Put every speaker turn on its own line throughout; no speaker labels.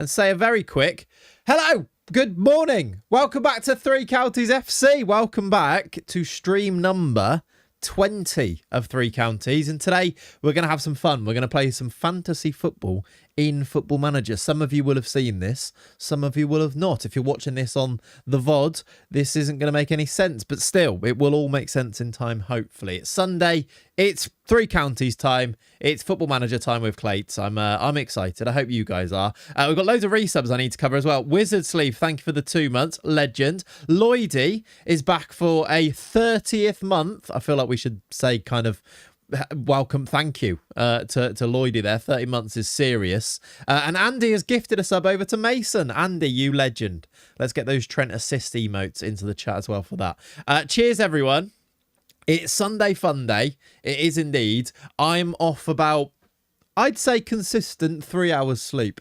and say a very quick hello, good morning. Welcome back to Three Counties FC. Welcome back to stream number 20 of Three Counties. And today we're going to have some fun. We're going to play some fantasy football in Football Manager. Some of you will have seen this. Some of you will have not. If you're watching this on the VOD, this isn't going to make any sense. But still, it will all make sense in time, hopefully. It's Sunday. It's Three Counties time. It's Football Manager time with Clayts. I'm excited. I hope you guys are. We've got loads of resubs I need to cover as well. Wizard Sleeve, thank you for the 2 months. Legend. Lloydie is back for a 30th month. I feel like we should say kind of welcome, thank you to Lloydie there. 30 months is serious. And Andy has gifted a sub over to Mason. Andy, you legend. Let's get those Trent assist emotes into the chat as well for that. Cheers, everyone. It's Sunday Fun Day. It is indeed. I'm off about, I'd say, consistent 3 hours sleep.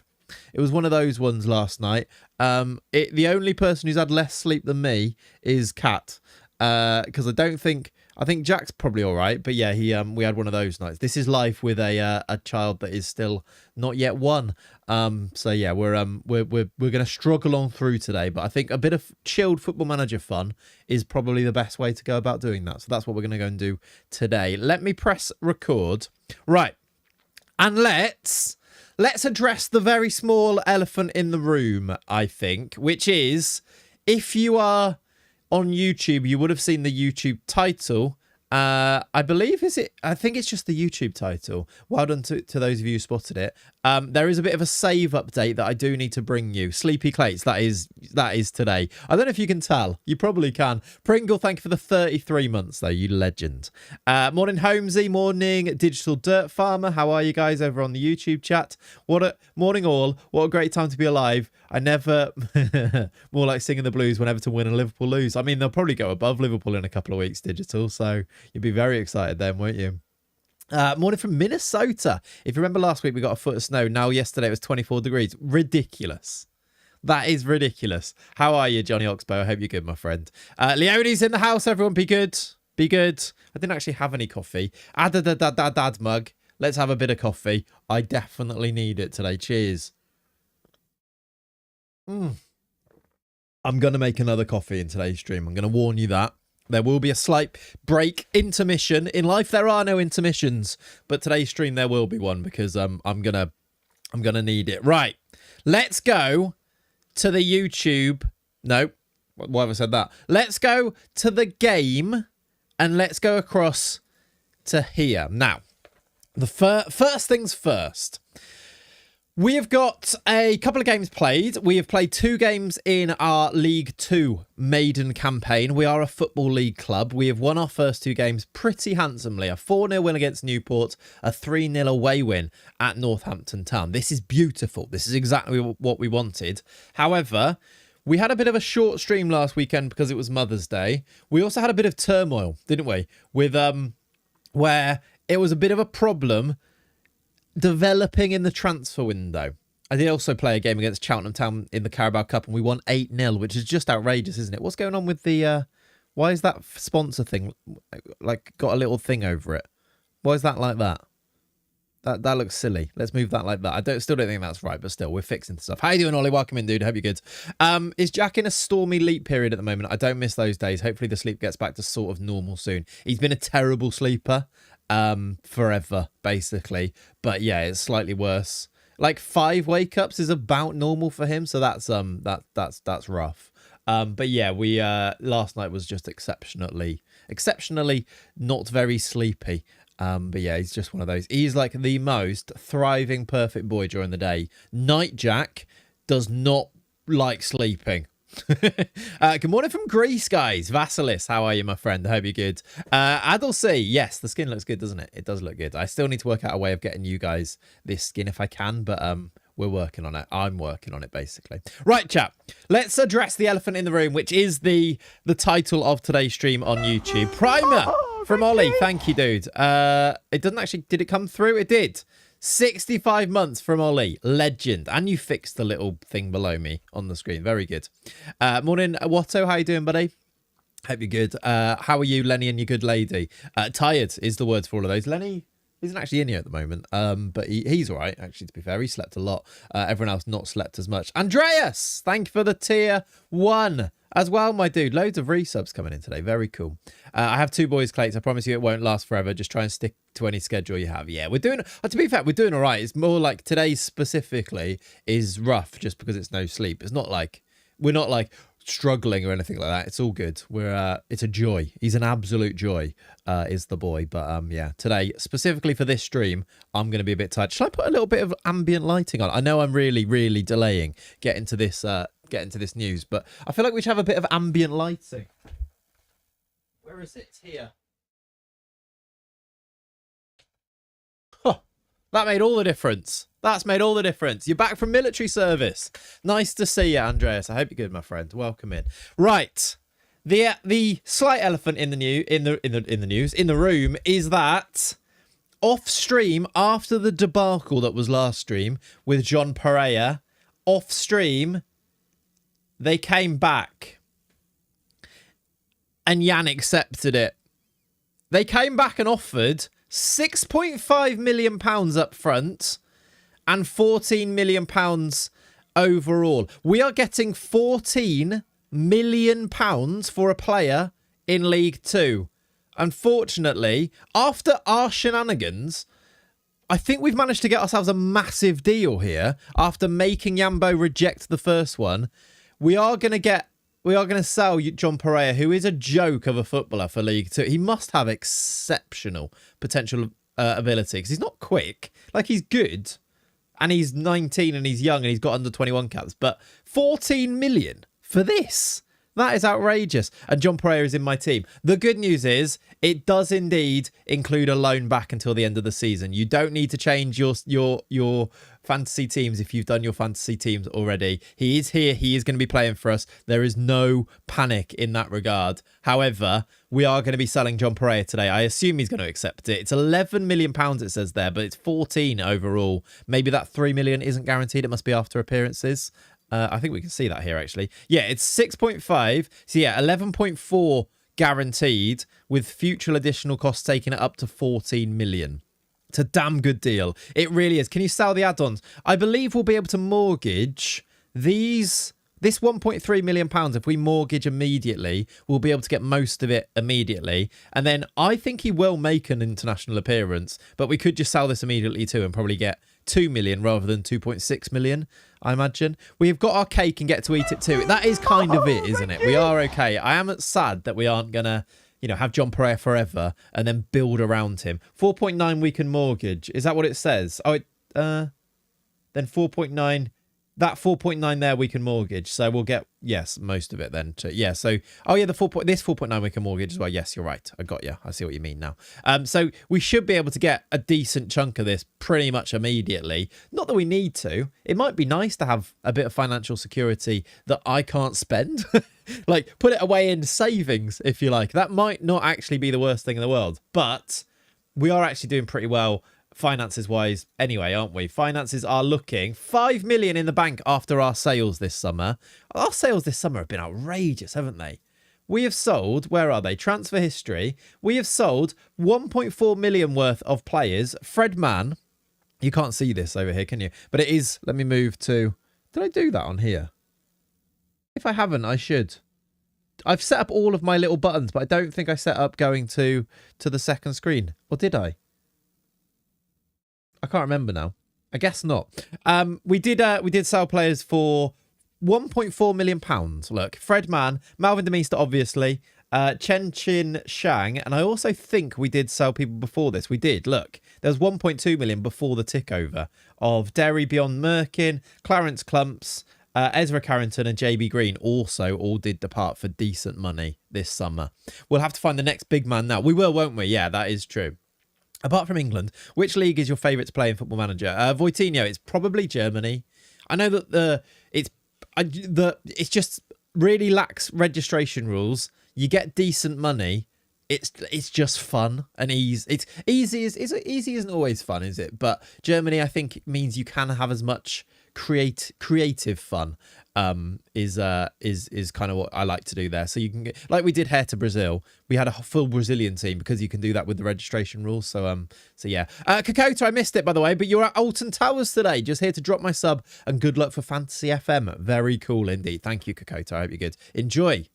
It was one of those ones last night. The only person who's had less sleep than me is Kat. Because I think Jack's probably all right. But yeah, we had one of those nights. This is life with a child that is still not yet one. So yeah, we're going to struggle on through today, but I think a bit of chilled Football Manager fun is probably the best way to go about doing that. So that's what we're going to go and do today. Let me press record. Right. And let's address the very small elephant in the room, I think, which is, if you are on YouTube, you would have seen the YouTube title. I think it's just the YouTube title. Well done to those of you who spotted it. There is a bit of a save update that I do need to bring you. Sleepy Clayts, that is today. I don't know if you can tell. You probably can. Pringle, thank you for the 33 months, though. You legend. Morning, Holmesy. Morning, Digital Dirt Farmer. How are you guys over on the YouTube chat? Morning, all. What a great time to be alive. I never... More like singing the blues when Everton win and Liverpool lose. I mean, they'll probably go above Liverpool in a couple of weeks, Digital, so you'd be very excited then, won't you? Morning from Minnesota. If you remember last week, we got a foot of snow. Now, yesterday it was 24 degrees. Ridiculous. That is ridiculous. How are you, Johnny Oxbow? I hope you're good, my friend. Leonie's in the house. Everyone be good. Be good. I didn't actually have any coffee. Dad mug. Let's have a bit of coffee. I definitely need it today. Cheers. I'm going to make another coffee in today's stream. I'm going to warn you that. There will be a slight break, intermission. In life, there are no intermissions, but today's stream there will be one because I'm gonna need it. Right, let's go to the YouTube. No, why have I said that? Let's go to the game, and let's go across to here. Now, the first things first. We have got a couple of games played. We have played 2 games in our League 2 maiden campaign. We are a Football League club. We have won our first 2 games pretty handsomely. A 4-0 win against Newport, a 3-0 away win at Northampton Town. This is beautiful. This is exactly what we wanted. However, we had a bit of a short stream last weekend because it was Mother's Day. We also had a bit of turmoil, didn't we? With where it was a bit of a problem developing in the transfer window. I did also play a game against Cheltenham Town in the Carabao Cup and we won 8-0, which is just outrageous, isn't it? What's going on with the why is that sponsor thing like got a little thing over it? Why is that like that? That looks silly. Let's move that like that. Still don't think that's right, but still, we're fixing stuff. How you doing, Ollie? Welcome in, dude. Hope you're good. Is Jack in a stormy leap period at the moment? I don't miss those days. Hopefully the sleep gets back to sort of normal soon. He's been a terrible sleeper forever, basically. But yeah, it's slightly worse. Like 5 wake-ups is about normal for him, so that's rough. But yeah, we last night was just exceptionally not very sleepy. But yeah, he's just one of those. He's like the most thriving, perfect boy during the day. Night Jack does not like sleeping. Good morning from Greece, guys. Vasilis, how are you, my friend? I hope you're good. Adel C, yes, the skin looks good, doesn't it? It does look good. I still need to work out a way of getting you guys this skin if I can, but we're working on it. I'm working on it, basically. Right, chat. Let's address the elephant in the room, which is the title of today's stream on YouTube. Primer from Ollie. Thank you, dude. It doesn't actually... Did it come through? It did. 65 months from Ollie. Legend. And you fixed the little thing below me on the screen. Very good. Morning, Watto. How you doing, buddy? Hope you're good. How are you, Lenny, and your good lady? Tired is the words for all of those. Lenny He's not actually in here at the moment, but he's all right, actually, to be fair. He slept a lot. Everyone else not slept as much. Andreas, thank you for the tier 1 as well, my dude. Loads of resubs coming in today. Very cool. I have 2 boys, Clayts. I promise you it won't last forever. Just try and stick to any schedule you have. Yeah, we're doing... to be fair, we're doing all right. It's more like today specifically is rough just because it's no sleep. It's not like... We're not like struggling or anything like that. It's all good. It's a joy. He's an absolute joy, is the boy. But yeah, today, specifically for this stream, I'm going to be a bit tired. Shall I put a little bit of ambient lighting on? I know I'm really, really delaying getting to this news, but I feel like we should have a bit of ambient lighting. Where is it? It's here. Huh. That made all the difference. That's made all the difference. You're back from military service. Nice to see you, Andreas. I hope you're good, my friend. Welcome in. Right. The slight elephant in the room is that off stream, after the debacle that was last stream with John Pereira, off stream, they came back and Jan accepted it. They came back and offered £6.5 million up front and £14 million overall. We are getting £14 million for a player in League Two. Unfortunately, after our shenanigans, I think we've managed to get ourselves a massive deal here. After making Yambo reject the first one, we are going to sell John Pereira, who is a joke of a footballer for League Two. He must have exceptional potential ability because he's not quick. Like, he's good. And he's 19 and he's young and he's got under 21 caps. But 14 million for this? That is outrageous. And John Pereira is in my team. The good news is it does indeed include a loan back until the end of the season. You don't need to change your fantasy teams if you've done your fantasy teams already. He is here. He is going to be playing for us. There is no panic in that regard. However, we are going to be selling John Pereira today. I assume he's going to accept it. It's £11 million it says there, but it's 14 overall. Maybe that 3 million isn't guaranteed. It must be after appearances. I think we can see that here, actually. Yeah, it's 6.5. So, yeah, 11.4 guaranteed with future additional costs taking it up to 14 million. It's a damn good deal. It really is. Can you sell the add-ons? I believe we'll be able to mortgage this £1.3 million. If we mortgage immediately, we'll be able to get most of it immediately. And then I think he will make an international appearance, but we could just sell this immediately too and probably get 2 million rather than 2.6 million, I imagine. We've got our cake and get to eat it too. That is kind of it, isn't it? We are okay. I am sad that we aren't going to, have John Pereira forever and then build around him. 4.9 we can mortgage. Is that what it says? Oh, then 4.9. That 4.9 there we can mortgage. So we'll get, yes, most of it then. Yeah, so, oh yeah, this 4.9 we can mortgage as well. Yes, you're right. I got you. I see what you mean now. So we should be able to get a decent chunk of this pretty much immediately. Not that we need to. It might be nice to have a bit of financial security that I can't spend. Like, put it away in savings, if you like. That might not actually be the worst thing in the world. But we are actually doing pretty well finances wise anyway, aren't we? Finances are looking 5 million in the bank after our sales this summer. Our sales this summer have been outrageous, haven't they? We have sold, where are they? Transfer history. We have sold 1.4 million worth of players. Fred Mann, you can't see this over here, can you? But it is, let me move to, did I do that on here? If I haven't, I should. I've set up all of my little buttons, but I don't think I set up going to the second screen. Or did I? I can't remember now. I guess not. We did sell players for £1.4 million. Look, Fred Mann, Malvin Demeester, obviously, Chen Chin Shang, and I also think we did sell people before this. We did. Look, there was 1.2 million before the tick over of Derry Beyond Merkin, Clarence Clumps, Ezra Carrington and JB Green also all did depart for decent money this summer. We'll have to find the next big man now. We will, won't we? Yeah, that is true. Apart from England, which league is your favourite to play in Football Manager? Voitinho, it's probably Germany. I know that it's just really lax registration rules. You get decent money. It's just fun and easy. It's easy isn't always fun, is it? But Germany, I think, means you can have as much creative fun is kind of what I like to do there. So you can get, like we did here to Brazil, we had a full Brazilian team because you can do that with the registration rules. So yeah. Kokoto, I missed it by the way, but you're at Alton Towers today. Just here to drop my sub and good luck for Fantasy FM. Very cool indeed. Thank you, Kokoto. I hope you're good. Enjoy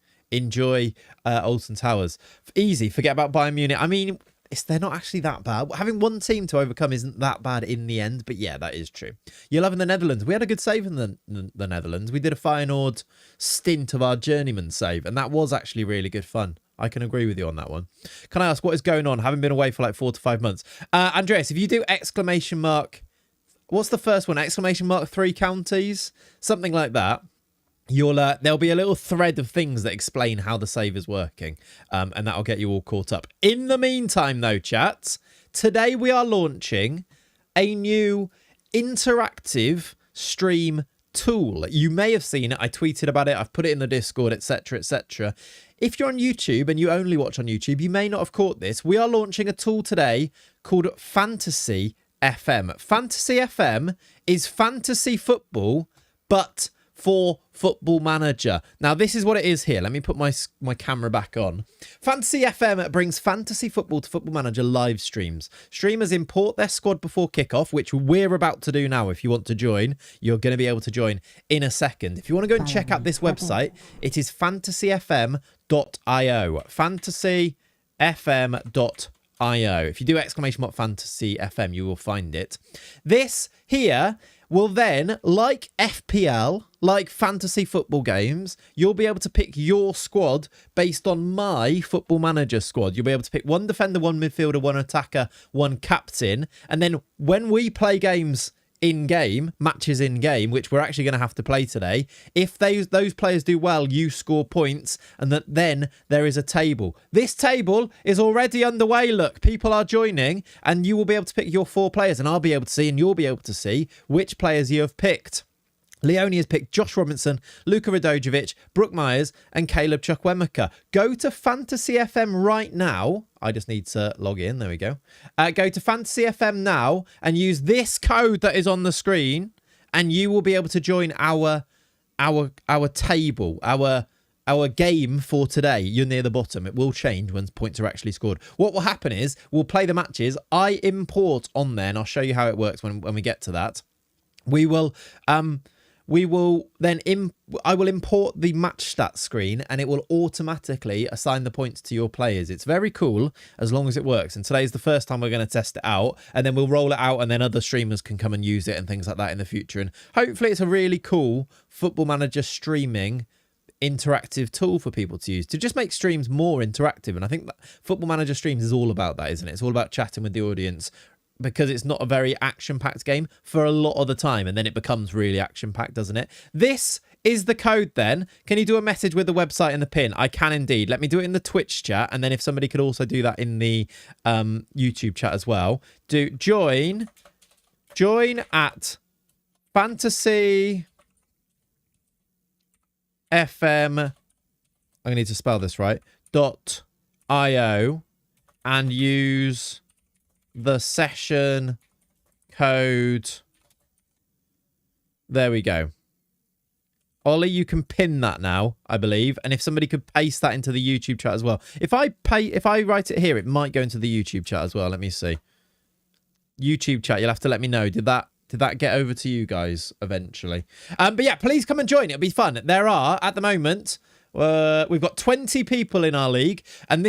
Alton Towers. Easy. Forget about Bayern Munich. I mean, they're not actually that bad. Having one team to overcome isn't that bad in the end, but yeah, that is true. You're loving the Netherlands. We had a good save in the Netherlands. We did a Feyenoord stint of our journeyman save, and that was actually really good fun. I can agree with you on that one. Can I ask what is going on? Having been away for like 4 to 5 months. Andreas, if you do exclamation mark, what's the first one? Exclamation mark 3 counties? Something like that. There'll be a little thread of things that explain how the save is working, and that'll get you all caught up. In the meantime, though, chat, today we are launching a new interactive stream tool. You may have seen it. I tweeted about it. I've put it in the Discord, etc., etc. If you're on YouTube and you only watch on YouTube, you may not have caught this. We are launching a tool today called Fantasy FM. Fantasy FM is fantasy football, but for Football Manager. Now, this is what it is here. Let me put my camera back on. Fantasy FM brings fantasy football to Football Manager live streams. Streamers import their squad before kickoff, which we're about to do now. If you want to join, you're going to be able to join in a second. If you want to go and check out this website, it is fantasyfm.io. Fantasyfm.io. If you do exclamation mark fantasy FM, you will find it. This here will then, like FPL, like fantasy football games, you'll be able to pick your squad based on my Football Manager squad. You'll be able to pick 1 defender, 1 midfielder, 1 attacker, 1 captain. And then when we play games in-game, matches in-game, which we're actually going to have to play today, if those players do well, you score points, and then there is a table. This table is already underway. Look, people are joining, and you will be able to pick your 4 players, and I'll be able to see, and you'll be able to see which players you have picked. Leone has picked Josh Robinson, Luka Radojevic, Brooke Myers, and Caleb Chukwuemeka. Go to Fantasy FM right now. I just need to log in. There we go. Go to Fantasy FM now and use this code that is on the screen, and you will be able to join our table, our game for today. You're near the bottom. It will change when points are actually scored. What will happen is we'll play the matches. I import on there, and I'll show you how it works when we get to that. I will import the match stats screen, and it will automatically assign the points to your players. It's very cool as long as it works. And today's the first time we're going to test it out, and then we'll roll it out, and then other streamers can come and use it and things like that in the future. And hopefully it's a really cool Football Manager streaming interactive tool for people to use to just make streams more interactive. And I think that Football Manager streams is all about that, isn't it? It's all about chatting with the audience, because it's not a very action-packed game for a lot of the time, and then it becomes really action-packed, doesn't it? This is the code then. Can you do a message with the website in the pin? I can indeed. Let me do it in the Twitch chat, and then if somebody could also do that in the YouTube chat as well. Do join at Fantasy FM. I'm going to need to spell this right. .io, and use the session code. There we go. Ollie, you can pin that now, I believe. And if somebody could paste that into the YouTube chat as well. If I write it here, it might go into the YouTube chat as well. Let me see. YouTube chat, you'll have to let me know. Did that get over to you guys eventually? But yeah, please come and join. It'll be fun. There are, at the moment, we've got 20 people in our league, and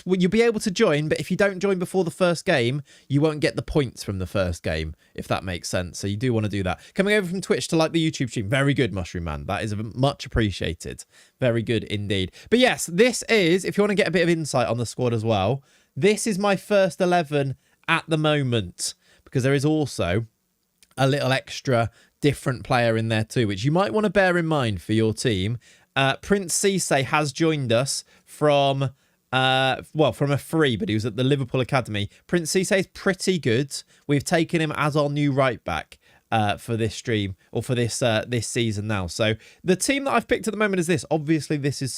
you'll be able to join, but if you don't join before the first game, you won't get the points from the first game, if that makes sense. So you do want to do that. Coming over from Twitch to like the YouTube stream. Very good, Mushroom Man. That is much appreciated. Very good indeed. But yes, this is, if you want to get a bit of insight on the squad as well, this is my first 11 at the moment, because there is also a little extra different player in there too, which you might want to bear in mind for your team. Prince Cisse has joined us from a free, but he was at the Liverpool Academy. Prince Cisse is pretty good. We've taken him as our new right back for this stream, or for this season now. So the team that I've picked at the moment is this. Obviously, this is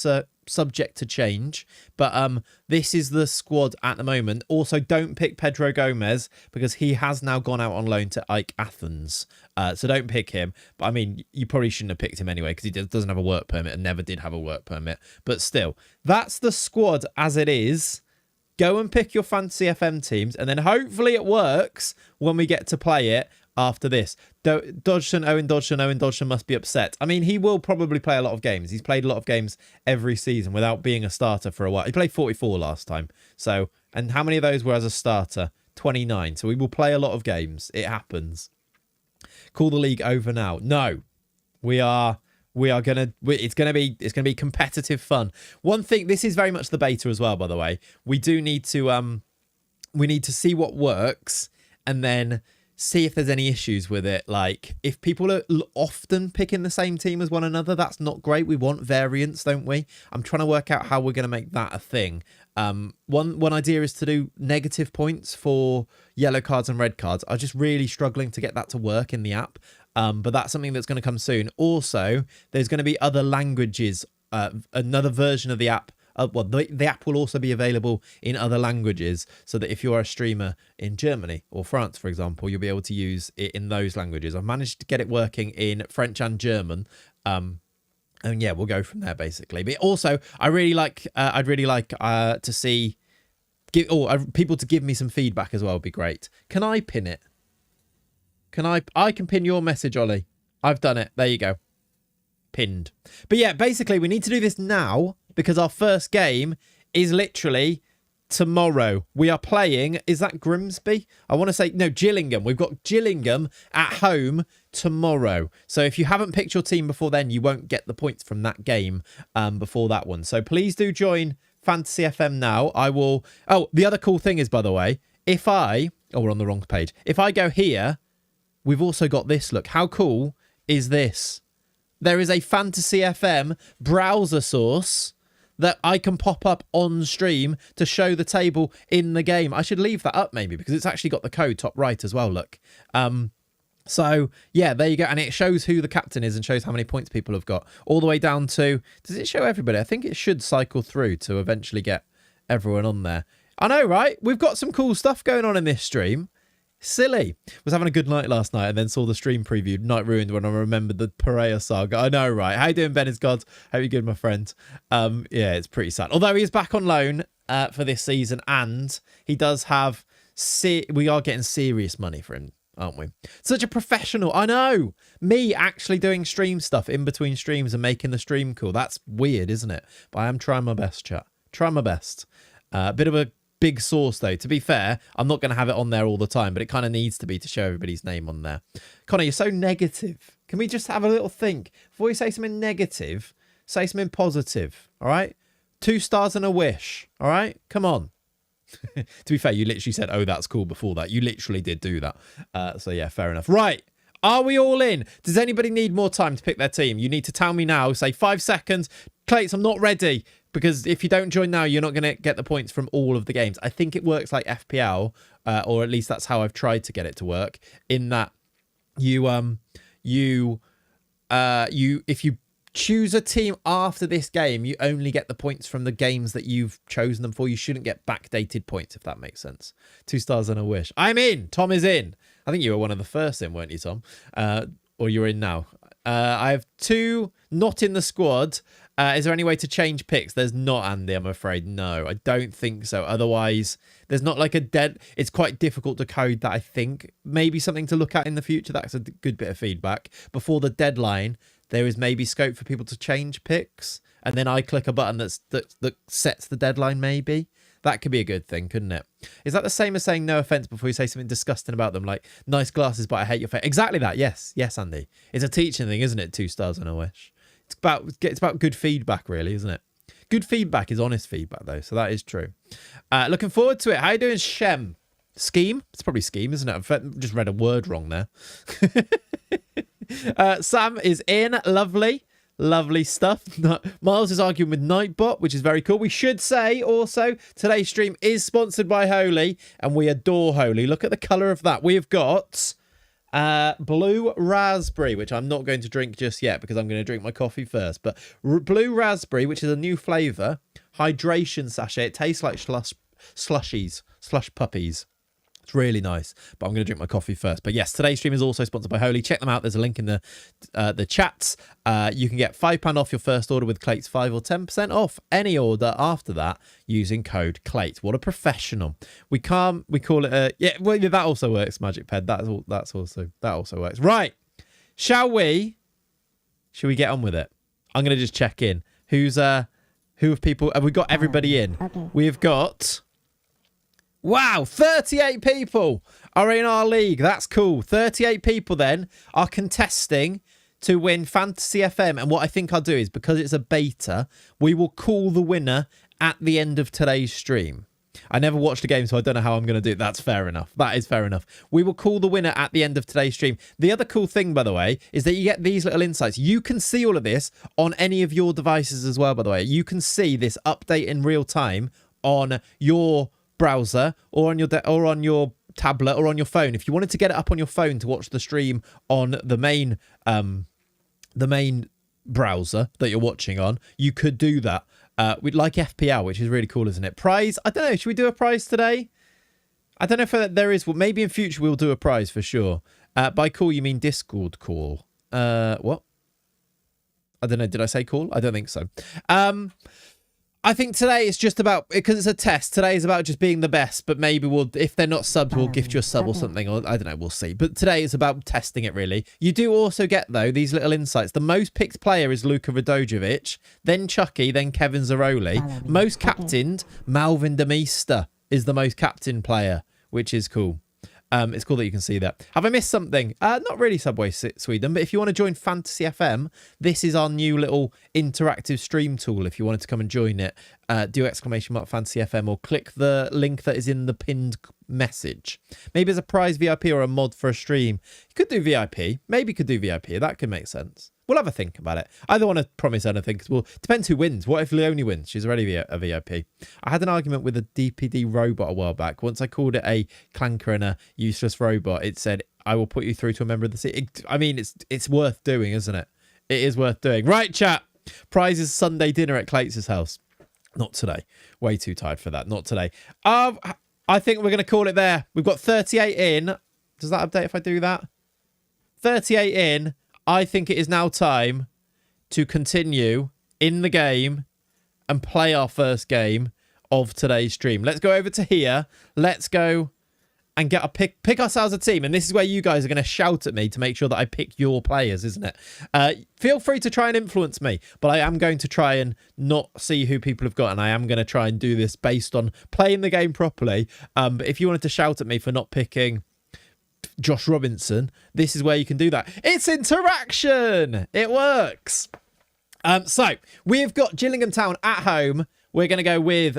subject to change. But this is the squad at the moment. Also, don't pick Pedro Gomez because he has now gone out on loan to Ike Athens. So don't pick him. But I mean, you probably shouldn't have picked him anyway because he doesn't have a work permit and never did have a work permit. But still, that's the squad as it is. Go and pick your Fantasy FM teams, and then hopefully it works when we get to play it after this. Owen Dodgson must be upset. I mean, he will probably play a lot of games. He's played a lot of games every season without being a starter for a while. He played 44 last time. So, and how many of those were as a starter? 29. So he will play a lot of games. It happens. Call the league over now. No, it's gonna be competitive fun. One thing, this is very much the beta as well, by the way. We need to see what works and then see if there's any issues with it. Like if people are often picking the same team as one another, that's not great. We want variance, don't we? I'm trying to work out how we're gonna make that a thing. One idea is to do negative points for yellow cards and red cards. I'm just really struggling to get that to work in the app. But that's something that's going to come soon. Also, there's going to be other languages, another version of the app. The app will also be available in other languages so that if you're a streamer in Germany or France, for example, you'll be able to use it in those languages. I've managed to get it working in French and German. And yeah, we'll go from there basically. But also, I'd really like to see people to give me some feedback as well. Would be great. Can I pin it? I can pin your message, Ollie. I've done it. There you go. Pinned. But yeah, basically we need to do this now because our first game is literally tomorrow. We are playing, is that Grimsby? I want to say, no, Gillingham. We've got Gillingham at home tomorrow. So if you haven't picked your team before then, you won't get the points from that game before that one. So please do join Fantasy FM now. I will... Oh, the other cool thing is, by the way, we're on the wrong page. If I go here... We've also got this. Look, how cool is this? There is a Fantasy FM browser source that I can pop up on stream to show the table in the game. I should leave that up maybe because it's actually got the code top right as well. Look. So, yeah, there you go. And it shows who the captain is and shows how many points people have got. All the way down to... Does it show everybody? I think it should cycle through to eventually get everyone on there. I know, right? We've got some cool stuff going on in this stream. Silly. Was having a good night last night and then saw the stream preview. Night ruined when I remembered the Pereira saga. I know, right? How you doing, Ben is God? Hope you're good, my friend. Yeah, it's pretty sad. Although he is back on loan for this season and he does have... we are getting serious money for him, aren't we? Such a professional. I know. Me actually doing stream stuff in between streams and making the stream cool. That's weird, isn't it? But I am trying my best, chat. Trying my best. A bit of a big source though. To be fair, I'm not going to have it on there all the time, but it kind of needs to be to show everybody's name on there. Connor, you're so negative. Can we just have a little think? Before you say something negative, say something positive, all right? 2 stars and a wish, all right? Come on. To be fair, you literally said, oh, that's cool before that. You literally did do that. So yeah, fair enough. Right. Are we all in? Does anybody need more time to pick their team? You need to tell me now. Say 5 seconds. Clayts, I'm not ready. Because if you don't join now, you're not going to get the points from all of the games. I think it works like FPL, or at least that's how I've tried to get it to work. In that if you choose a team after this game, you only get the points from the games that you've chosen them for. You shouldn't get backdated points, if that makes sense. 2 stars and a wish. I'm in. Tom is in. I think you were one of the first in, weren't you, Tom? Or you're in now. I have 2 not in the squad. Is there any way to change picks? There's not, Andy, I'm afraid. No, I don't think so. Otherwise, there's not like a dead... It's quite difficult to code that, I think. Maybe something to look at in the future. That's a good bit of feedback. Before the deadline, there is maybe scope for people to change picks. And then I click a button that sets the deadline, maybe. That could be a good thing, couldn't it? Is that the same as saying no offense before you say something disgusting about them? Like, nice glasses, but I hate your face. Exactly that. Yes. Yes, Andy. It's a teaching thing, isn't it? 2 stars and a wish. It's about good feedback, really, isn't it? Good feedback is honest feedback, though, so that is true. Looking forward to it. How you doing, Shem? Scheme? It's probably scheme, isn't it? I've just read a word wrong there. Sam is in. Lovely. Lovely stuff. Miles is arguing with Nightbot, which is very cool. We should say also, today's stream is sponsored by Holy, and we adore Holy. Look at the colour of that. We have got... Blue raspberry, which I'm not going to drink just yet because I'm going to drink my coffee first. But blue raspberry, which is a new flavour, hydration sachet. It tastes like slush puppies. It's really nice, but I'm going to drink my coffee first. But yes, today's stream is also sponsored by Holy. Check them out. There's a link in the chats. You can get £5 off your first order with Clayts 5 or 10% off any order after that using code Clayts. What a professional. We call it a, yeah, well, that also works, Magic Ped. That also works. Right. Should we get on with it? I'm going to just check in. Who have we got everybody in?
Okay.
We've got, wow, 38 people are in our league. That's cool. 38 people then are contesting to win Fantasy FM. And what I think I'll do is, because it's a beta, we will call the winner at the end of today's stream. I never watched a game, so I don't know how I'm going to do it. That's fair enough. That is fair enough. We will call the winner at the end of today's stream. The other cool thing, by the way, is that you get these little insights. You can see all of this on any of your devices as well, by the way. You can see this update in real time on your browser or on your tablet or on your phone. If you wanted to get it up on your phone to watch the stream on the main browser that you're watching on, you could do that. We'd like FPL, which is really cool, isn't it? Prize, I don't know, should we do a prize today? I don't know if there is. Well, maybe in future we'll do a prize for sure. By call you mean Discord call. What? I don't know, did I say call? I don't think so. I think today it's just about, because it's a test, today is about just being the best, but maybe if they're not subs, we'll gift you a sub or something, or I don't know, we'll see. But today is about testing it, really. You do also get, though, these little insights. The most picked player is Luka Radojevic, then Chucky, then Kevin Zaroli. Most captained, Malvin Demista is the most captained player, which is cool. It's cool that you can see that. Have I missed something? Not really, Subway Sweden, but if you want to join Fantasy FM, this is our new little interactive stream tool. If you wanted to come and join it, do ! Fantasy FM or click the link that is in the pinned message. Maybe as a prize VIP or a mod for a stream. You could do VIP. Maybe you could do VIP. That could make sense. We'll have a think about it. I don't want to promise anything because, well, depends who wins. What if Leonie wins? She's already a VIP. I had an argument with a DPD robot a while back. Once I called it a clanker and a useless robot, it said, I will put you through to a member of the city. I mean, it's worth doing, isn't it? It is worth doing. Right, chat. Prize is Sunday dinner at Clayts' house. Not today. Way too tired for that. Not today. I think we're going to call it there. We've got 38 in. Does that update if I do that? 38 in. I think it is now time to continue in the game and play our first game of today's stream. Let's go over to here. Let's go and get a pick ourselves a team. And this is where you guys are going to shout at me to make sure that I pick your players, isn't it? Feel free to try and influence me, but I am going to try and not see who people have got, and I am going to try and do this based on playing the game properly. But if you wanted to shout at me for not picking Josh Robinson, this is where you can do that. It's interaction. It works. So we've got Gillingham Town at home. We're going to go with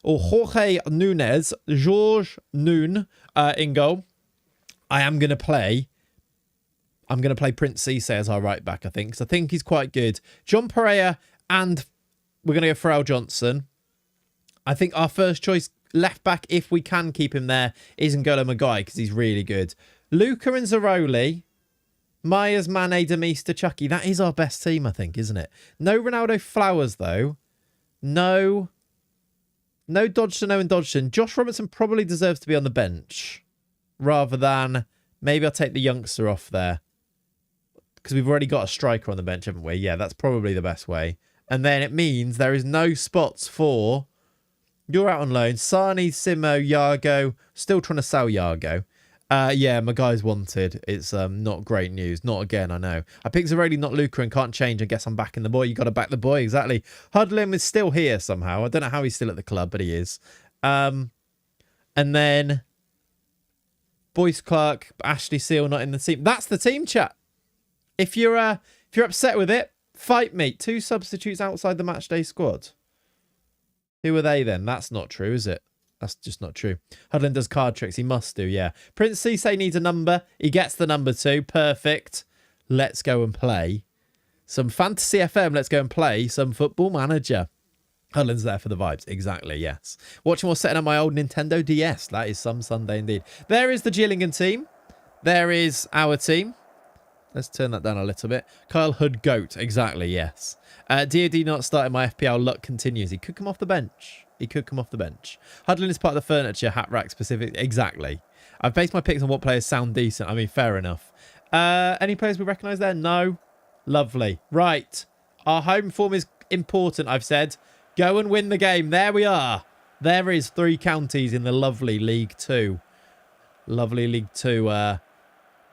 Jorge Nunes. Jorge Nun in goal. I'm going to play Prince Cisse as our right back, I think, because I think he's quite good. John Pereira, and we're going to go for Al Johnson. I think our first choice left back, if we can keep him there, is N'Golo Maguire because he's really good. Luka and Zaroli, Myers, Mane, Demista, Chucky. That is our best team, I think, isn't it? No Ronaldo Flowers, though. No Dodgson, Owen Dodgson. Josh Robinson probably deserves to be on the bench rather than, maybe I'll take the youngster off there because we've already got a striker on the bench, haven't we? Yeah, that's probably the best way. And then it means there is no spots for... You're out on loan. Sani, Simo, Yago. Still trying to sell Yago. Yeah, my guy's wanted. It's not great news. Not again, I know. I picked Zaroli, not Luca, and can't change. I guess I'm backing the boy. You got to back the boy, exactly. Hudlin is still here somehow. I don't know how he's still at the club, but he is. And then Boyce Clark, Ashley Seal not in the team. That's the team, chat. If you're upset with it, fight me. 2 substitutes outside the matchday squad. Who are they then? That's not true, is it? That's just not true. Hudlin does card tricks. He must do, yeah. Prince Cisse needs a number. He gets the number 2. Perfect. Let's go and play some Fantasy FM. Let's go and play some Football Manager. Hudlin's there for the vibes. Exactly, yes. Watching or setting up my old Nintendo DS. That is some Sunday indeed. There is the Gillingham team. There is our team. Let's turn that down a little bit. Kyle Hood Goat. Exactly, yes. DOD not starting my FPL. Luck continues. He could come off the bench. Huddling is part of the furniture. Hat rack specific. Exactly. I've based my picks on what players sound decent. I mean, fair enough. Any players we recognise there? No. Lovely. Right. Our home form is important, I've said. Go and win the game. There we are. There is 3 counties in the lovely League 2. Lovely League 2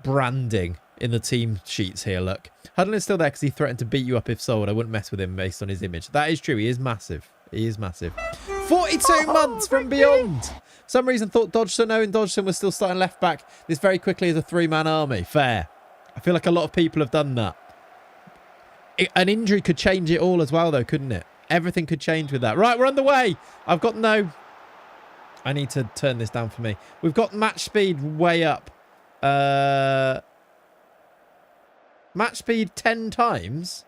branding in the team sheets here, look. Huddle is still there because he threatened to beat you up if sold. I wouldn't mess with him based on his image. That is true. He is massive. 42 months from beyond. For some reason thought Dodgson, knowing Dodgson was still starting left back this very quickly as a 3-man army. Fair. I feel like a lot of people have done that. An injury could change it all as well, though, couldn't it? Everything could change with that. Right, we're on the way. I've got no... I need to turn this down for me. We've got match speed way up. Match speed 10 times?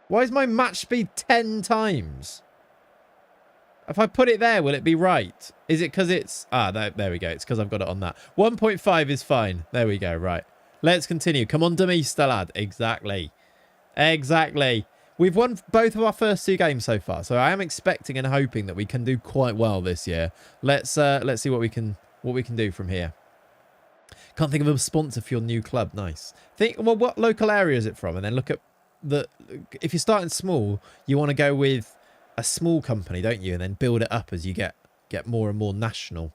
Why is my match speed 10 times? If I put it there, will it be right? Is it because it's... there we go. It's because I've got it on that. 1.5 is fine. There we go. Right. Let's continue. Come on, Demista, lad. Exactly. We've won both of our first 2 games so far, so I am expecting and hoping that we can do quite well this year. Let's see what we can do from here. Can't think of a sponsor for your new club. Nice. Think, well, what local area is it from? And then look at the... If you're starting small, you want to go with a small company, don't you? And then build it up as you get more and more national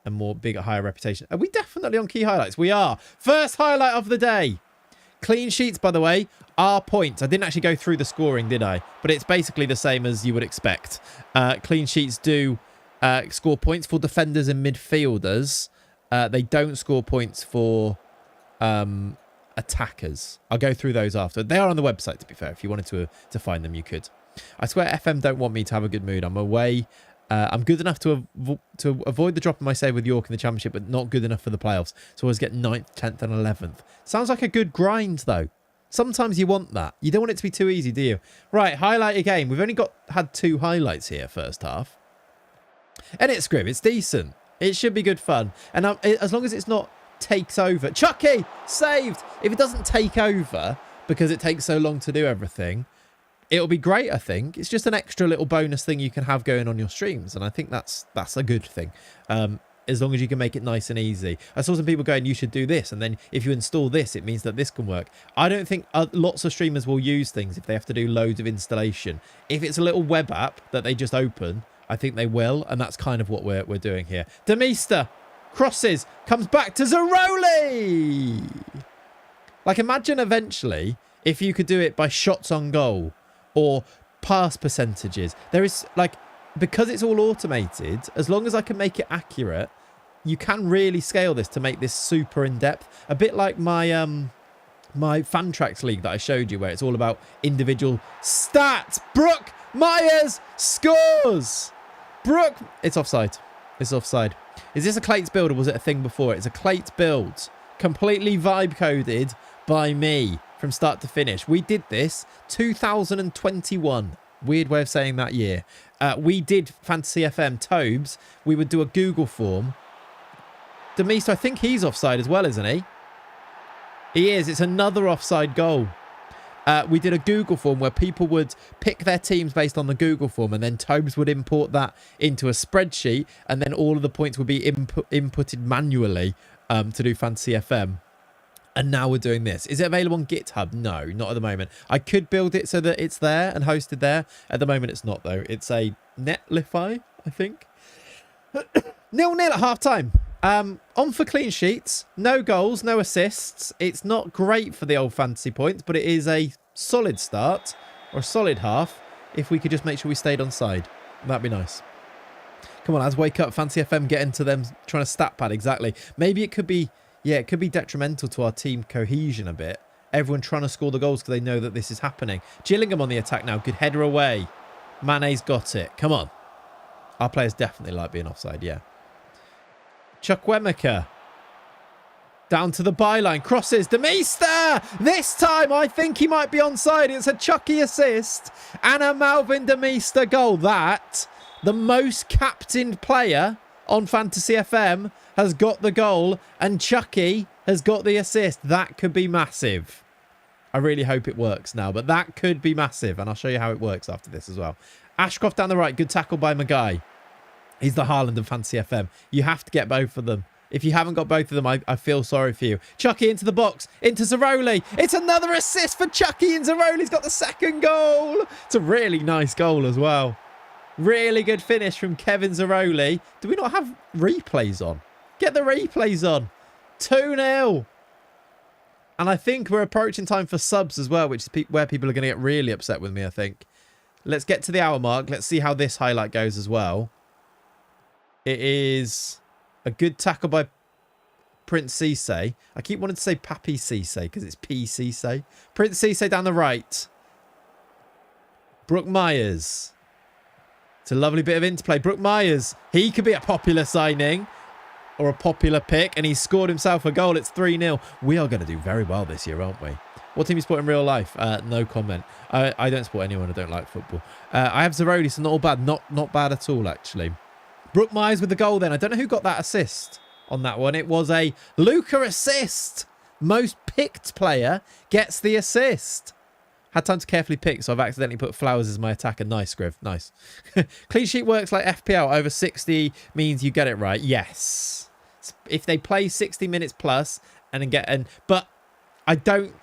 and more bigger, higher reputation. Are we definitely on key highlights? We are. First highlight of the day. Clean sheets, by the way, are points. I didn't actually go through the scoring, did I? But it's basically the same as you would expect. Clean sheets do score points for defenders and midfielders. They don't score points for attackers. I'll go through those after. They are on the website, to be fair. If you wanted to find them, you could. I swear FM don't want me to have a good mood. I'm away. I'm good enough to avoid the drop in my save with York in the Championship, but not good enough for the playoffs. So I always get 9th, 10th and 11th. Sounds like a good grind, though. Sometimes you want that. You don't want it to be too easy, do you? Right, highlight a game. We've only had 2 highlights here first half. And it's grim. It's decent. It should be good fun. And as long as it's not takes over. Chucky! Saved! If it doesn't take over because it takes so long to do everything... It'll be great, I think. It's just an extra little bonus thing you can have going on your streams. And I think that's a good thing. As long as you can make it nice and easy. I saw some people going, you should do this. And then if you install this, it means that this can work. I don't think lots of streamers will use things if they have to do loads of installation. If it's a little web app that they just open, I think they will. And that's kind of what we're doing here. Demista crosses, comes back to Zaroli. Like, imagine eventually if you could do it by shots on goal. Or pass percentages. There is, like, because it's all automated, as long as I can make it accurate, you can really scale this to make this super in-depth. A bit like my my Fantrax league that I showed you, where it's all about individual stats. Brooke Myers scores! Brooke... It's offside. It's offside. Is this a Clayts build or was it a thing before? It's a Clayts build. Completely vibe-coded by me. From start to finish. We did this 2021. Weird way of saying that year. We did Fantasy FM Tobes. We would do a Google form. Demista, I think he's offside as well, isn't he? He is. It's another offside goal. We did a Google form where people would pick their teams based on the Google form, and then Tobes would import that into a spreadsheet, and then all of the points would be inputted manually to do Fantasy FM. And now we're doing this. Is it available on GitHub? No, not at the moment. I could build it so that it's there and hosted there. At the moment, it's not, though. It's a Netlify, I think. 0-0 at half-time. On for clean sheets. No goals, no assists. It's not great for the old fantasy points, but it is a solid start, or a solid half, if we could just make sure we stayed on side. That'd be nice. Come on, lads, wake up. Fantasy FM, get into them trying to stat pad. Exactly. Maybe it could be... Yeah, it could be detrimental to our team cohesion a bit. Everyone trying to score the goals because they know that this is happening. Gillingham on the attack now. Good header away. Mane's got it. Come on. Our players definitely like being offside, yeah. Chukwemeka. Down to the byline. Crosses. Demista! This time, I think he might be onside. It's a Chucky assist and a Malvin Demista goal. That, the most captained player on Fantasy FM, has got the goal and Chucky has got the assist. That could be massive. I really hope it works now, but that could be massive. And I'll show you how it works after this as well. Ashcroft down the right. Good tackle by Maguire. He's the Haaland of Fantasy FM. You have to get both of them. If you haven't got both of them, I feel sorry for you. Chucky into the box. Into Zaroli. It's another assist for Chucky, and Zaroli's got the second goal. It's a really nice goal as well. Really good finish from Kevin Zaroli. Do we not have replays on? Get the replays on. 2-0. And I think we're approaching time for subs as well, which is where people are going to get really upset with me, I think. Let's get to the hour mark. Let's see how this highlight goes as well. It is a good tackle by Prince Cisse. I keep wanting to say Papi Cisse because it's P. Cisse. Prince Cisse down the right. Brook Myers. It's a lovely bit of interplay. Brook Myers. He could be a popular signing or a popular pick, and he's scored himself a goal. It's 3-0. We are going to do very well this year, aren't we? What team you support in real life? No comment. I don't support anyone. I don't like football. I have Zaroli, so not all bad. Not bad at all, actually. Brook Myers with the goal then. I don't know who got that assist on that one. It was a Luca assist. Most picked player gets the assist. Had time to carefully pick, so I've accidentally put Flowers as my attacker. Nice, Scriv. Nice. Clean sheet works like FPL. Over 60 means you get it right. Yes. If they play 60 minutes plus and then get... But I don't...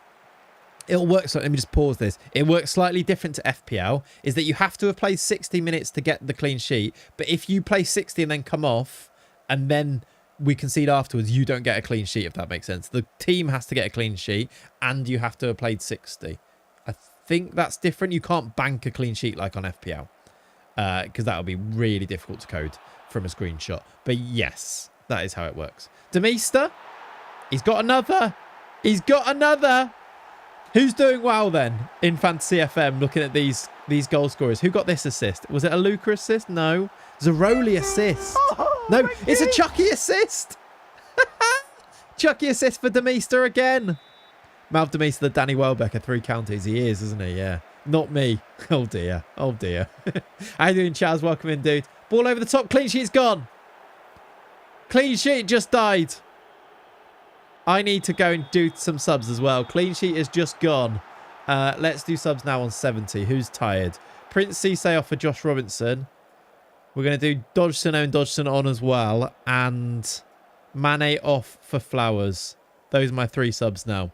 It'll work. So let me just pause this. It works slightly different to FPL. Is that you have to have played 60 minutes to get the clean sheet. But if you play 60 and then come off and then we concede afterwards, you don't get a clean sheet, if that makes sense. The team has to get a clean sheet and you have to have played 60. I think that's different. You can't bank a clean sheet like on FPL because that would be really difficult to code from a screenshot. But yes, that is how it works. Demister, he's got another. He's got another. Who's doing well then in Fantasy FM looking at these goal scorers? Who got this assist? Was it a Luca assist? No. Zaroli assist. No, it's a Chucky assist. Chucky assist for Demister again. Malv Demister, the Danny Welbeck of 3 counties. He is, isn't he? Yeah. Not me. Oh, dear. Oh, dear. How you doing, Chaz? Welcome in, dude. Ball over the top. Clean sheet's gone. Clean sheet just died. I need to go and do some subs as well. Clean sheet is just gone. Let's do subs now on 70. Who's tired? Prince Cisse off for Josh Robinson. We're going to do Dodgson and Dodgson on as well. And Mane off for Flowers. Those are my 3 subs now.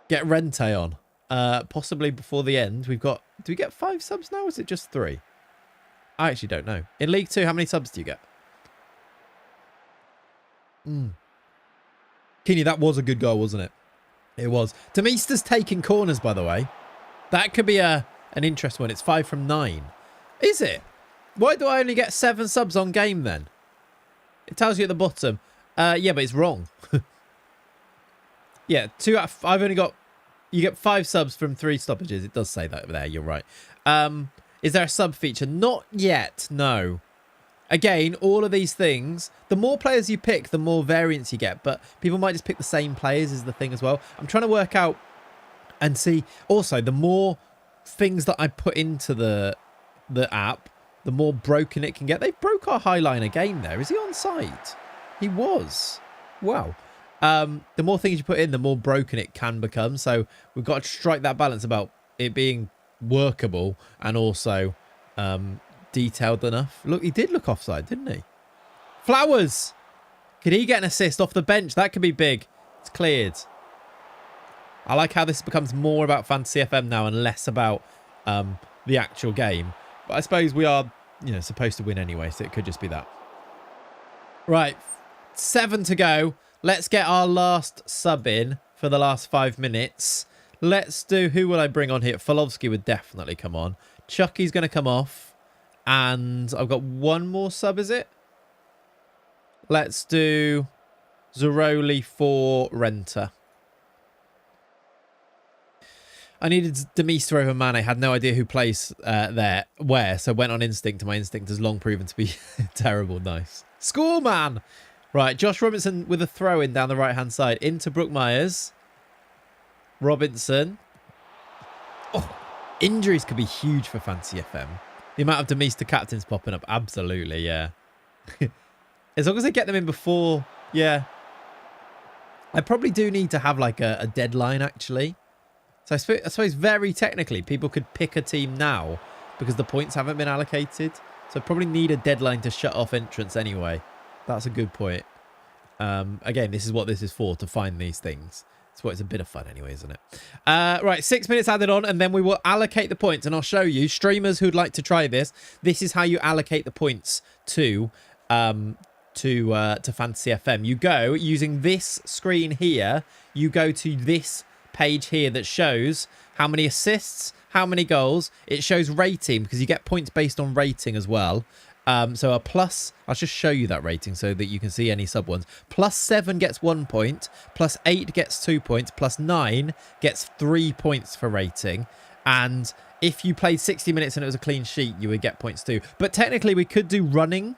Get Rente on. Possibly before the end. We've got... Do we get 5 subs now or is it just 3? I actually don't know. In League 2, how many subs do you get? Keeney, that was a good goal, wasn't it? It was. Demister's taking corners, by the way. That could be an interesting one. It's 5 from 9. Is it? Why do I only get 7 subs on game then? It tells you at the bottom. Yeah, but it's wrong. Yeah, 2 out of... I've only got... You get 5 subs from 3 stoppages. It does say that there. You're right. Is there a sub feature? Not yet. No. Again, all of these things, the more players you pick, the more variance you get. But people might just pick the same players is the thing as well. I'm trying to work out and see. Also, the more things that I put into the app, the more broken it can get. They broke our Highline again there. Is he on site? He was. Wow. The more things you put in, the more broken it can become. So we've got to strike that balance about it being workable and also... detailed enough. Look, he did look offside, didn't he? Flowers! Could he get an assist off the bench? That could be big. It's cleared. I like how this becomes more about Fantasy FM now and less about the actual game. But I suppose we are, supposed to win anyway, so it could just be that. Right. 7 to go. Let's get our last sub in for the last 5 minutes. Let's do... Who will I bring on here? Folovsky would definitely come on. Chucky's going to come off. And I've got 1 more sub, is it? Let's do Zaroli for Renter. I needed Demister over Mane. Had no idea who plays where. So went on instinct. And my instinct has long proven to be terrible. Nice. Score, man! Right, Josh Robinson with a throw-in down the right-hand side. Into Brook Myers. Robinson. Oh, injuries could be huge for Fantasy FM. The amount of Demister captains popping up. Absolutely, yeah. As long as they get them in before, yeah. I probably do need to have like a deadline, actually. So I suppose very technically, people could pick a team now because the points haven't been allocated. So I probably need a deadline to shut off entrance anyway. That's a good point. Again, this is what this is for, to find these things. It's what it's a bit of fun anyway, isn't it? Right, 6 minutes added on, and then we will allocate the points. And I'll show you, streamers who'd like to try this, this is how you allocate the points to Fantasy FM. You go using this screen here. You go to this page here that shows how many assists, how many goals. It shows rating because you get points based on rating as well. So a plus, I'll just show you that rating so that you can see any sub ones. +7 gets 1 point, +8 gets 2 points, +9 gets 3 points for rating. And if you played 60 minutes and it was a clean sheet, you would get points too. But technically we could do running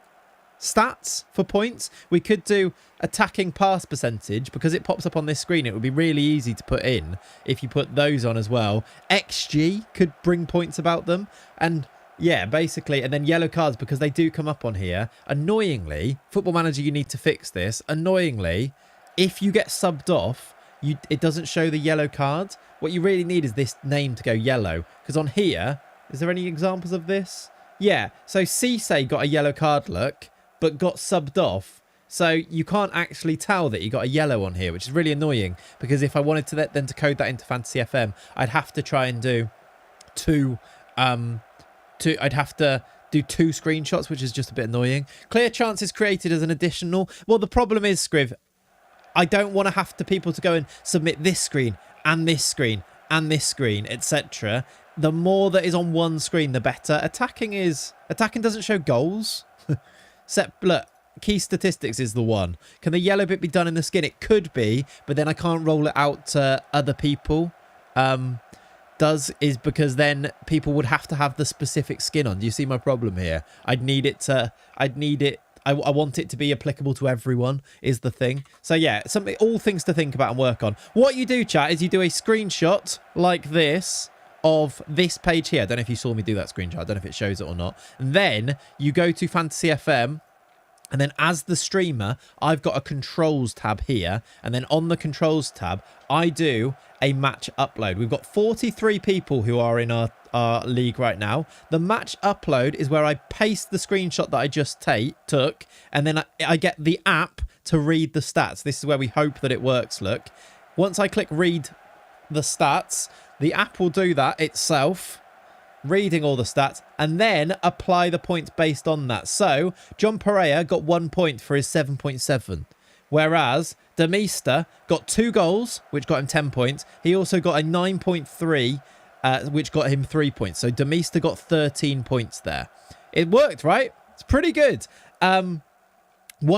stats for points. We could do attacking pass percentage because it pops up on this screen. It would be really easy to put in if you put those on as well. XG could bring points about them. And yeah, basically, and then yellow cards because they do come up on here. Annoyingly, Football Manager, you need to fix this. Annoyingly, if you get subbed off, it doesn't show the yellow card. What you really need is this name to go yellow. Because on here, is there any examples of this? Yeah, so Cisse got a yellow card look, but got subbed off. So you can't actually tell that you got a yellow on here, which is really annoying. Because if I wanted to then to code that into Fantasy FM, I'd have to try and do I'd have to do 2 screenshots, which is just a bit annoying. Clear chances created as an additional. Well, the problem is, Scriv, I don't want to have people to go and submit this screen and this screen and this screen, etc. The more that is on one screen, the better. Attacking doesn't show goals. Look, key statistics is the one. Can the yellow bit be done in the skin? It could be, but then I can't roll it out to other people. Is because then people would have to have the specific skin on. Do you see my problem here? I want it to be applicable to everyone is the thing. So yeah, all things to think about and work on. What you do, chat, is you do a screenshot like this of this page here. I don't know if you saw me do that screenshot. I don't know if it shows it or not. And then you go to Fantasy FM. And then as the streamer, I've got a controls tab here. And then on the controls tab, I do a match upload. We've got 43 people who are in our league right now. The match upload is where I paste the screenshot that I just took. And then I get the app to read the stats. This is where we hope that it works, look. Once I click read the stats, the app will do that itself, reading all the stats, and then apply the points based on that. So John Pereira got 1 point for his 7.7, whereas Demista got 2 goals, which got him 10 points. He also got a 9.3, which got him 3 points. So Demista got 13 points there. It worked, right? It's pretty good. 1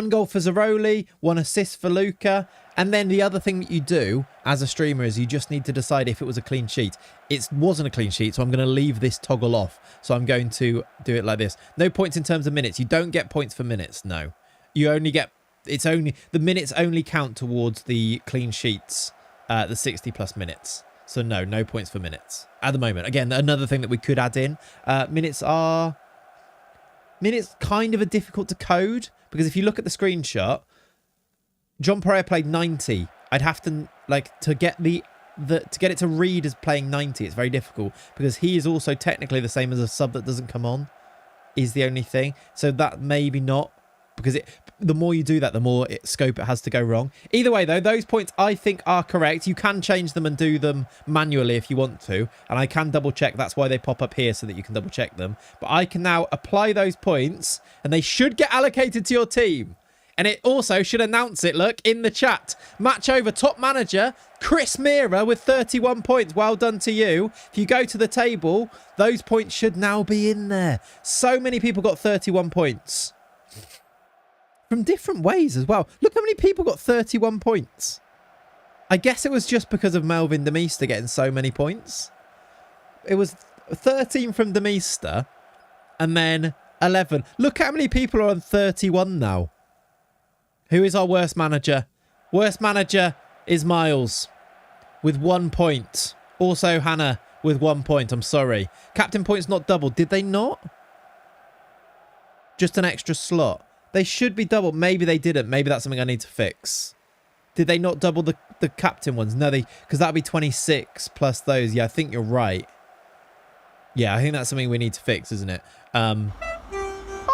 goal for Zaroli, 1 assist for Luca. And then the other thing that you do as a streamer is you just need to decide if it was a clean sheet. It wasn't a clean sheet, so I'm going to leave this toggle off. So I'm going to do it like this. No points in terms of minutes. You don't get points for minutes, no. You only get, the minutes only count towards the clean sheets, the 60 plus minutes. So no points for minutes at the moment. Again, another thing that we could add in. Minutes kind of are difficult to code because if you look at the screenshot, John Pereira played 90. I'd have to to get to get it to read as playing 90. It's very difficult because he is also technically the same as a sub that doesn't come on. Is the only thing. So that maybe not because the more you do that, the more scope it has to go wrong. Either way, though, those points I think are correct. You can change them and do them manually if you want to, and I can double check. That's why they pop up here so that you can double check them. But I can now apply those points, and they should get allocated to your team. And it also should announce it, look, in the chat. Match over top manager, Chris Meara with 31 points. Well done to you. If you go to the table, those points should now be in there. So many people got 31 points. From different ways as well. Look how many people got 31 points. I guess it was just because of Melvin Demista getting so many points. It was 13 from Demista and then 11. Look how many people are on 31 now. Who is our worst manager? Worst manager is Miles with 1 point. Also Hannah with 1 point. I'm sorry. Captain points not doubled. Did they not? Just an extra slot. They should be double. Maybe they didn't. Maybe that's something I need to fix. Did they not double the captain ones? No, because that would be 26 plus those. Yeah, I think you're right. Yeah, I think that's something we need to fix, isn't it?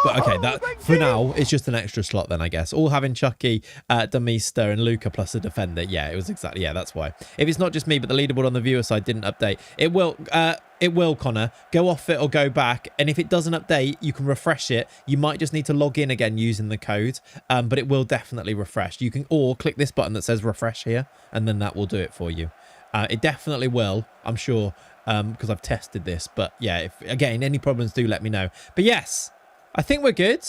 But okay, that for now, it's just an extra slot then, I guess. All having Chucky, Demister and Luca plus a defender. Yeah, it was exactly, yeah, that's why. If it's not just me, but the leaderboard on the viewer side didn't update, it will, Connor. Go off it or go back. And if it doesn't update, you can refresh it. You might just need to log in again using the code, but it will definitely refresh. You can, or click this button that says refresh here, and then that will do it for you. It definitely will, I'm sure, because I've tested this. But yeah, if again, any problems, do let me know. But yes, I think we're good.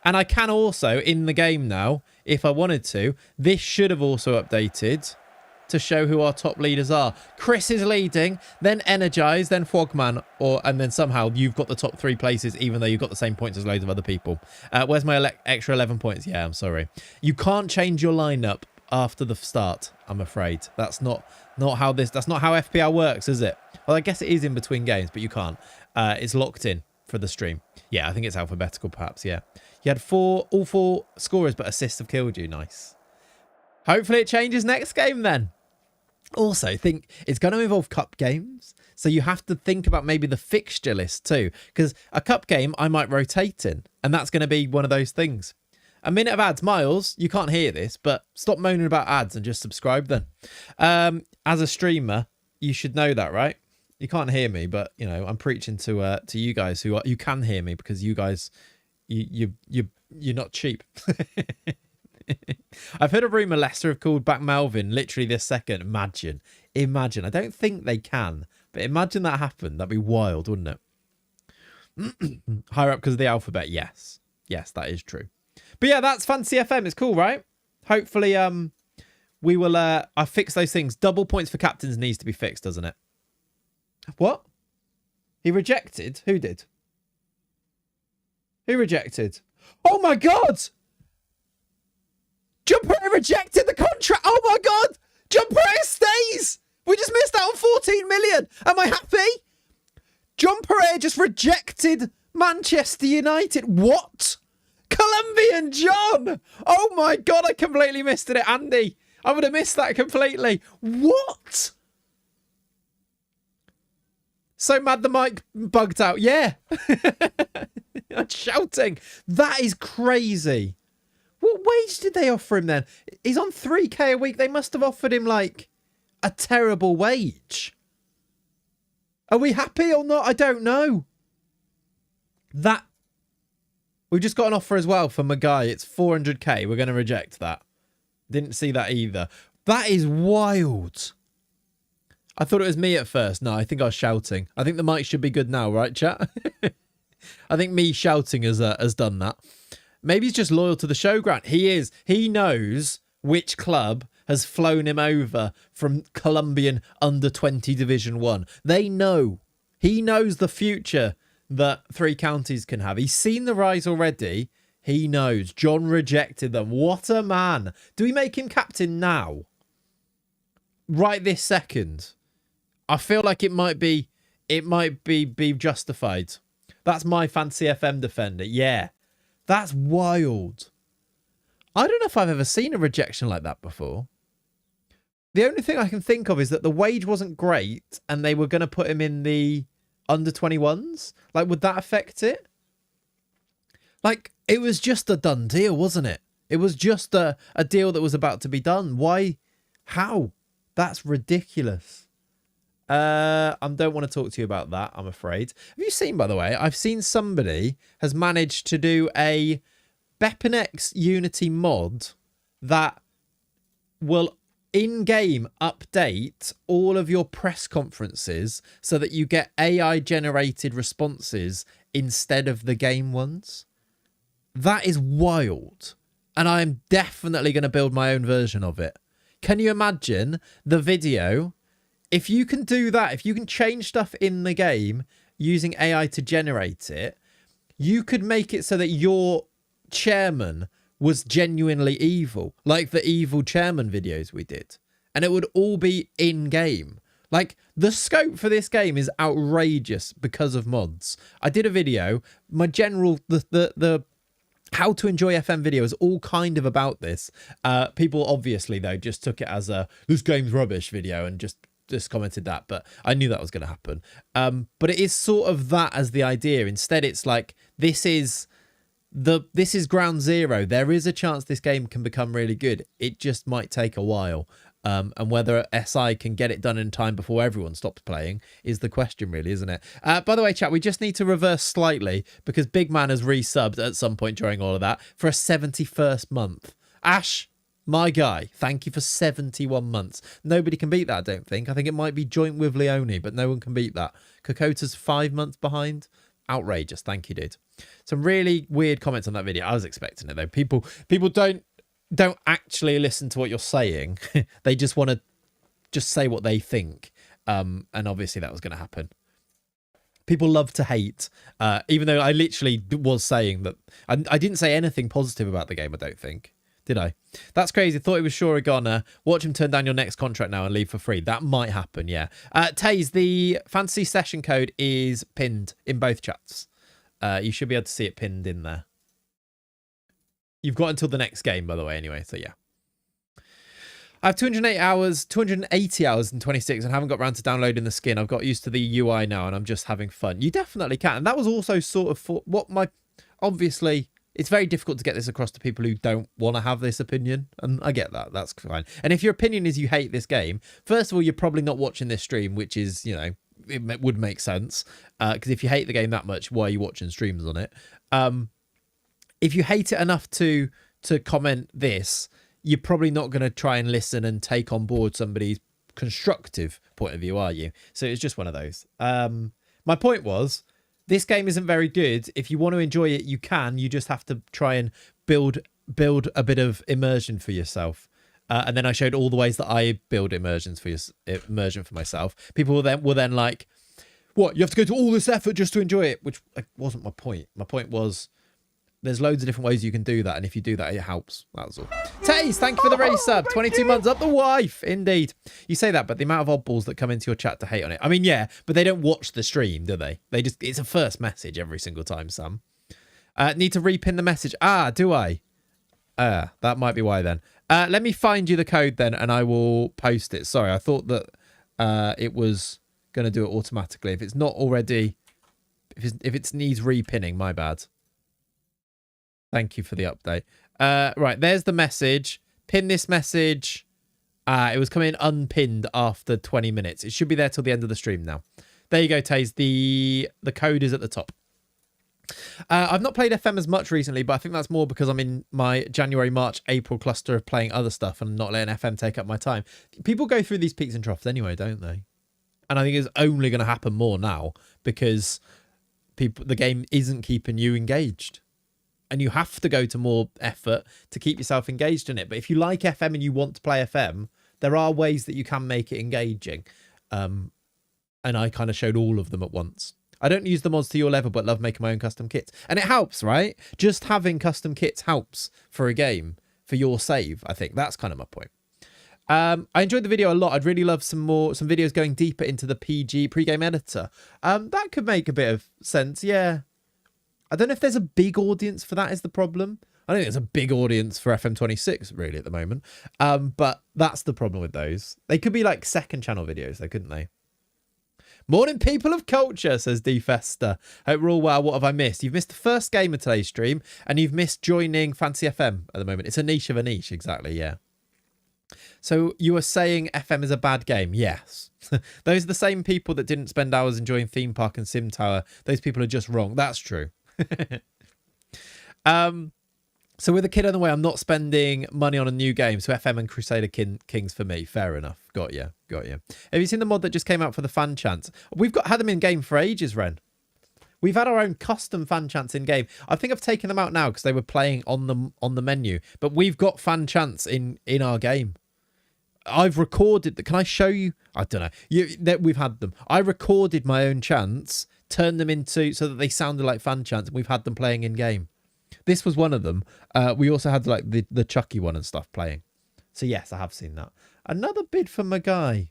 And I can also, in the game now, if I wanted to, this should have also updated to show who our top leaders are. Chris is leading, then Energize, then Frogman, and then somehow you've got the top 3 places, even though you've got the same points as loads of other people. Where's my extra 11 points? Yeah, I'm sorry. You can't change your lineup after the start, I'm afraid. That's not how that's not how FPL works, is it? Well, I guess it is in between games, but you can't. It's locked in for the stream. Yeah, I think it's alphabetical, perhaps. Yeah, you had all 4 scorers, but assists have killed you. Nice. Hopefully it changes next game then. Also, think it's going to involve cup games, so you have to think about maybe the fixture list too, because a cup game I might rotate in, and that's going to be one of those things. A minute of ads. Miles, you can't hear this, but stop moaning about ads and just subscribe then. As a streamer, you should know that, right? You can't hear me, but you know I'm preaching to you guys you can hear me, because you guys you're not cheap. I've heard a rumour Leicester have called back Melvin literally this second. Imagine. I don't think they can, but imagine that happened. That'd be wild, wouldn't it? Higher up because of the alphabet. Yes, that is true. But yeah, that's Fantasy FM. It's cool, right? Hopefully, we will. I fix those things. Double points for captains needs to be fixed, doesn't it? What? He rejected? Who did? Who rejected? Oh my God! Jumper rejected the contract. Oh my God! Jumper stays. We just missed out on 14 million. Am I happy? Jumper just rejected Manchester United. What? Colombian John. Oh my God! I completely missed it, Andy. I would have missed that completely. What? So mad the mic bugged out. Yeah. I'm shouting. That is crazy. What wage did they offer him then? He's on 3k a week. They must have offered him like a terrible wage. Are we happy or not? I don't know. We've just got an offer as well for Magai. It's 400k. We're going to reject that. Didn't see that either. That is wild. I thought it was me at first. No, I think I was shouting. I think the mic should be good now, right, chat? I think me shouting has done that. Maybe he's just loyal to the show, Grant. He is. He knows which club has flown him over from Colombian under-20 Division 1. They know. He knows the future that 3 counties can have. He's seen the rise already. He knows. John rejected them. What a man. Do we make him captain now? Right this second? I feel like it might be justified. That's my Fantasy FM defender. Yeah. That's wild. I don't know if I've ever seen a rejection like that before. The only thing I can think of is that the wage wasn't great and they were going to put him in the under 21s. Like, would that affect it? Like, it was just a done deal, wasn't it? It was just a deal that was about to be done. Why? How? That's ridiculous. I don't want to talk to you about that, I'm afraid. Have you seen, by the way, I've seen somebody has managed to do a Bepinex Unity mod that will in-game update all of your press conferences so that you get AI-generated responses instead of the game ones. That is wild. And I am definitely going to build my own version of it. Can you imagine the video? If you can do that, if you can change stuff in the game using AI to generate it, you could make it so that your chairman was genuinely evil, like the evil chairman videos we did. And it would all be in-game. Like, the scope for this game is outrageous because of mods. I did a video. My general, the how to enjoy FM video is all kind of about this. People obviously, though, just took it as a this game's rubbish video and just commented that, but I knew that was going to happen. But it is sort of that as the idea. Instead, it's like this is ground zero. There is a chance this game can become really good. It just might take a while. And whether SI can get it done in time before everyone stops playing is the question, really, isn't it? By the way, chat, we just need to reverse slightly because Big Man has resubbed at some point during all of that for a 71st month. Ash, my guy, thank you for 71 months. Nobody can beat that, I don't think. I think it might be joint with Leone, but no one can beat that. Kokota's 5 months behind. Outrageous. Thank you, dude. Some really weird comments on that video. I was expecting it, though. People don't actually listen to what you're saying. They just want to just say what they think. And obviously that was going to happen. People love to hate, even though I literally was saying that I didn't say anything positive about the game, I don't think. Did I? That's crazy. Thought it was sure gonna watch him turn down your next contract now and leave for free. That might happen, yeah. Taze, the fantasy session code is pinned in both chats. You should be able to see it pinned in there. You've got until the next game, by the way, anyway, so yeah. I have 280 hours and 26 and haven't got around to downloading the skin. I've got used to the UI now and I'm just having fun. You definitely can. And that was also sort of for what my... Obviously, it's very difficult to get this across to people who don't want to have this opinion. And I get that. That's fine. And if your opinion is you hate this game, first of all, you're probably not watching this stream, which is, you know, it would make sense. Because if you hate the game that much, why are you watching streams on it? If you hate it enough to comment this, you're probably not going to try and listen and take on board somebody's constructive point of view, are you? So it's just one of those. My point was, this game isn't very good. If you want to enjoy it, you can. You just have to try and build a bit of immersion for yourself. And then I showed all the ways that I build immersion for myself. People were then like, what? You have to go to all this effort just to enjoy it, which wasn't my point. My point was, there's loads of different ways you can do that, and if you do that, it helps. That's all. Taze, thank you for the resub. 22 months up the wife. Indeed. You say that, but the amount of oddballs that come into your chat to hate on it. I mean, yeah, but they don't watch the stream, do they? It's a first message every single time, Sam. Need to repin the message. Ah, do I? That might be why then. Let me find you the code then, and I will post it. Sorry, I thought that it was going to do it automatically. If it's not already, if it needs repinning, my bad. Thank you for the update. Right, there's the message. Pin this message. It was coming unpinned after 20 minutes. It should be there till the end of the stream now. There you go, Taze. The code is at the top. I've not played FM as much recently, but I think that's more because I'm in my January, March, April cluster of playing other stuff and not letting FM take up my time. People go through these peaks and troughs anyway, don't they? And I think it's only going to happen more now because the game isn't keeping you engaged. And you have to go to more effort to keep yourself engaged in it. But if you like FM and you want to play FM, there are ways that you can make it engaging. And I kind of showed all of them at once. I don't use the mods to your level, but love making my own custom kits. And it helps, right? Just having custom kits helps for a game, for your save, I think. That's kind of my point. I enjoyed the video a lot. I'd really love some videos going deeper into the PG pregame editor. That could make a bit of sense, yeah. I don't know if there's a big audience for that is the problem. I don't think there's a big audience for FM26 really at the moment. But that's the problem with those. They could be like second channel videos though, couldn't they? Morning, people of culture, says D Festa. Hope we're all well. What have I missed? You've missed the first game of today's stream and you've missed joining Fancy FM at the moment. It's a niche of a niche, exactly, yeah. So you are saying FM is a bad game? Yes. Those are the same people that didn't spend hours enjoying Theme Park and Sim Tower. Those people are just wrong. That's true. So with a kid on the way, I'm not spending money on a new game. So FM and Crusader Kings for me. Fair enough. Got you. Got you. Have you seen the mod that just came out for the fan chants? We've had them in game for ages, Ren. We've had our own custom fan chants in game. I think I've taken them out now because they were playing on the menu. But we've got fan chants in our game. I've recorded. Can I show you? I don't know. We've had them. I recorded my own chants, turned them into so that they sounded like fan chants, and we've had them playing in game. This was one of them. We also had like the Chucky one and stuff playing. So yes, I have seen that. Another bid for my guy.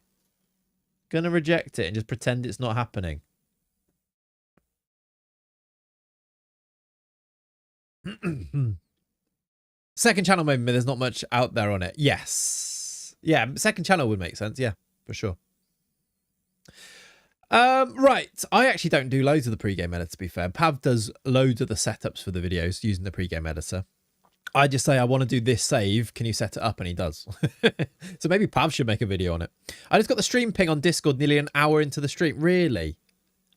Gonna reject it and just pretend it's not happening. Second channel, maybe there's not much out there on it. Yes. Yeah, second channel would make sense. Yeah, for sure. Right. I actually don't do loads of the pregame editor, to be fair. Pav does loads of the setups for the videos using the pregame editor. I just say, I want to do this save. Can you set it up? And he does. So maybe Pav should make a video on it. I just got the stream ping on Discord nearly an hour into the stream. Really?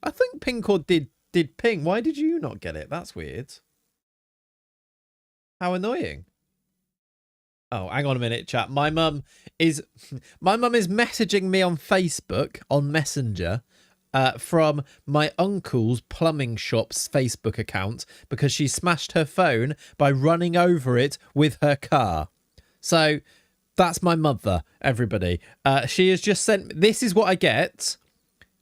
I think Pingcord did ping. Why did you not get it? That's weird. How annoying. Oh, hang on a minute, chat. My mum is messaging me on Facebook on Messenger from my uncle's plumbing shop's Facebook account because she smashed her phone by running over it with her car. So that's my mother, everybody. She has just sent... This is what I get.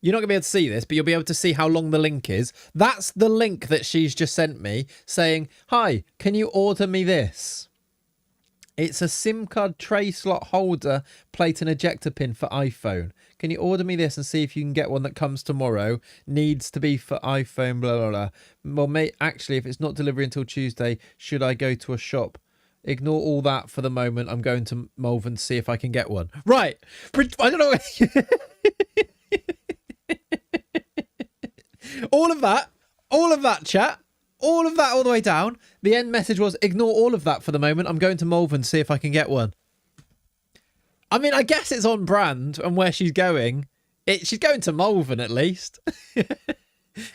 You're not going to be able to see this, but you'll be able to see how long the link is. That's the link that she's just sent me saying, hi, can you order me this? It's a SIM card tray slot holder, plate and ejector pin for iPhone. Can you order me this and see if you can get one that comes tomorrow? Needs to be for iPhone, blah, blah, blah. Well, mate, actually, if it's not delivery until Tuesday, should I go to a shop? Ignore all that for the moment. I'm going to Malvern to see if I can get one. Right. I don't know. All of that, chat. All of that all the way down. The end message was, ignore all of that for the moment. I'm going to Malvern to see if I can get one. I mean, I guess it's on brand and where she's going. She's going to Malvern at least.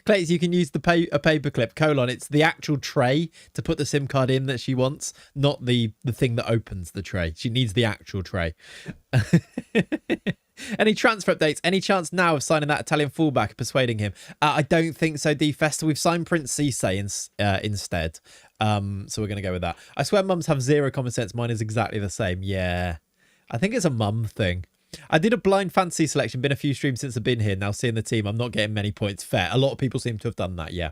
Clayts, you can use a paperclip, : it's the actual tray to put the SIM card in that she wants, not the thing that opens the tray. She needs the actual tray. Any transfer updates? Any chance now of signing that Italian fullback, persuading him? I don't think so, D-Festa. We've signed Prince Cisse instead. So we're going to go with that. I swear mums have zero common sense. Mine is exactly the same. Yeah. I think it's a mum thing. I did a blind fantasy selection. Been a few streams since I've been here. Now seeing the team, I'm not getting many points. Fair. A lot of people seem to have done that. Yeah.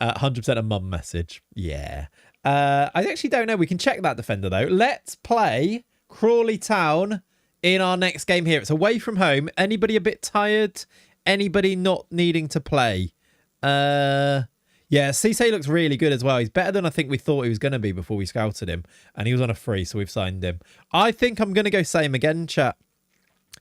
100% a mum message. Yeah. I actually don't know. We can check that defender, though. Let's play Crawley Town in our next game here. It's away from home. Anybody a bit tired? Anybody not needing to play? Yeah, Cisse looks really good as well. He's better than I think we thought he was going to be before we scouted him. And he was on a free, so we've signed him. I think I'm going to go same again, chat.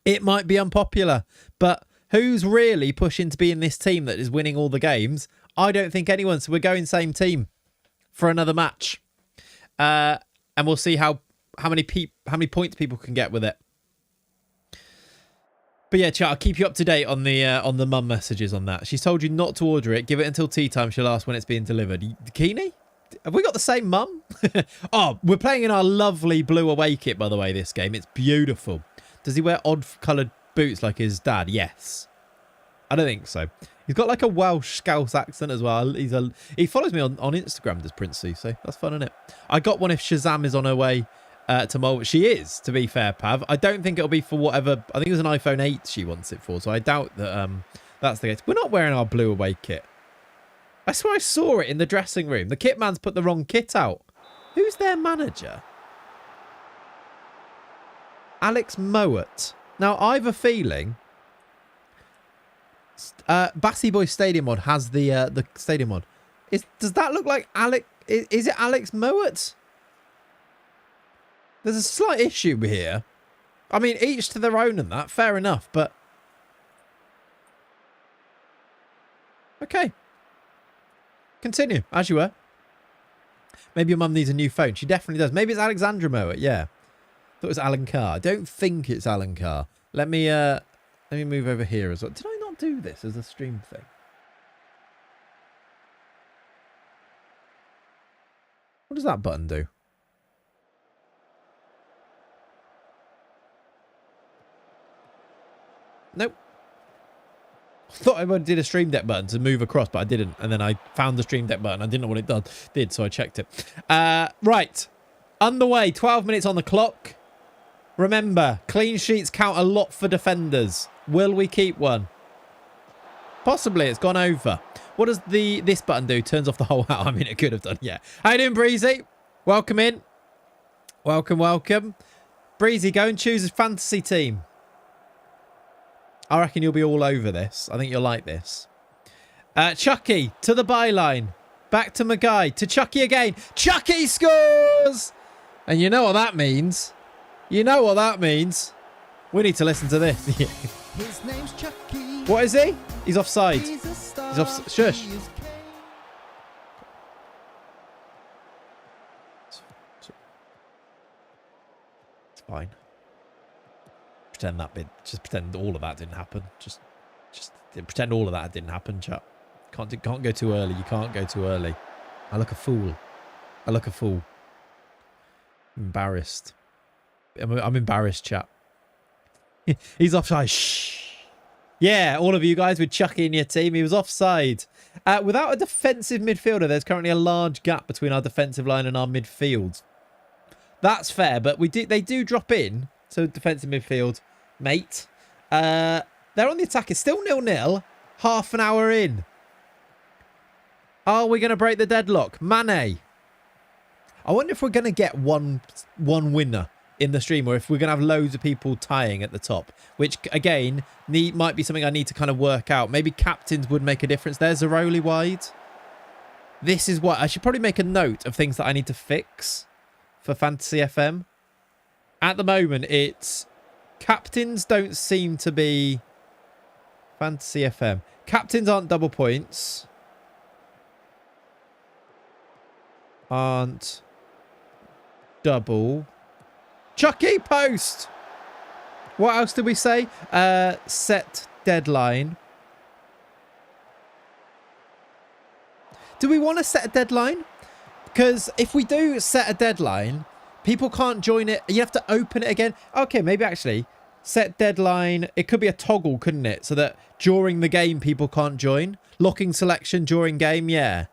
It might be unpopular, but who's really pushing to be in this team that is winning all the games? I don't think anyone, so we're going same team for another match. And we'll see how many points people can get with it. But yeah, chat, I'll keep you up to date on the mum messages on that. She's told you not to order it. Give it until tea time. She'll ask when it's being delivered. Keeney? Have we got the same mum? Oh, we're playing in our lovely blue away kit, by the way, this game. It's beautiful. Does he wear odd-coloured boots like his dad? Yes. I don't think so. He's got like a Welsh Scouse accent as well. He follows me on Instagram, does Prince Cisse. That's fun, isn't it? I got one if Shazam is on her way to Malvern. She is, to be fair, Pav. I don't think it'll be for whatever. I think it was an iPhone 8 she wants it for, so I doubt that that's the case. We're not wearing our blue away kit. I swear I saw it in the dressing room. The kit man's put the wrong kit out. Who's their manager? Alex Mowat. Now, I have a feeling Bassy Boy Stadium Mod has the stadium mod. Does that look like Alex? Is it Alex Mowat? There's a slight issue here. I mean, each to their own and that. Fair enough, but... Okay. Continue, as you were. Maybe your mum needs a new phone. She definitely does. Maybe it's Alexandra Mowat, yeah. Thought it was Alan Carr. I don't think it's Alan Carr. Let me move over here as well. Did I not do this as a stream thing? What does that button do? Nope. I thought I did a stream deck button to move across, but I didn't. And then I found the stream deck button. I didn't know what it did, so I checked it. Right. Underway. 12 minutes on the clock. Remember, clean sheets count a lot for defenders. Will we keep one? Possibly. It's gone over. What does this button do? Turns off the whole house. I mean, it could have done. Yeah. How you doing, Breezy? Welcome in. Welcome, welcome. Breezy, go and choose a fantasy team. I reckon you'll be all over this. I think you'll like this. Chucky, to the byline. Back to Magai. To Chucky again. Chucky scores! And you know what that means. You know what that means. We need to listen to this.
His name's Chucky.
What is he? He's offside.
He's a star.
He's off. Shush. It's fine. Pretend that bit. Just pretend all of that didn't happen. Just pretend all of that didn't happen, chap. Can't go too early. You can't go too early. I look a fool. I look a fool. Embarrassed. I'm embarrassed, chap. He's offside. Shh. Yeah, all of you guys with Chucky in your team. He was offside. Without a defensive midfielder, there's currently a large gap between our defensive line and our midfield. That's fair, but they do drop in. So defensive midfield, mate. They're on the attack. It's still 0-0. Half an hour in. Are we going to break the deadlock? Mane. I wonder if we're going to get one winner in the stream, or if we're going to have loads of people tying at the top, which again might be something I need to kind of work out. Maybe captains would make a difference. There's Zaroli wide. This is what I should probably make a note of things that I need to fix for Fantasy FM. At the moment, it's captains don't seem to be Fantasy FM. Captains aren't double points. Aren't double. Chucky post. What else did we say? Set deadline. Do we want to set a deadline? Because if we do set a deadline, people can't join it. You have to open it again. Okay, maybe actually set deadline. It could be a toggle, couldn't it? So that during the game, people can't join. Locking selection during game. Yeah.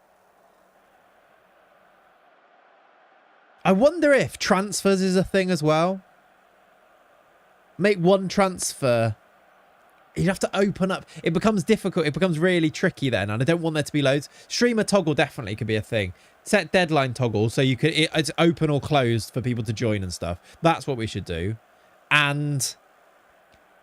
I wonder if transfers is a thing as well. Make one transfer. You'd have to open up. It becomes difficult. It becomes really tricky then. And I don't want there to be loads. Streamer toggle definitely could be a thing. Set deadline toggle. So you could, it's open or closed for people to join and stuff. That's what we should do. And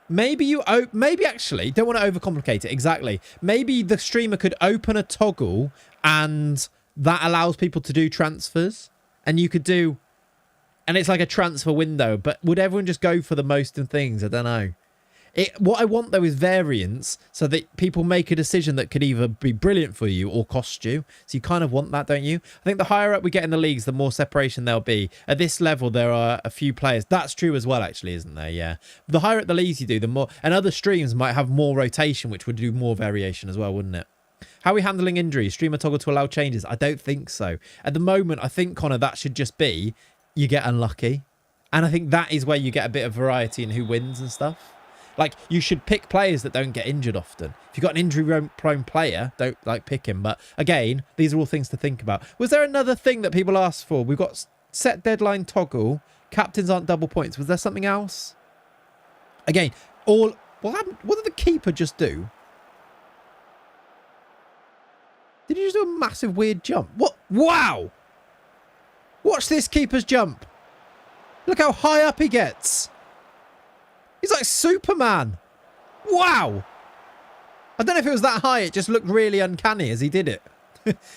maybe actually, don't want to overcomplicate it. Exactly. Maybe the streamer could open a toggle and that allows people to do transfers. And you could do, and it's like a transfer window, but would everyone just go for the most things? I don't know. What I want, though, is variance so that people make a decision that could either be brilliant for you or cost you. So you kind of want that, don't you? I think the higher up we get in the leagues, the more separation there'll be. At this level, there are a few players. That's true as well, actually, isn't there? Yeah. The higher up the leagues you do, the more, and other streams might have more rotation, which would do more variation as well, wouldn't it? How are we handling injuries? Streamer toggle to allow changes? I don't think so. At the moment, I think, Connor, that should just be you get unlucky. And I think that is where you get a bit of variety in who wins and stuff. Like, you should pick players that don't get injured often. If you've got an injury-prone player, don't, pick him. But, again, these are all things to think about. Was there another thing that people asked for? We've got set deadline toggle. Captains aren't double points. Was there something else? Again, what did the keeper just do? Did he just do a massive weird jump? What? Wow! Watch this keeper's jump. Look how high up he gets. He's like Superman. Wow! I don't know if it was that high. It just looked really uncanny as he did it.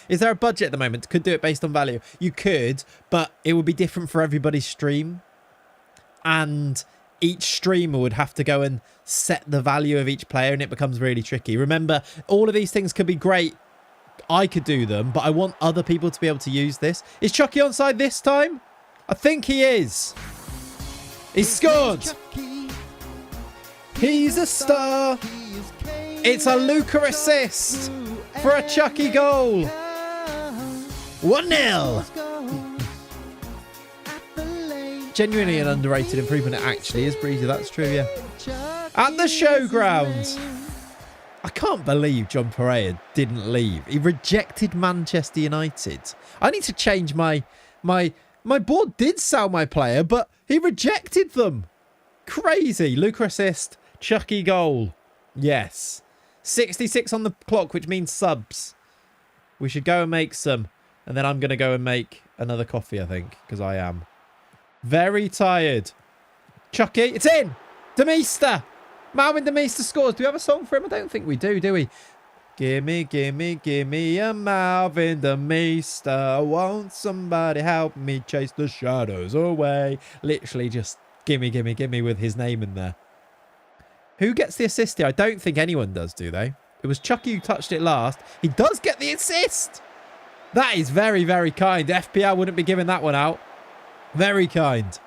Is there a budget at the moment? Could do it based on value. You could, but it would be different for everybody's stream. And each streamer would have to go and set the value of each player, and it becomes really tricky. Remember, all of these things could be great. I could do them, but I want other people to be able to use this. Is Chucky onside this time? I think he is. He scored. He's a star. It's a Luca assist for a Chucky goal. 1-0. Genuinely an underrated improvement. It actually is, Breezy. That's true, yeah. At the showgrounds. I can't believe John Pereira didn't leave. He rejected Manchester United. I need to change my board did sell my player, but he rejected them. Crazy. Luca assist. Chucky goal. Yes. 66 on the clock, which means subs. We should go and make some. And then I'm going to go and make another coffee, I think, because I am very tired. Chucky. It's in. Demista. Marvin Demista scores. Do we have a song for him? I don't think we do we? Gimme, gimme, gimme a Malvin the Meester. Won't somebody help me chase the shadows away? Literally just gimme, gimme, gimme with his name in there. Who gets the assist here? I don't think anyone does, do they? It was Chucky who touched it last. He does get the assist. That is very, very kind. FPL wouldn't be giving that one out. Very kind.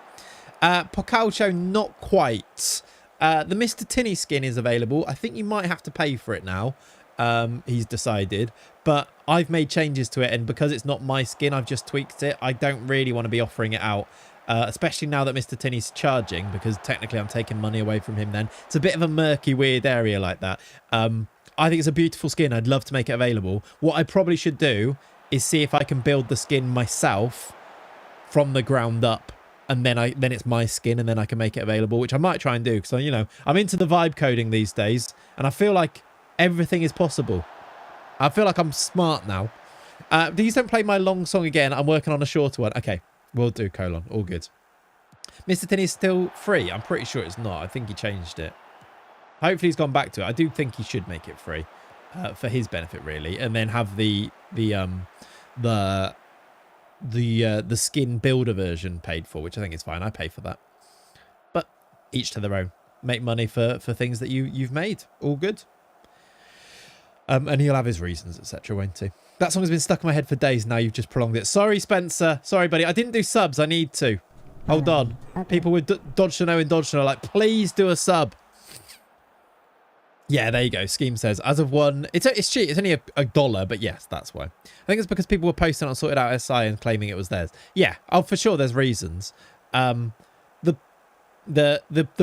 Pocalcho, not quite. The Mr. Tinney skin is available. I think you might have to pay for it now. He's decided. But I've made changes to it. And because it's not my skin, I've just tweaked it. I don't really want to be offering it out. Especially now that Mr. Tinney's charging. Because technically I'm taking money away from him then. It's a bit of a murky, weird area like that. I think it's a beautiful skin. I'd love to make it available. What I probably should do is see if I can build the skin myself from the ground up. And then it's my skin, and then I can make it available, which I might try and do because, you know, I'm into the vibe coding these days, and I feel like everything is possible. I feel like I'm smart now. Please don't play my long song again. I'm working on a shorter one. Okay, we'll do : all good. Mr. Tinney is still free. I'm pretty sure it's not. I think he changed it. Hopefully he's gone back to it. I do think he should make it free for his benefit, really, and then have the skin builder version paid for, which I think is fine. I pay for that. But each to their own. Make money for things that you've made. All good. And he'll have his reasons, etc., won't he? That song has been stuck in my head for days now. You've just prolonged it. Sorry, Spencer. Sorry, buddy. I didn't do subs. I need to. Hold on.
Okay.
People with Dodge to Know and Dodge to Know are like, please do a sub. Yeah, there you go. Scheme says, as of one, it's cheap. It's only a dollar, but yes, that's why. I think it's because people were posting on Sorted Out SI and claiming it was theirs. Yeah, for sure. There's reasons. The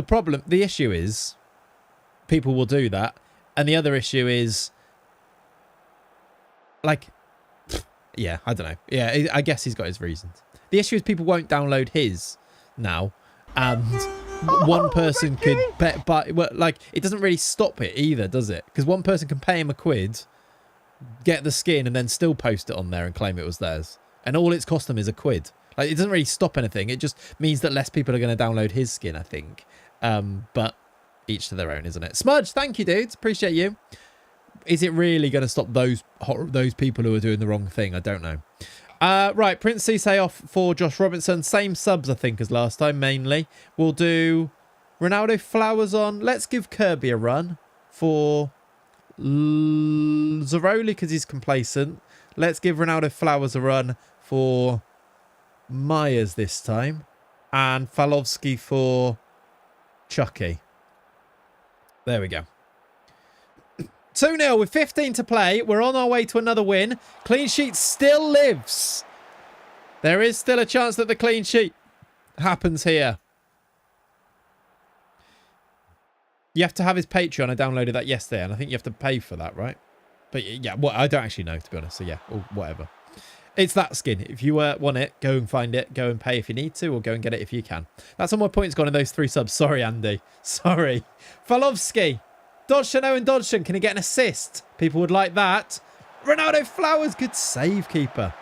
problem, the issue is, people will do that, and the other issue is, like, yeah, I don't know. Yeah, I guess he's got his reasons. The issue is people won't download his now, and one person could bet, but like it doesn't really stop it either, does it? Because one person can pay him £1, get the skin, and then still post it on there and claim it was theirs, and all it's cost them is £1. Like, it doesn't really stop anything. It just means that less people are going to download his skin, I think. But each to their own, isn't it? Smudge, thank you, dudes. Appreciate you. Is it really going to stop those people who are doing the wrong thing? I don't know. Right, Prince Cisse off for Josh Robinson. Same subs, I think, as last time, mainly. We'll do Ronaldo Flowers on. Let's give Kirby a run for Zaroli because he's complacent. Let's give Ronaldo Flowers a run for Myers this time. And Falovsky for Chucky. There we go. 2-0 with 15 to play. We're on our way to another win. Clean sheet still lives. There is still a chance that the clean sheet happens here. You have to have his Patreon. I downloaded that yesterday, and I think you have to pay for that, right? But yeah, well, I don't actually know, to be honest. So yeah, or whatever. It's that skin. If you want it, go and find it. Go and pay if you need to, or go and get it if you can. That's all my points gone in those 3 subs. Sorry, Andy. Sorry. Falovsky. Dodgson, Owen Dodgson. Can he get an assist? People would like that. Ronaldo Flowers. Good save, keeper.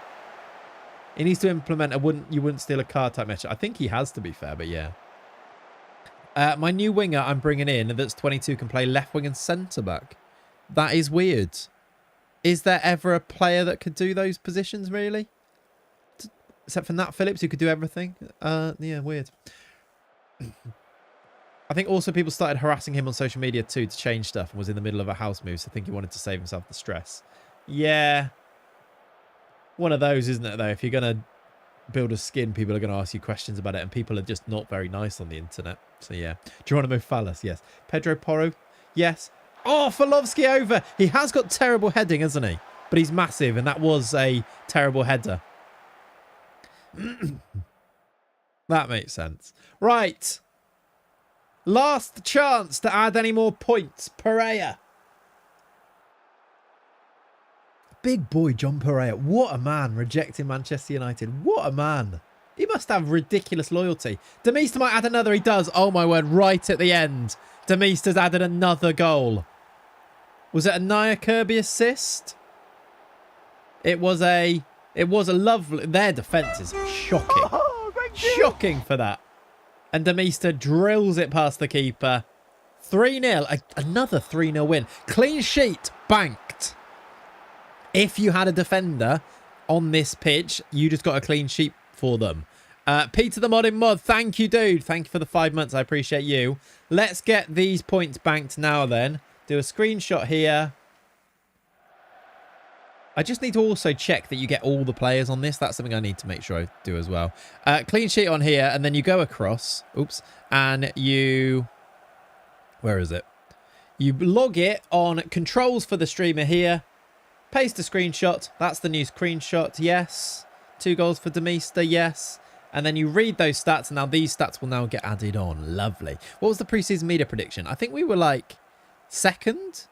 He needs to implement you wouldn't steal a car type measure. I think he has, to be fair, but yeah. My new winger I'm bringing in that's 22 can play left wing and centre back. That is weird. Is there ever a player that could do those positions, really? Except for Nat Phillips, who could do everything. Yeah, weird. I think also people started harassing him on social media too to change stuff and was in the middle of a house move, so I think he wanted to save himself the stress. Yeah. One of those, isn't it, though? If you're going to build a skin, people are going to ask you questions about it, and people are just not very nice on the internet. So, yeah. Geronimo Fallas, yes. Pedro Porro, yes. Oh, Falovsky over. He has got terrible heading, hasn't he? But he's massive, and that was a terrible header. That makes sense. Right. Last chance to add any more points. Pereira. Big boy John Pereira. What a man, rejecting Manchester United. What a man. He must have ridiculous loyalty. Demeester might add another. He does. Oh, my word. Right at the end. Demeester's added another goal. Was it a Nia Kirby assist? It was a lovely... Their defence is shocking. Shocking for that. And Demeester drills it past the keeper. 3-0. Another 3-0 win. Clean sheet banked. If you had a defender on this pitch, you just got a clean sheet for them. Peter the Modding Mod, thank you, dude. Thank you for the 5 months. I appreciate you. Let's get these points banked now then. Do a screenshot here. I just need to also check that you get all the players on this. That's something I need to make sure I do as well. Clean sheet on here, and then you go across. Oops. And you... Where is it? You log it on controls for the streamer here. Paste a screenshot. That's the new screenshot. Yes. 2 goals for Demeester. Yes. And then you read those stats. And now these stats will now get added on. Lovely. What was the preseason media prediction? I think we were like second,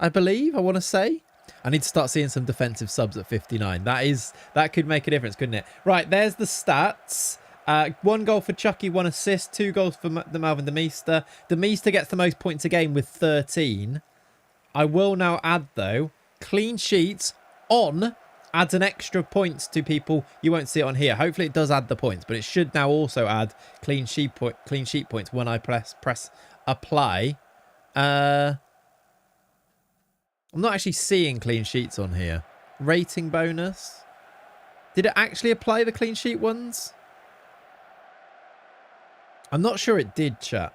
I believe. I want to say. I need to start seeing some defensive subs at 59. That could make a difference, couldn't it? Right. There's the stats. 1 goal for Chucky, 1 assist, 2 goals for the Malvin Demeester. Demeester gets the most points a game with 13. I will now add, though, clean sheets on adds an extra points to people. You won't see it on here. Hopefully it does add the points, but it should now also add clean sheet points when I press apply. I'm not actually seeing clean sheets on here. Rating bonus. Did it actually apply the clean sheet ones? I'm not sure it did, chat.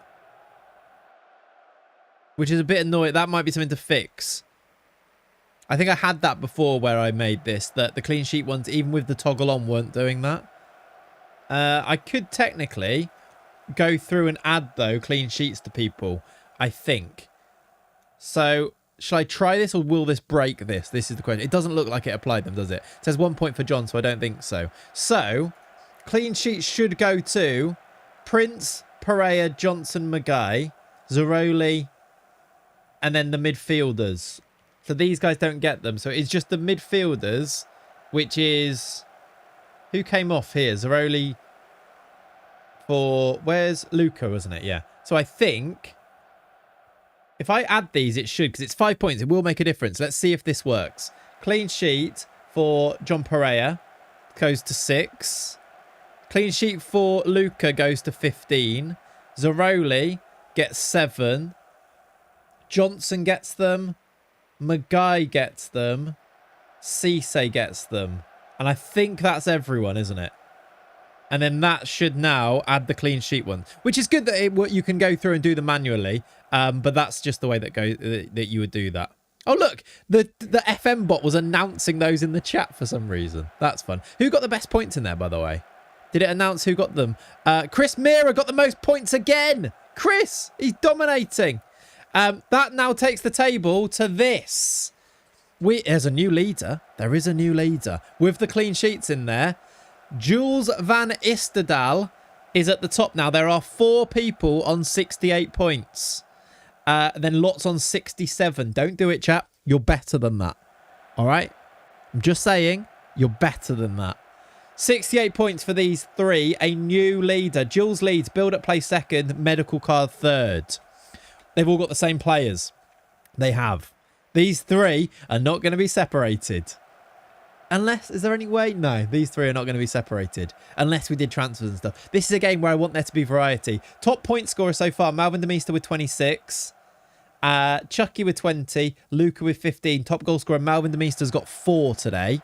Which is a bit annoying. That might be something to fix. I think I had that before where I made this, that the clean sheet ones, even with the toggle on, weren't doing that. I could technically go through and add, though, clean sheets to people, I think. So, shall I try this or will this break this? This is the question. It doesn't look like it applied them, does it? It says 1 point for John, so I don't think so. So, clean sheets should go to Prince, Pereira, Johnson, Magai, Zaroli, and then the midfielders. So these guys don't get them. So it's just the midfielders, which is... Who came off here? Zaroli for... Where's Luca, wasn't it? Yeah. So I think... If I add these, it should, because it's 5 points. It will make a difference. Let's see if this works. Clean sheet for John Pereira goes to 6. Clean sheet for Luca goes to 15. Zaroli gets 7. Johnson gets them. Magai gets them. Cisse gets them. And I think that's everyone, isn't it? And then that should now add the clean sheet one, which is good that you can go through and do them manually. But that's just the way that you would do that. Oh, look, the FM bot was announcing those in the chat for some reason. That's fun. Who got the best points in there, by the way? Did it announce who got them? Chris Mira got the most points again. Chris, he's dominating. That now takes the table to this. There's a new leader. There is a new leader with the clean sheets in there. Jules van Isterdal is at the top now. There are 4 people on 68 points. Then lots on 67. Don't do it, chat. You're better than that. All right? I'm just saying, you're better than that. 68 points for these 3. A new leader. Jules leads. Build up play second. Medical card third. They've all got the same players. They have. These 3 are not going to be separated. Unless, is there any way? No, these 3 are not going to be separated. Unless we did transfers and stuff. This is a game where I want there to be variety. Top point scorer so far. Malvin Demeester with 26. Chucky with 20. Luca with 15. Top goal scorer. Malvin Demeester's got 4 today.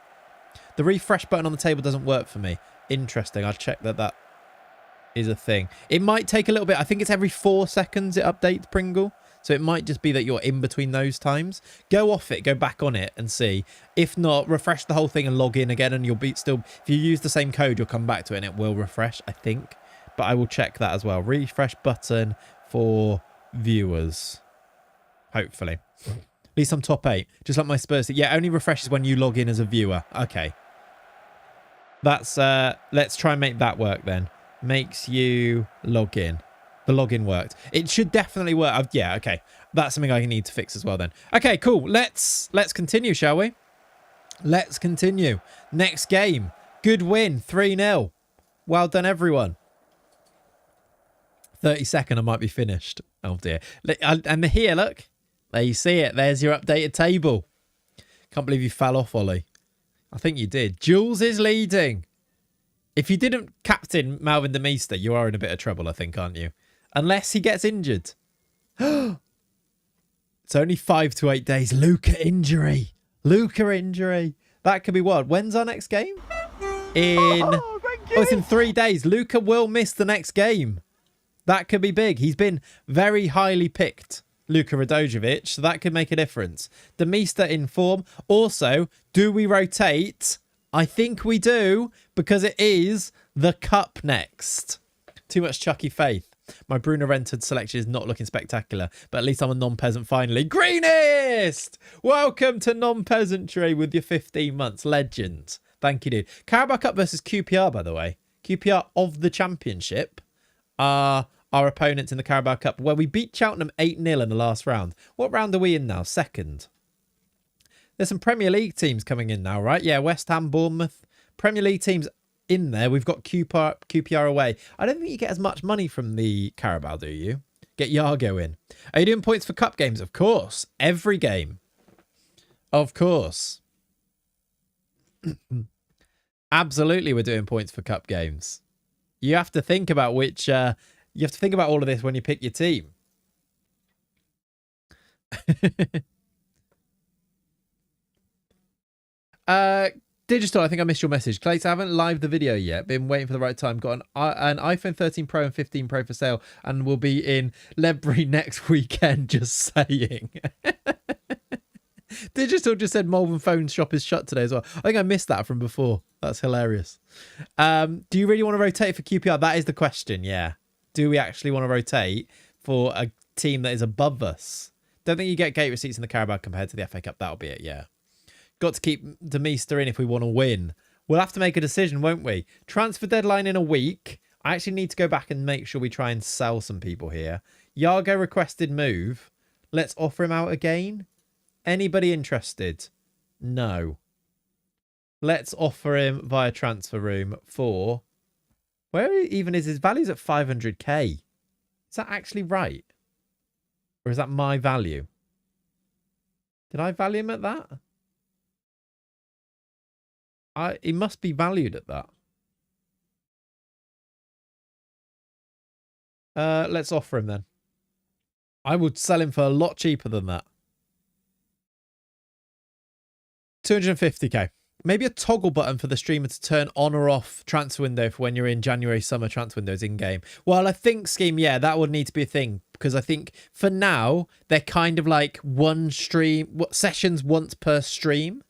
The refresh button on the table doesn't work for me. Interesting. I'll check that is a thing. It might take a little bit. I think it's every 4 seconds it updates Pringle. So it might just be that you're in between those times. Go off it, go back on it and see. If not, refresh the whole thing and log in again and you'll be still... If you use the same code, you'll come back to it and it will refresh, I think. But I will check that as well. Refresh button for viewers. Hopefully. At least I'm top 8. Just like my Spurs. Yeah, only refreshes when you log in as a viewer. Okay. That's... let's try and make that work then. Makes you log in. The login worked. It should definitely work. Yeah, okay. That's something I need to fix as well then. Okay, cool. Let's continue, shall we? Let's continue. Next game. Good win. 3-0. Well done, everyone. 30-second, I might be finished. Oh, dear. And here, look. There you see it. There's your updated table. Can't believe you fell off, Ollie. I think you did. Jules is leading. If you didn't captain Malvin Demeester, you are in a bit of trouble, I think, aren't you? Unless he gets injured. It's only 5 to 8 days. Luca injury. Luca injury. That could be what? When's our next game? It's in 3 days. Luca will miss the next game. That could be big. He's been very highly picked, Luka Radojevic, so that could make a difference. Demista in form. Also, do we rotate? I think we do, because it is the Cup next. Too much Chucky faith. My Bruno Rented selection is not looking spectacular, but at least I'm a non-peasant finally. Greenest! Welcome to non-peasantry with your 15 months. Legend. Thank you, dude. Carabao Cup versus QPR, by the way. QPR of the Championship are our opponents in the Carabao Cup, where we beat Cheltenham 8-0 in the last round. What round are we in now? Second. There's some Premier League teams coming in now, right? Yeah, West Ham, Bournemouth. Premier League teams in there. We've got QPR away. I don't think you get as much money from the Carabao, do you? Get Yargo in. Are you doing points for cup games? Of course. Every game. Of course. Absolutely, we're doing points for cup games. You have to think about which... you have to think about all of this when you pick your team. Digital, I think I missed your message. Clayts, I haven't live the video yet. Been waiting for the right time. Got an iPhone 13 Pro and 15 Pro for sale, and will be in Ledbury next weekend. Just saying. Digital just said Malvern phone shop is shut today as well. I think I missed that from before. That's hilarious. Do you really want to rotate for QPR? That is the question, yeah. Do we actually want to rotate for a team that is above us? Don't think you get gate receipts in the Carabao compared to the FA Cup. That'll be it, yeah. Got to keep Demista in if we want to win. We'll have to make a decision, won't we? Transfer deadline in a week. I actually need to go back and make sure we try and sell some people here. Yargo requested move. Let's offer him out again. Anybody interested? No. Let's offer him via transfer room for... Where even is his value's at 500k? Is that actually right? Or is that my value? Did I value him at that? He must be valued at that. Let's offer him then. I would sell him for a lot cheaper than that. 250k. Maybe a toggle button for the streamer to turn on or off transfer window for when you're in January summer transfer windows in game. Well, I think Scheme, yeah, that would need to be a thing, because I think for now they're kind of like one stream, sessions once per stream.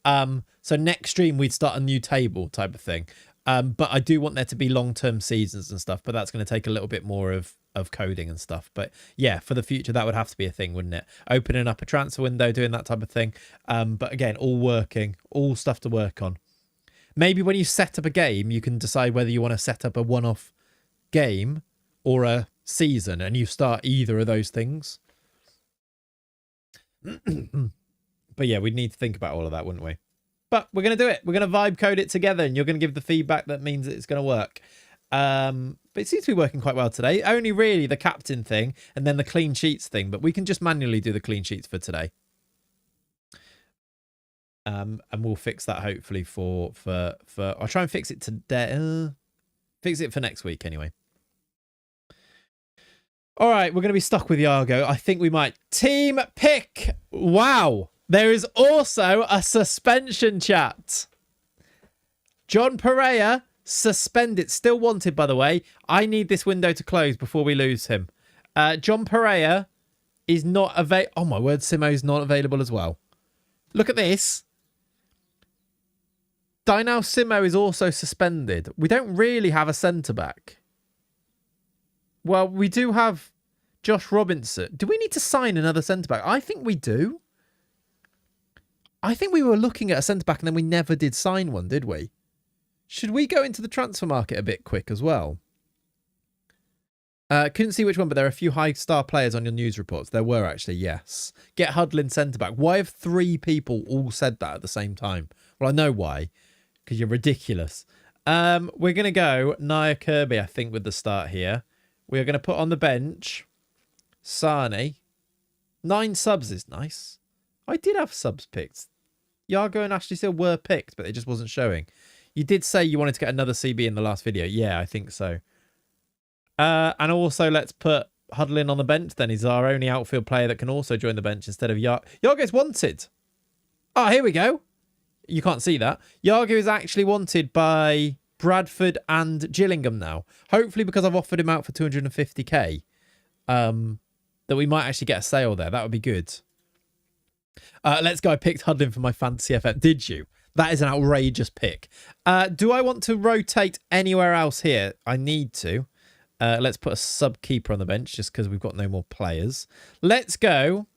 So next stream we'd start a new table type of thing. But I do want there to be long-term seasons and stuff, but that's going to take a little bit more of coding and stuff. But yeah, for the future, that would have to be a thing, wouldn't it? Opening up a transfer window, doing that type of thing. But again, all working, all stuff to work on. Maybe when you set up a game, you can decide whether you want to set up a one-off game or a season, and you start either of those things. But yeah, we'd need to think about all of that, wouldn't we? But we're going to do it. We're going to vibe code it together, and you're going to give the feedback that means it's going to work. But it seems to be working quite well today. Only really the captain thing and then the clean sheets thing, but we can just manually do the clean sheets for today. And we'll fix that hopefully for I'll try and fix it today. Fix it for next week anyway. All right, we're going to be stuck with Yargo. I think we might. Team pick. Wow. There is also a suspension, chat. John Pereira suspended. Still wanted, by the way. I need this window to close before we lose him. John Pereira is not available. Oh, my word. Simo's not available as well. Look at this. Dinal Simo is also suspended. We don't really have a centre-back. Well, we do have Josh Robinson. Do we need to sign another centre-back? I think we do. I think we were looking at a centre-back and then we never did sign one, did we? Should we go into the transfer market a bit quick as well? Couldn't see which one, but there are a few high-star players on your news reports. There were actually, yes. Get Hudlin centre-back. Why have 3 people all said that at the same time? Well, I know why. Because you're ridiculous. We're going to go Nia Kirby, I think, with the start here. We're going to put on the bench Sani. 9 subs is nice. I did have subs picked. Yargo and Ashley still were picked, but it just wasn't showing. You did say you wanted to get another CB in the last video. Yeah, I think so. And also, let's put Hudlin on the bench then. He's our only outfield player that can also join the bench instead of Yargo's wanted. Oh, here we go. You can't see that. Yago is actually wanted by Bradford and Gillingham now. Hopefully, because I've offered him out for 250k, that we might actually get a sale there. That would be good. Let's go. I picked Hudlin for my fantasy FM. Did you? That is an outrageous pick. Do I want to rotate anywhere else here? I need to. Let's put a sub keeper on the bench just because we've got no more players. Let's go.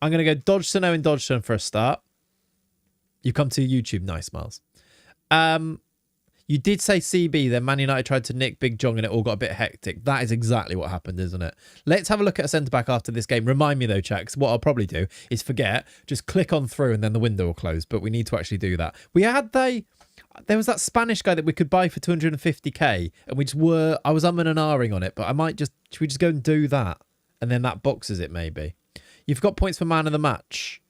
I'm going to go Dodgson, Owen Dodgson for a start. You come to YouTube. Nice, Miles. You did say CB, then Man United tried to nick Big Jong and it all got a bit hectic. That is exactly what happened, isn't it? Let's have a look at a centre-back after this game. Remind me, though, chat, because what I'll probably do is forget, just click on through and then the window will close. But we need to actually do that. There was that Spanish guy that we could buy for 250k and I was umming and ahhing on it, but should we just go and do that? And then that boxes it, maybe. You've got points for man of the match.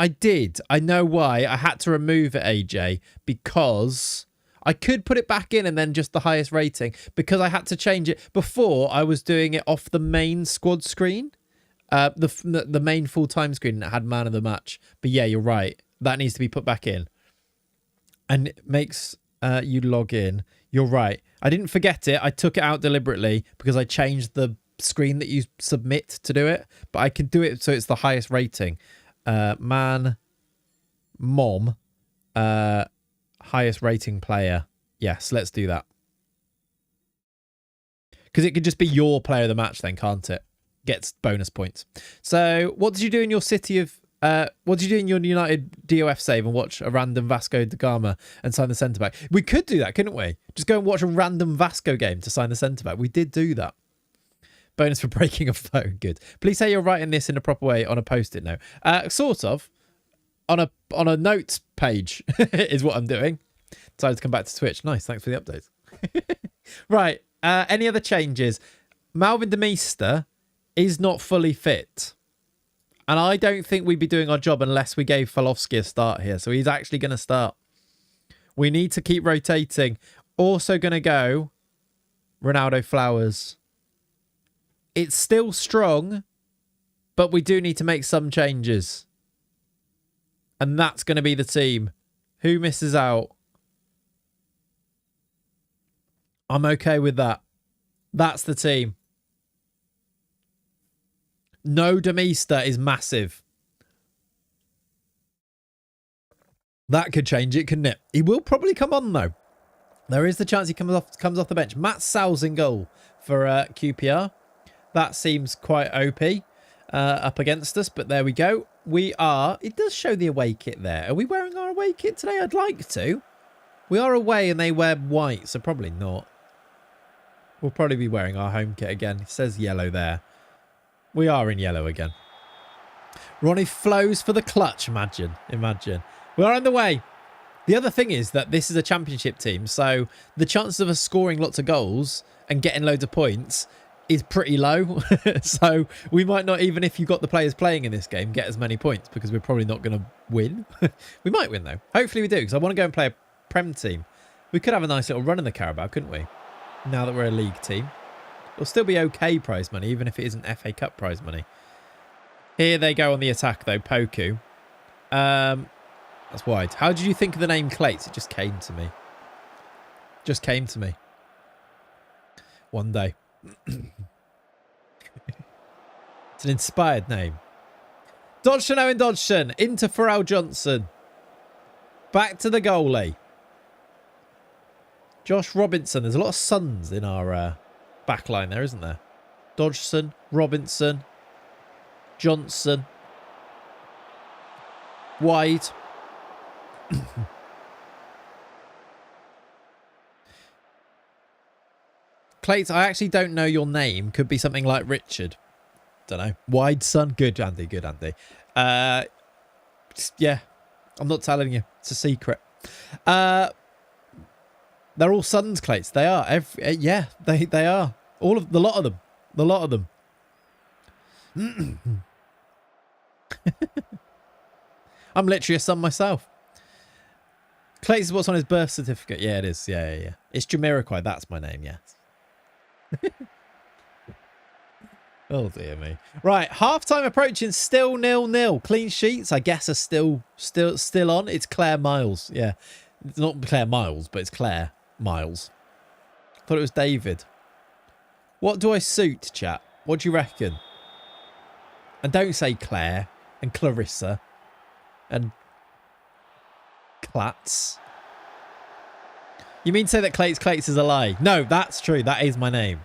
I did. I know why. I had to remove it, AJ, because I could put it back in and then just the highest rating because I had to change it. Before, I was doing it off the main squad screen, the main full-time screen that had man of the match. But yeah, you're right. That needs to be put back in. And it makes you log in. You're right. I didn't forget it. I took it out deliberately because I changed the screen that you submit to do it. But I can do it so it's the highest rating. Man, mom, highest rating player. Yes, let's do that. Because it could just be your player of the match then, can't it? Gets bonus points. So what did you do in your what did you do in your United DOF save and watch a random Vasco da Gama and sign the centre-back? We could do that, couldn't we? Just go and watch a random Vasco game to sign the centre-back. We did do that. Bonus for breaking a phone. Good. Please say you're writing this in a proper way on a post-it note. Sort of. On a notes page is what I'm doing. Decided to come back to Twitch. Nice. Thanks for the updates. Right. Any other changes? Malvin Demeester is not fully fit. And I don't think we'd be doing our job unless we gave Falofsky a start here. So he's actually going to start. We need to keep rotating. Also going to go Ronaldo Flowers. It's still strong, but we do need to make some changes. And that's going to be the team. Who misses out? I'm okay with that. That's the team. No Demeester is massive. That could change it, couldn't it? He will probably come on, though. There is the chance he comes off the bench. Matt Sal's in goal for QPR. That seems quite OP up against us, but there we go. It does show the away kit there. Are we wearing our away kit today? I'd like to. We are away and they wear white, so probably not. We'll probably be wearing our home kit again. It says yellow there. We are in yellow again. Ronnie flows for the clutch, imagine. We are on the way. The other thing is that this is a championship team, so the chances of us scoring lots of goals and getting loads of points is pretty low. So we might not, even if you've got the players playing in this game, get as many points because we're probably not going to win. We might win, though. Hopefully we do, because I want to go and play a Prem team. We could have a nice little run in the Carabao, couldn't we? Now that we're a league team. It'll still be okay prize money, even if it isn't FA Cup prize money. Here they go on the attack, though. Poku. That's wide. How did you think of the name Clayts? It just came to me. One day. It's an inspired name. Dodgson, Owen Dodgson. Into Pharrell Johnson. Back to the goalie. Josh Robinson. There's a lot of sons in our back line there, isn't there? Dodgson, Robinson, Johnson. Wide. Clayts, I actually don't know your name. Could be something like Richard. Don't know. Wide son. Good, Andy. Good, Andy. Yeah. I'm not telling you. It's a secret. They're all sons, Clayts. They are. Yeah, they are. The lot of them. The lot of them. I'm literally a son myself. Clayts is what's on his birth certificate. Yeah, it is. Yeah. It's Jamiroquai. That's my name, yes. Oh, dear me. Right, half-time approaching, still 0-0. Clean sheets, I guess, are still on. It's Claire Miles. Yeah, it's not Claire Miles, but it's Claire Miles. Thought it was David. What do I suit, chat? What do you reckon? And don't say Claire and Clarissa and Clatts. You mean to say that Clayts is a lie? No, that's true. That is my name.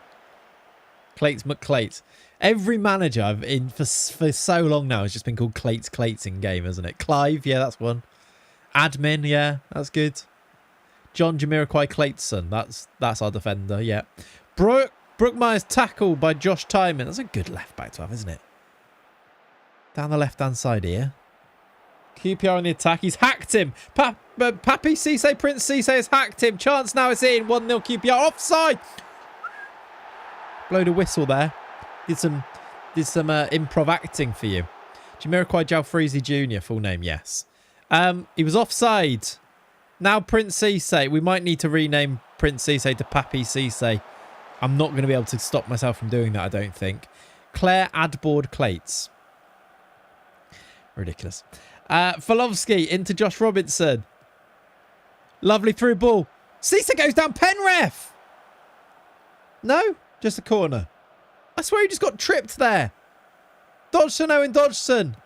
Clayts McClayts. Every manager I've in for so long now has just been called Clayts in game, isn't it? Clive, yeah, that's one. Admin, yeah, that's good. John Jamiroquai Clayton, that's our defender, yeah. Brookmeyer's tackle by Josh Tyman. That's a good left back to have, isn't it? Down the left-hand side here. QPR on the attack. He's hacked him. Papi Cisse, Prince Cisse has hacked him. Chance now, it's in. 1-0 QPR. Offside. Blowed a whistle there. Did some improv acting for you. Jamiroquai Jalfreezy Jr. Full name, yes. He was offside. Now Prince Cisse. We might need to rename Prince Cisse to Papi Cisse. I'm not going to be able to stop myself from doing that, I don't think. Claire Adboard Clayts. Ridiculous. Falovsky into Josh Robinson. Lovely through ball. Cisse goes down. Penref. No, just a corner. I swear he just got tripped there. Dodgson, Owen Dodgson.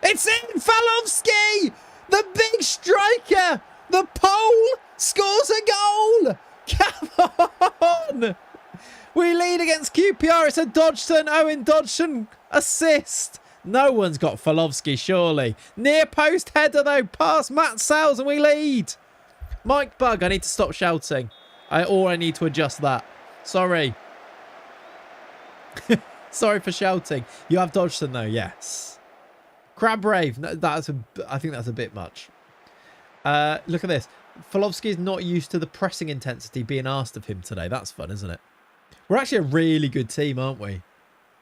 It's in. Falovsky, the big striker. The Pole scores a goal. Come on. We lead against QPR. It's a Dodgson, Owen Dodgson assist. No one's got Falovsky, surely. Near post header, though. Past Matt Sales, and we lead. Mike Bug, I need to stop shouting. I need to adjust that. Sorry. Sorry for shouting. You have Dodgson, though, yes. Crabbrave. No, I think that's a bit much. Look at this. Falovsky is not used to the pressing intensity being asked of him today. That's fun, isn't it? We're actually a really good team, aren't we?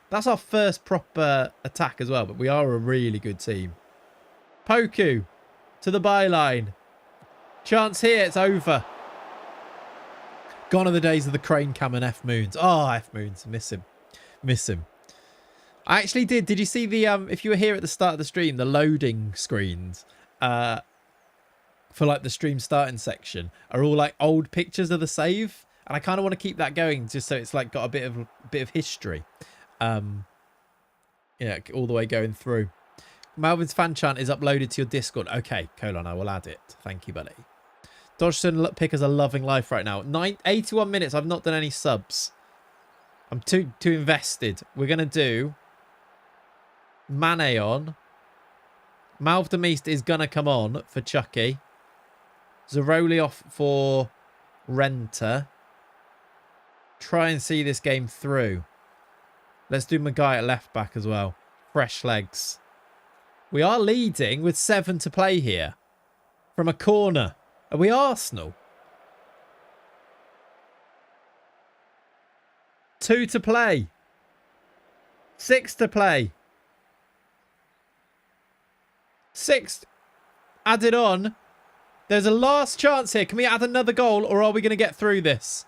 That's our first proper attack as well, but we are a really good team. Poku to the byline. Chance here, it's over. Gone are the days of the Crane Cam and F Moons. Oh, F Moons, miss him. Miss him. I actually did. Did you see the, if you were here at the start of the stream, the loading screens for like the stream starting section are all like old pictures of the save. And I kind of want to keep that going just so it's like got a bit of history. Yeah, all the way going through. Melvin's fan chant is uploaded to your Discord. Okay, colon, I will add it. Thank you, buddy. Dodgson pickers are loving life right now. 81 minutes. I've not done any subs. I'm too invested. We're gonna do Mane on. Malv Meest is gonna come on for Chucky. Zaroli off for Renter. Try and see this game through. Let's do Maguire at left back as well. Fresh legs. We are leading with 7 to play here. From a corner. Are we Arsenal? 2 to play. 6 to play. 6 added on. There's a last chance here. Can we add another goal or are we going to get through this?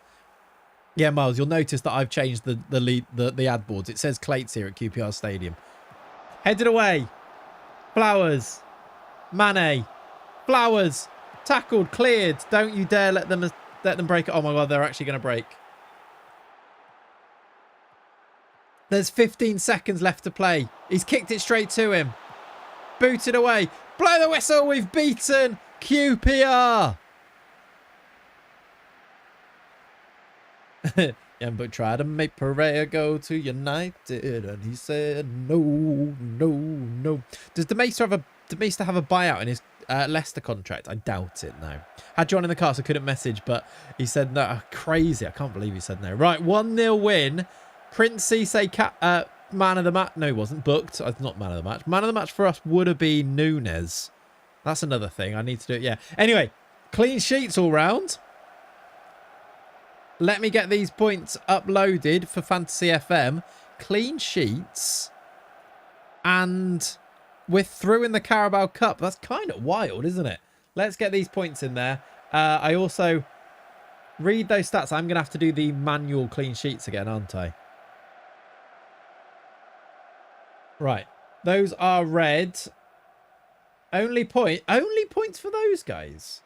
Yeah, Miles, you'll notice that I've changed the ad boards. It says Clayts here at QPR Stadium. Headed away. Flowers. Mane. Flowers. Tackled. Cleared. Don't you dare let them break it. Oh my God, they're actually going to break. There's 15 seconds left to play. He's kicked it straight to him. Booted away. Blow the whistle. We've beaten QPR. Yambuk tried to make Pereira go to United, and he said no, no, no. Does Demeester have a buyout in his Leicester contract? I doubt it. No. Had John in the car, so I couldn't message, but he said no. Crazy! I can't believe he said no. Right, 1-0 win. Prince Cisse, man of the match. No, he wasn't booked. Not man of the match. Man of the match for us would have been Nunes. That's another thing. I need to do it. Yeah. Anyway, clean sheets all round. Let me get these points uploaded for Fantasy FM. Clean sheets. And we're through in the Carabao Cup. That's kind of wild, isn't it? Let's get these points in there. I also read those stats. I'm going to have to do the manual clean sheets again, aren't I? Right. Those are red. Only points for those guys.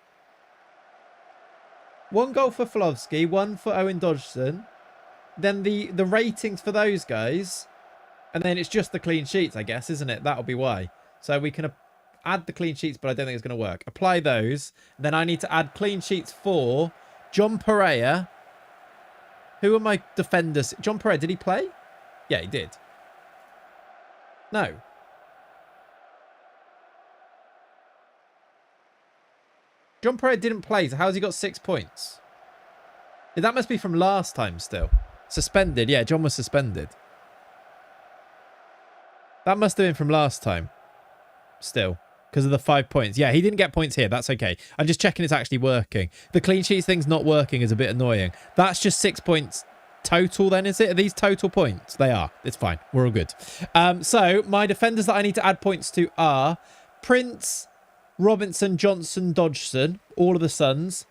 1 goal for Flowski, 1 for Owen Dodgson. Then the ratings for those guys. And then it's just the clean sheets, I guess, isn't it? That'll be why. So we can add the clean sheets, but I don't think it's going to work. Apply those. Then I need to add clean sheets for John Pereira. Who are my defenders? John Pereira, did he play? Yeah, he did. No. John Pereira didn't play, so how's he got 6 points? That must be from last time still. Suspended. Yeah, John was suspended. That must have been from last time. Still. Because of the 5 points. Yeah, he didn't get points here. That's okay. I'm just checking it's actually working. The clean sheets thing's not working is a bit annoying. That's just 6 points total then, is it? Are these total points? They are. It's fine. We're all good. So, my defenders that I need to add points to are Prince, Robinson, Johnson, Dodgson. All of the Suns.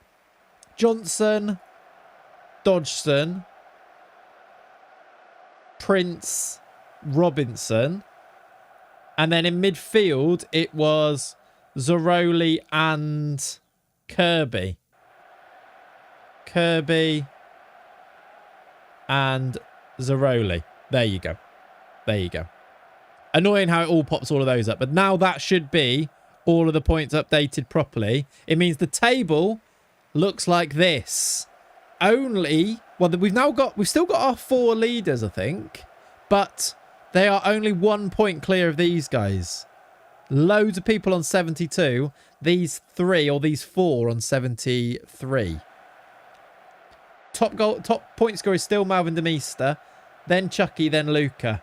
Johnson, Dodgson, Prince, Robinson. And then in midfield, it was Zaroli and Kirby. Kirby and Zaroli. There you go. There you go. Annoying how it all pops all of those up. But now that should be all of the points updated properly. It means the table looks like this. Only, well, we've still got our 4 leaders, I think. But they are only 1 point clear of these guys. Loads of people on 72. These 3 or these 4 on 73. Top point scorer is still Malvin Demeister. Then Chucky, then Luca.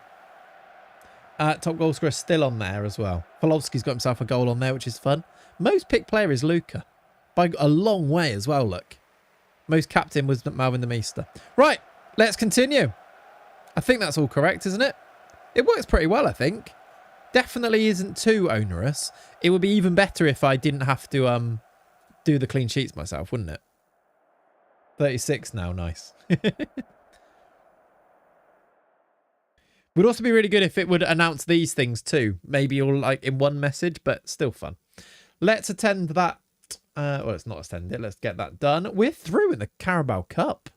Top goal scorer is still on there as well. Polovski's got himself a goal on there, which is fun. Most picked player is Luca. By a long way as well, look. Most captain was Malvin Demeister. Right, let's continue. I think that's all correct, isn't it? It works pretty well, I think. Definitely isn't too onerous. It would be even better if I didn't have to do the clean sheets myself, wouldn't it? 36 now, nice. Would also be really good if it would announce these things too. Maybe all like in one message, but still fun. Let's attend that. Well, let's not attend it. Let's get that done. We're through in the Carabao Cup.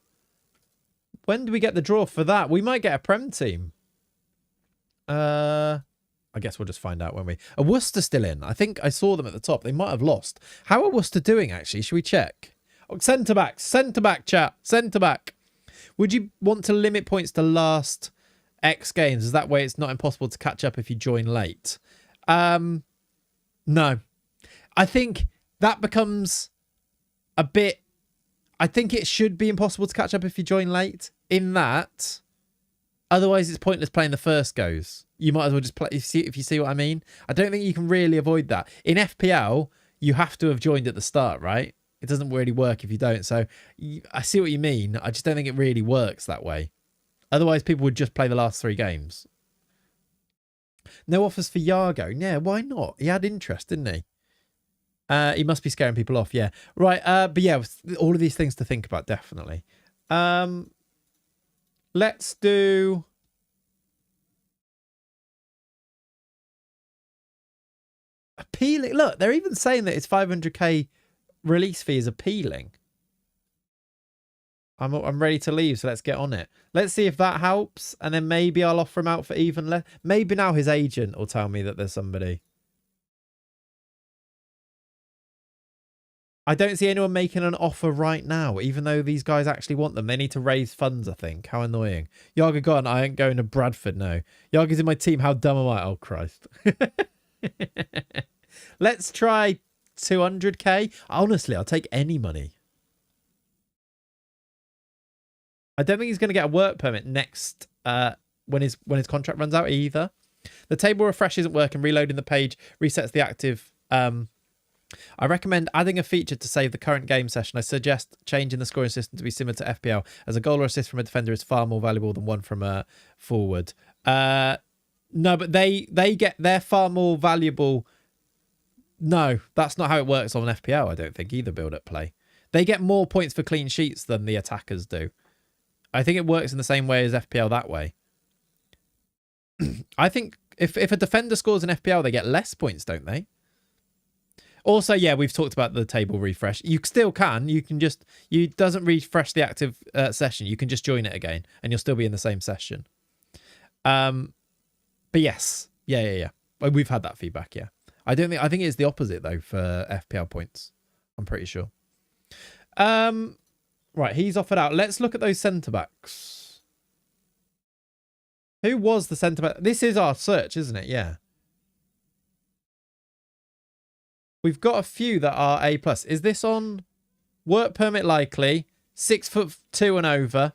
When do we get the draw for that? We might get a Prem team. I guess we'll just find out when we... Are Worcester still in? I think I saw them at the top. They might have lost. How are Worcester doing, actually? Should we check? Oh, centre-back, chat. Centre-back. Would you want to limit points to last X games? Is that way it's not impossible to catch up if you join late? No. I think that becomes a bit... I think it should be impossible to catch up if you join late. In that... Otherwise, it's pointless playing the first goes. You might as well just play, if you see what I mean. I don't think you can really avoid that. In FPL, you have to have joined at the start, right? It doesn't really work if you don't. So I see what you mean. I just don't think it really works that way. Otherwise, people would just play the last 3 games. No offers for Yargo. Yeah, why not? He had interest, didn't he? He must be scaring people off, yeah. Right, but yeah, all of these things to think about, definitely. Let's do... Appealing. Look, they're even saying that his 500k release fee is appealing. I'm ready to leave, so let's get on it. Let's see if that helps, and then maybe I'll offer him out for even less. Maybe now his agent will tell me that there's somebody. I don't see anyone making an offer right now, even though these guys actually want them. They need to raise funds, I think. How annoying. Yaga gone. I ain't going to Bradford, no. Yaga's in my team. How dumb am I? Oh, Christ. Let's try 200k. Honestly, I'll take any money. I don't think he's going to get a work permit next when his contract runs out either. The table refresh isn't working. Reloading the page resets the active... I recommend adding a feature to save the current game session. I suggest changing the scoring system to be similar to FPL, as a goal or assist from a defender is far more valuable than one from a forward. No, but they're far more valuable. No, that's not how it works on an FPL, I don't think, either build-up play. They get more points for clean sheets than the attackers do. I think it works in the same way as FPL that way. I think If a defender scores an FPL, they get less points, don't they? Also, yeah, we've talked about the table refresh. You still can. You can just... It doesn't refresh the active session. You can just join it again, and you'll still be in the same session. But yes. Yeah. We've had that feedback, yeah. I think it's the opposite, though, for FPL points. I'm pretty sure. Right, he's offered out. Let's look at those centre-backs. Who was the centre-back? This is our search, isn't it? Yeah. We've got a few that are A+. Is this on work permit likely? 6'2" and over.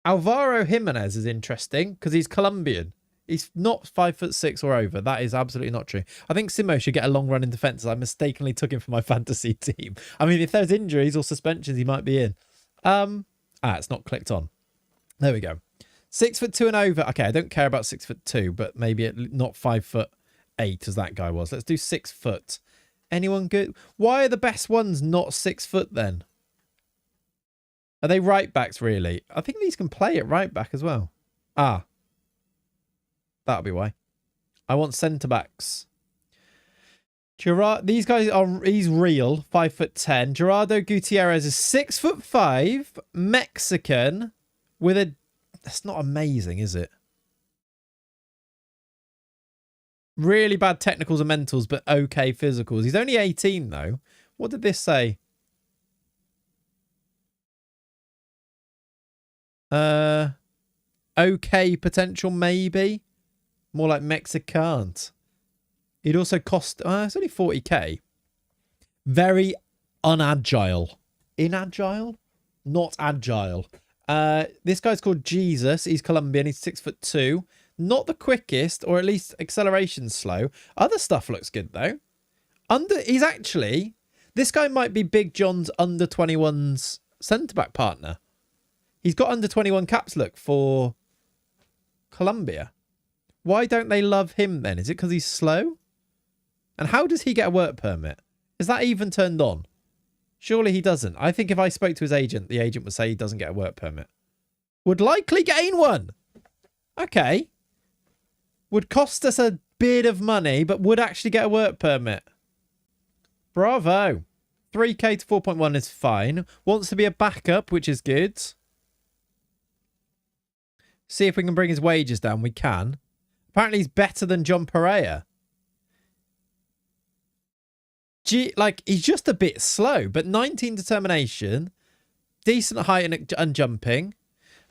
Alvaro Jimenez is interesting because he's Colombian. He's not 5'6" or over. That is absolutely not true. I think Simo should get a long run in defence. I mistakenly took him for my fantasy team. I mean, if there's injuries or suspensions, he might be in. It's not clicked on. There we go. 6'2" and over. Okay, I don't care about 6'2", but maybe not 5'8" as that guy was. Let's do 6 foot. Anyone good? Why are the best ones not 6 foot then? Are they right backs really? I think these can play at right back as well. That'll be why. I want centre backs. These guys are, he's real, 5'10". Gerardo Gutierrez is 6'5", Mexican with a, that's not amazing, is it? Really bad technicals and mentals, but okay physicals. He's only 18 though. What did this say? Okay potential maybe. More like Mexicant. He'd also cost... it's only 40k. Very unagile. Inagile? Not agile. This guy's called Jesus. He's Colombian. He's 6'2". Not the quickest, or at least acceleration's slow. Other stuff looks good, though. He's actually... This guy might be Big John's under-21's centre-back partner. He's got under-21 caps, look, for Colombia. Why don't they love him then? Is it because he's slow? And how does he get a work permit? Is that even turned on? Surely he doesn't. I think if I spoke to his agent, the agent would say he doesn't get a work permit. Would likely gain one. Okay. Would cost us a bit of money, but would actually get a work permit. Bravo. 3k to 4.1 is fine. Wants to be a backup, which is good. See if we can bring his wages down. We can. Apparently he's better than John Pereira. He's just a bit slow, but 19 determination, decent height and jumping,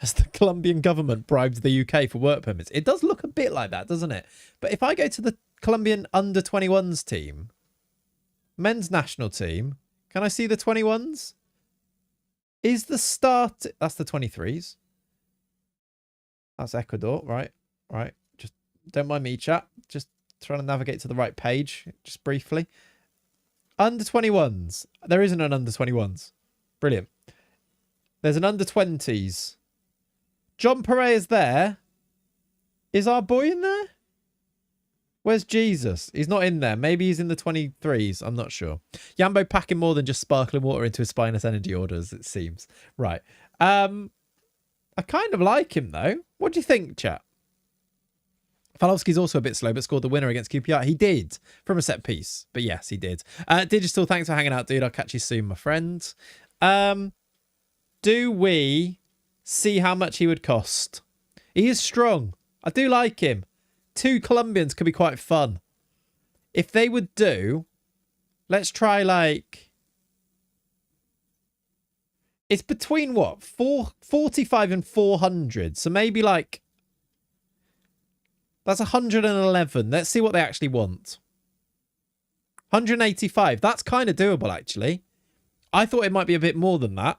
as the Colombian government bribes the UK for work permits. It does look a bit like that, doesn't it? But if I go to the Colombian under-21s team, men's national team, can I see the 21s? Is the start... That's the 23s. That's Ecuador, right? Right. Just don't mind me, chat. Just trying to navigate to the right page, just briefly. Under-21s. There isn't an under-21s. Brilliant. There's an under-20s. John Pereira's there. Is our boy in there? Where's Jesus? He's not in there. Maybe he's in the 23s. I'm not sure. Yambo packing more than just sparkling water into his spineless energy orders, it seems. Right. I kind of like him, though. What do you think, chat? Falowski's also a bit slow, but scored the winner against QPR. He did, from a set piece. But yes, he did. Digital, thanks for hanging out, dude. I'll catch you soon, my friend. Do we see how much he would cost? He is strong. I do like him. 2 Colombians could be quite fun. If they would do... Let's try, like... It's between, what? 45 and 400. So maybe, like... That's 111. Let's see what they actually want. 185. That's kind of doable, actually. I thought it might be a bit more than that.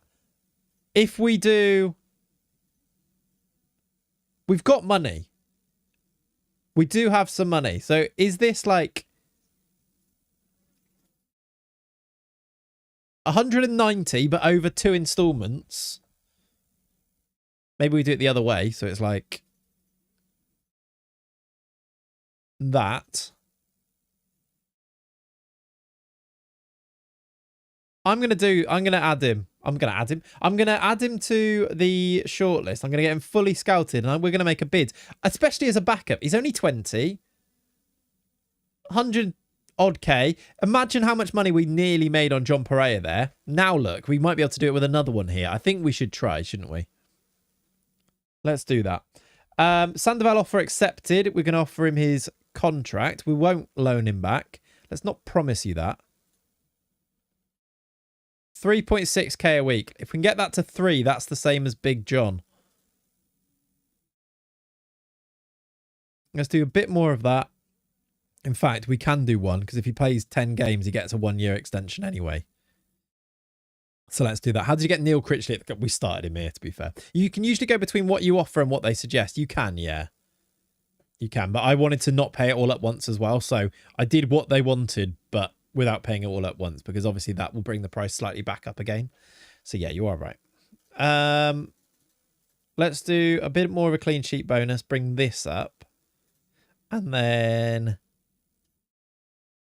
If we do... We've got money. We do have some money. So is this like... 190, but over 2 installments? Maybe we do it the other way. So it's like... that. I'm going to add him. I'm going to add him. I'm going to add him to the shortlist. I'm going to get him fully scouted, and we're going to make a bid, especially as a backup. He's only 20. 100 odd K. Imagine how much money we nearly made on John Pereira there. Now, look, we might be able to do it with another one here. I think we should try, shouldn't we? Let's do that. Sandoval offer accepted. We're going to offer him his contract. We won't loan him back. Let's not promise you that. 3.6k a week. If we can get that to 3, that's the same as Big John. Let's do a bit more of that. In fact, we can do one, because if he plays 10 games, he gets a 1-year extension anyway. So let's do that. How did you get Neil Critchley? We started him here, to be fair. You can usually go between what you offer and what they suggest. You can, yeah. You can. But I wanted to not pay it all at once as well. So I did what they wanted, but without paying it all at once, because obviously that will bring the price slightly back up again. So yeah, you are right. Let's do a bit more of a clean sheet bonus. Bring this up. And then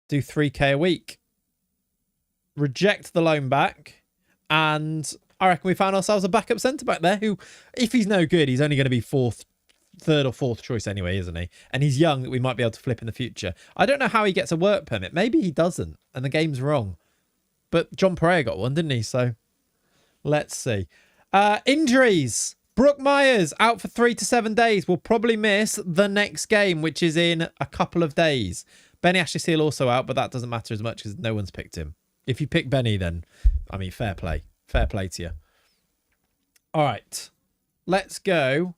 do 3k a week. Reject the loan back. And I reckon we found ourselves a backup centre-back there who, if he's no good, he's only going to be third or fourth choice anyway, isn't he? And he's young that we might be able to flip in the future. I don't know how he gets a work permit. Maybe he doesn't, and the game's wrong. But John Pereira got one, didn't he? So let's see. Injuries. Brooke Myers out for 3 to 7 days. Will probably miss the next game, which is in a couple of days. Benny Ashley Seal also out, but that doesn't matter as much because no one's picked him. If you pick Benny, then, I mean, fair play. Fair play to you. All right. Let's go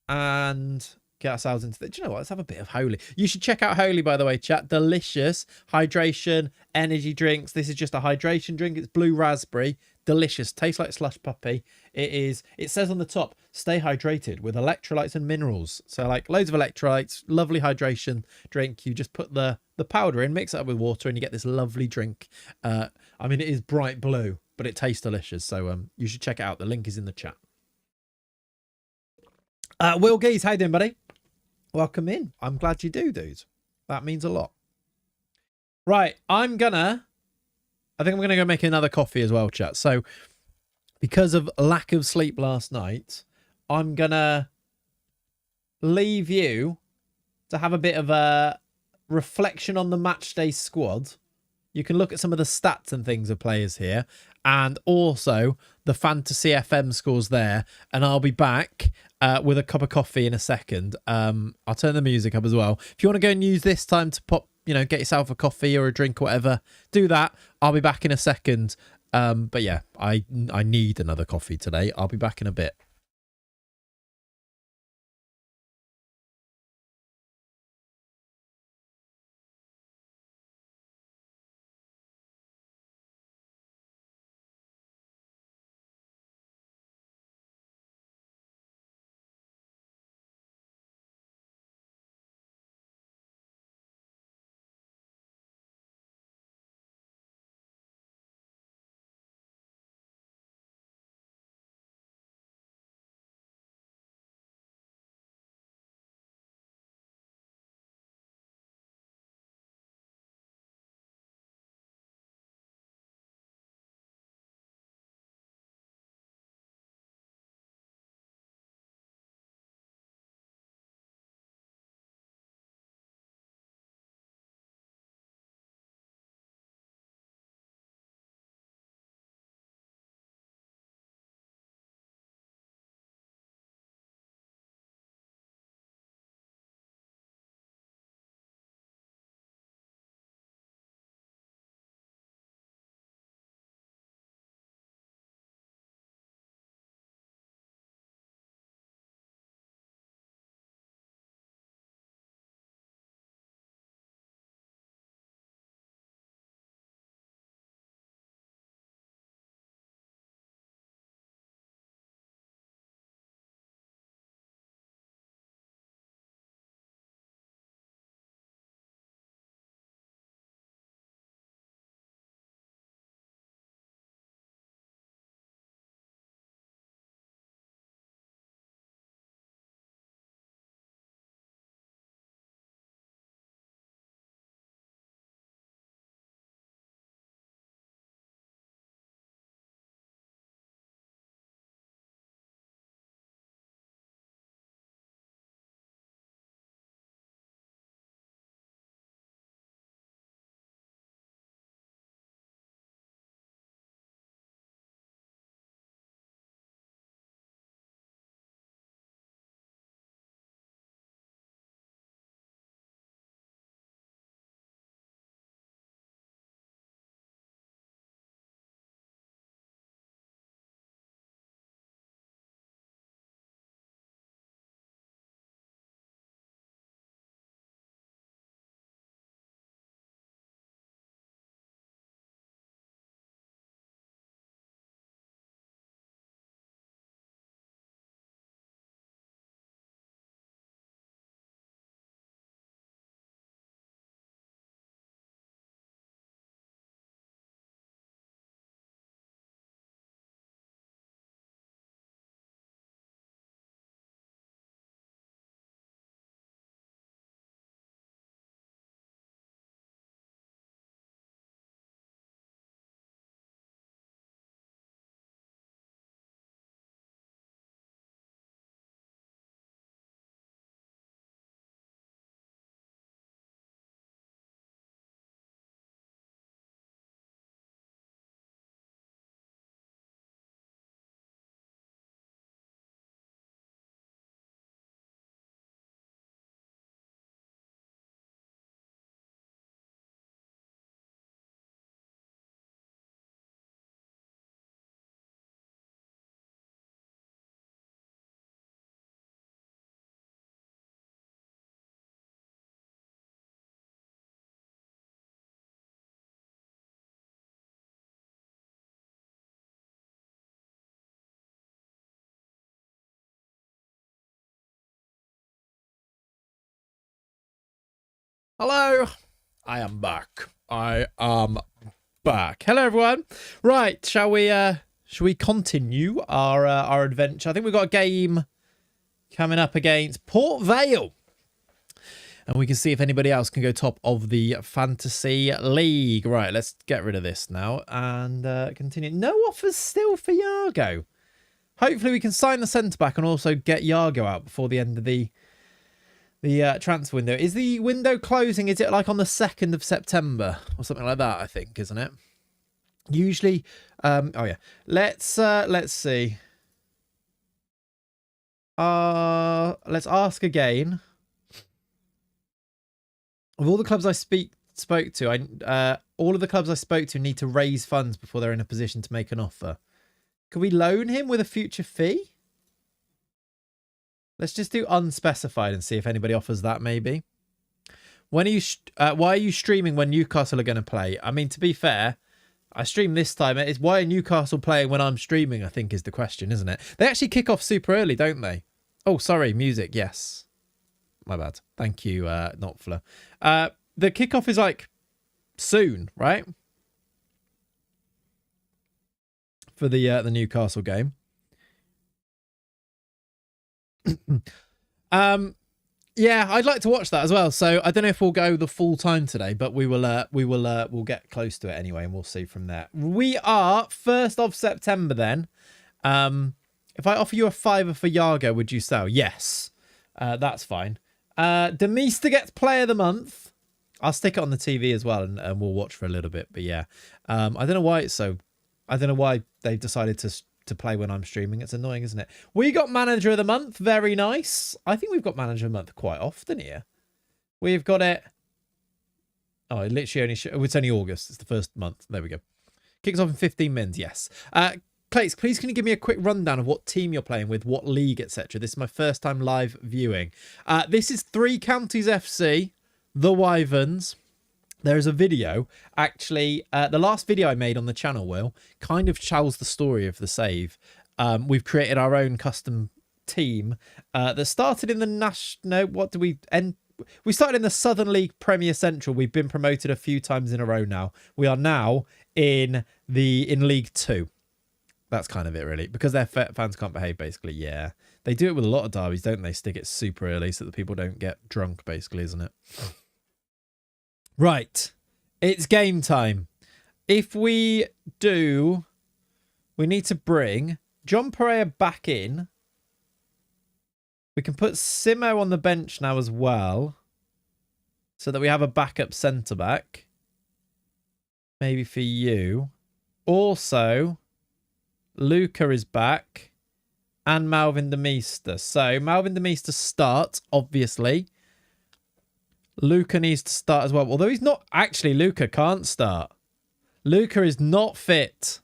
and get ourselves into the... Do you know what? Let's have a bit of Holy. You should check out Holy, by the way, chat. Delicious hydration, energy drinks. This is just a hydration drink. It's blue raspberry. Delicious. Tastes like slush puppy. It says on the top, stay hydrated with electrolytes and minerals. So like loads of electrolytes, lovely hydration drink. You just put the powder in, mix it up with water, and you get this lovely drink. I mean, it is bright blue, but it tastes delicious. So you should check it out. The link is in the chat. Will Geese, how you doing, buddy? Welcome in. I'm glad you do, dude. That means a lot. Right, I think I'm going to go make another coffee as well, chat. So because of lack of sleep last night, I'm going to leave you to have a bit of a reflection on the matchday squad. You can look at some of the stats and things of players here, and also the Fantasy FM scores there. And I'll be back with a cup of coffee in a second. I'll turn the music up as well. If you want to go and use this time to pop, get yourself a coffee or a drink or whatever, do that. I'll be back in a second. But yeah, I need another coffee today. I'll be back in a bit. Hello. I am back. I am back. Hello, everyone. Right, shall we continue our adventure? I think we've got a game coming up against Port Vale. And we can see if anybody else can go top of the Fantasy League. Right, let's get rid of this now and continue. No offers still for Yargo. Hopefully we can sign the centre-back and also get Yargo out before the end of the transfer window. Is the window closing? Is it like on the 2nd of September or something like that, I think, isn't it? Usually, oh yeah. Let's see. Let's ask again. Of all the clubs I spoke to, all of the clubs I spoke to need to raise funds before they're in a position to make an offer. Could we loan him with a future fee? Let's just do unspecified and see if anybody offers that, maybe. When are you? Why are you streaming when Newcastle are going to play? I mean, to be fair, I stream this time. It's why are Newcastle playing when I'm streaming, I think, is the question, isn't it? They actually kick off super early, don't they? Oh, sorry, music, yes. My bad. Thank you, Notfler. The kickoff is like soon, right? For the Newcastle game. Yeah, I'd like to watch that as well. So I don't know if we'll go the full time today, but we'll get close to it anyway, and we'll see from there. We are 1st of September then. If I offer you a £5 for Yargo, would you sell? Yes. That's fine. Demeester gets player of the month. I'll stick it on the TV as well, and we'll watch for a little bit. But yeah, I don't know why it's so. I don't know why they've decided to play when I'm streaming. It's annoying, isn't it? We got manager of the month. Very nice. I think we've got manager of the month quite often here. We've got it. Oh, it literally only. It's only August. It's the first month. There we go. Kicks off in 15 minutes. Yes. Clayts, please can you give me a quick rundown of what team you're playing with, what league, etc. This is my first time live viewing. This is 3 Counties FC, the Wyverns. There is a video, actually, the last video I made on the channel, Will, kind of tells the story of the save. We've created our own custom team that started in the national. What do we end? We started in the Southern League Premier Central. We've been promoted a few times in a row now. We are now in League 2. That's kind of it, really, because their fans can't behave, basically. Yeah, they do it with a lot of derbies, don't they? Stick it super early so that people don't get drunk, basically, isn't it? Right, it's game time. If we do, we need to bring John Pereira back in. We can put Simo on the bench now as well, so that we have a backup centre-back. Maybe for you. Also, Luca is back, and Malvin Demeester. So Malvin Demeester starts, obviously. Luca needs to start as well. Although he's not actually, Luca can't start. Luca is not fit.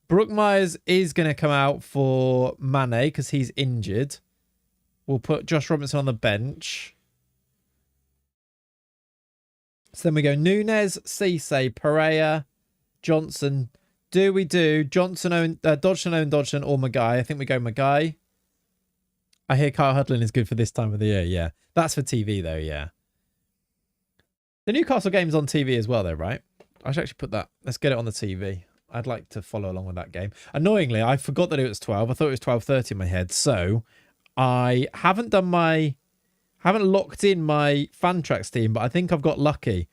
Brook Myers is going to come out for Mane because he's injured. We'll put Josh Robinson on the bench. So then we go Nunes, Cisse, Pereira, Johnson. Do we do Dodgson, Dodgson, or Maguire? I think we go Maguire. I hear Kyle Hudlin is good for this time of the year. Yeah, that's for TV though. Yeah, the Newcastle game's on TV as well, though, right? I should actually put that. Let's get it on the TV. I'd like to follow along with that game. Annoyingly, I forgot that it was 12. I thought it was 12:30 in my head. So I haven't locked in my Fantrax team, but I think I've got lucky,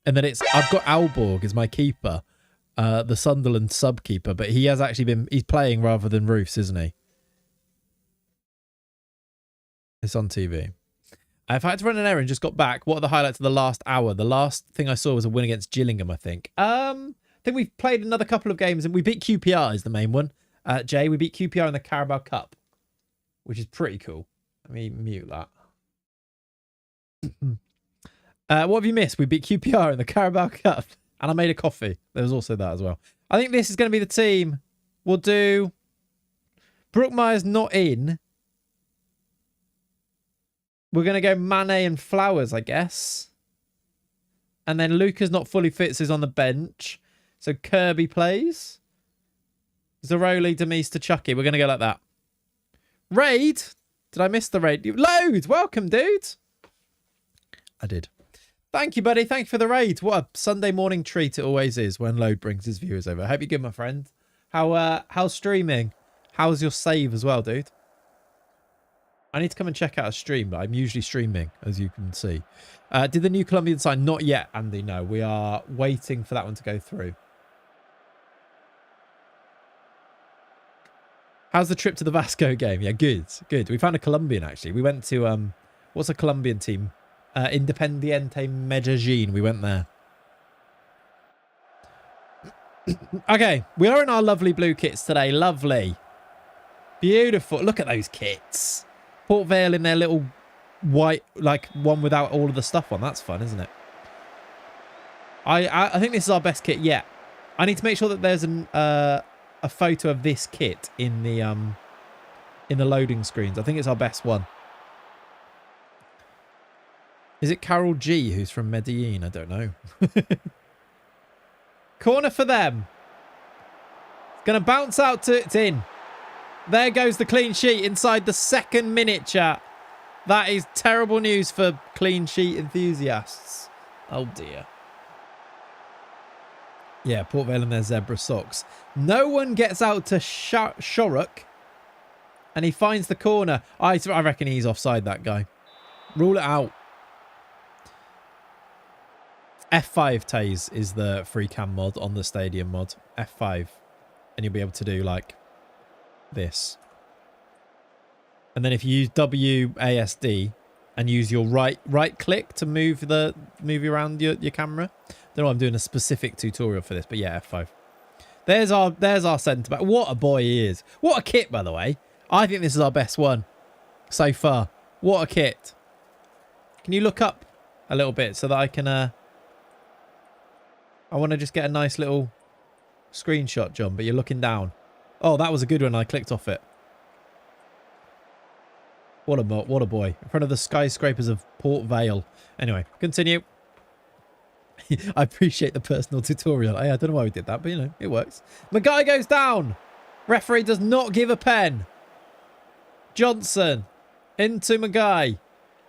and then I've got Alborg as my keeper. The Sunderland sub keeper, but he has actually he's playing rather than Roofs, isn't he? It's on TV. If I had to run an errand, just got back. What are the highlights of the last hour? The last thing I saw was a win against Gillingham, I think. I think we've played another couple of games and we beat QPR is the main one. Jay, we beat QPR in the Carabao Cup, which is pretty cool. Let me mute that. What have you missed? We beat QPR in the Carabao Cup. And I made a coffee. There was also that as well. I think this is going to be the team. We'll do... Brook Myers not in. We're going to go Mane and Flowers, I guess. And then Luca's not fully fit, so he's on the bench. So Kirby plays. Zaroli, Demeester, Chucky. We're going to go like that. Raid? Did I miss the raid? Loads! Welcome, dude! I did. Thank you, buddy. Thank you for the raid. What a Sunday morning treat it always is when Load brings his viewers over. I hope you're good, my friend. How's streaming? How's your save as well, dude? I need to come and check out a stream, but I'm usually streaming, as you can see. Did the new Colombian sign? Not yet, Andy. No, we are waiting for that one to go through. How's the trip to the Vasco game? Yeah, good, good. We found a Colombian, actually. We went to, what's a Colombian team? Independiente Medellin. We went there. Okay, we are in our lovely blue kits today. Lovely. Beautiful. Look at those kits. Port Vale in their little white, like one without all of the stuff on. That's fun, isn't it? I think this is our best kit yet. I need to make sure that there's a photo of this kit in the loading screens. I think it's our best one. Is it Carol G who's from Medellin? I don't know. Corner for them. Going to bounce out to... It's in. There goes the clean sheet inside the second minute, chat. That is terrible news for clean sheet enthusiasts. Oh, dear. Yeah, Port Vale and their zebra socks. No one gets out to Shorrock. And he finds the corner. I reckon he's offside, that guy. Rule it out. F5 Taze is the free cam mod on the stadium mod. F5. And you'll be able to do like this. And then if you use WASD and use your right click to move you around your camera. Don't know I'm doing a specific tutorial for this, but yeah, F5. There's our centre back. What a boy he is. What a kit, by the way. I think this is our best one so far. What a kit. Can you look up a little bit so that I can I want to just get a nice little screenshot, John, but you're looking down. Oh, that was a good one. I clicked off it. What a boy. In front of the skyscrapers of Port Vale. Anyway, continue. I appreciate the personal tutorial. Hey, I don't know why we did that, but, you know, it works. Maguire goes down. Referee does not give a pen. Johnson. Into Maguire.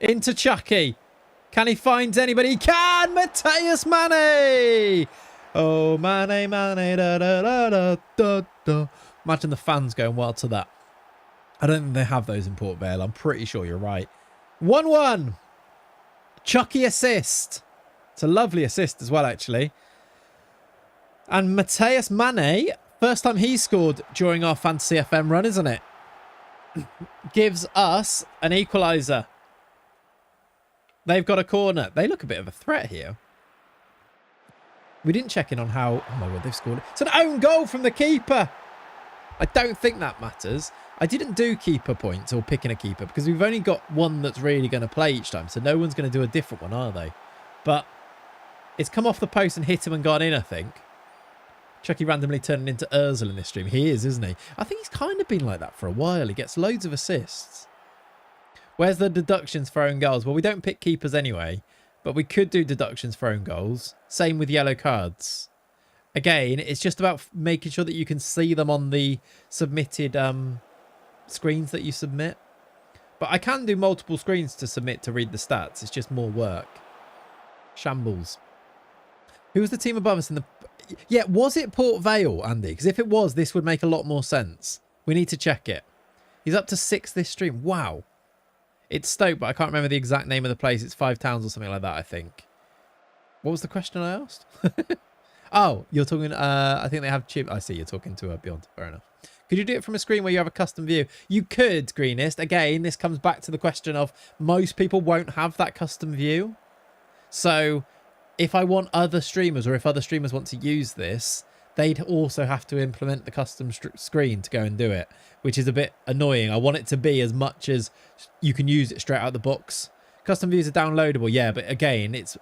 Into Chucky. Can he find anybody? He can! Mateus Mane! Oh, Mane, Mane, da, da, da, da, da, da. Imagine the fans going wild to that. I don't think they have those in Port Vale. I'm pretty sure you're right. 1-1. Chucky assist. It's a lovely assist as well, actually. And Mateus Mane, first time he scored during our Fantasy FM run, isn't it? Gives us an equaliser. They've got a corner. They look a bit of a threat here. We didn't check in on how... Oh, my God, they've scored. It's an own goal from the keeper. I don't think that matters. I didn't do keeper points or picking a keeper because we've only got one that's really going to play each time. So no one's going to do a different one, are they? But it's come off the post and hit him and gone in, I think. Chucky randomly turning into Ozil in this stream. He is, isn't he? I think he's kind of been like that for a while. He gets loads of assists. Where's the deductions for own goals? Well, we don't pick keepers anyway, but we could do deductions for own goals. Same with yellow cards. Again, it's just about making sure that you can see them on the submitted screens that you submit. But I can do multiple screens to submit to read the stats. It's just more work. Shambles. Who was the team above us in the... Yeah, was it Port Vale, Andy? Because if it was, this would make a lot more sense. We need to check it. He's up to 6 this stream. Wow. It's Stoke, but I can't remember the exact name of the place. It's 5 towns or something like that, I think. What was the question I asked? Oh, you're talking... I think they have chip... I see, you're talking to Beyond. Fair enough. Could you do it from a screen where you have a custom view? You could, Greenest. Again, this comes back to the question of most people won't have that custom view. So if I want other streamers or if other streamers want to use this, they'd also have to implement the custom screen to go and do it, which is a bit annoying. I want it to be as much as you can use it straight out of the box. Custom views are downloadable, yeah, but again, it's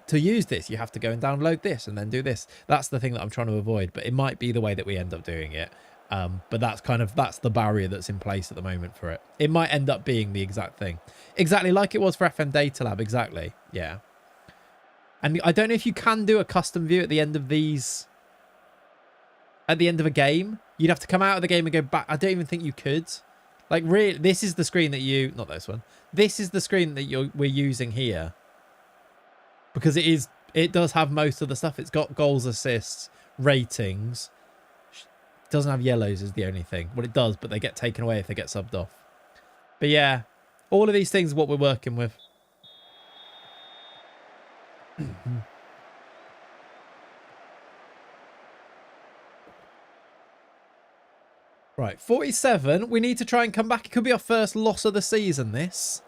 to use this, you have to go and download this and then do this. That's the thing that I'm trying to avoid, but it might be the way that we end up doing it. But that's the barrier that's in place at the moment for it. It might end up being the exact thing. Exactly like it was for FM Data Lab, exactly. Yeah. And I don't know if you can do a custom view at the end of these... At the end of a game. You'd have to come out of the game and go back. I don't even think you could. Like, really, this is the screen that you... Not this one. This is the screen that we're using here. because it does have most of the stuff. It's got goals, assists, ratings. It doesn't have yellows is the only thing. Well, it does, but they get taken away if they get subbed off. But yeah, all of these things are what we're working with. Right, 47. We need to try and come back. It could be our first loss of the season, this.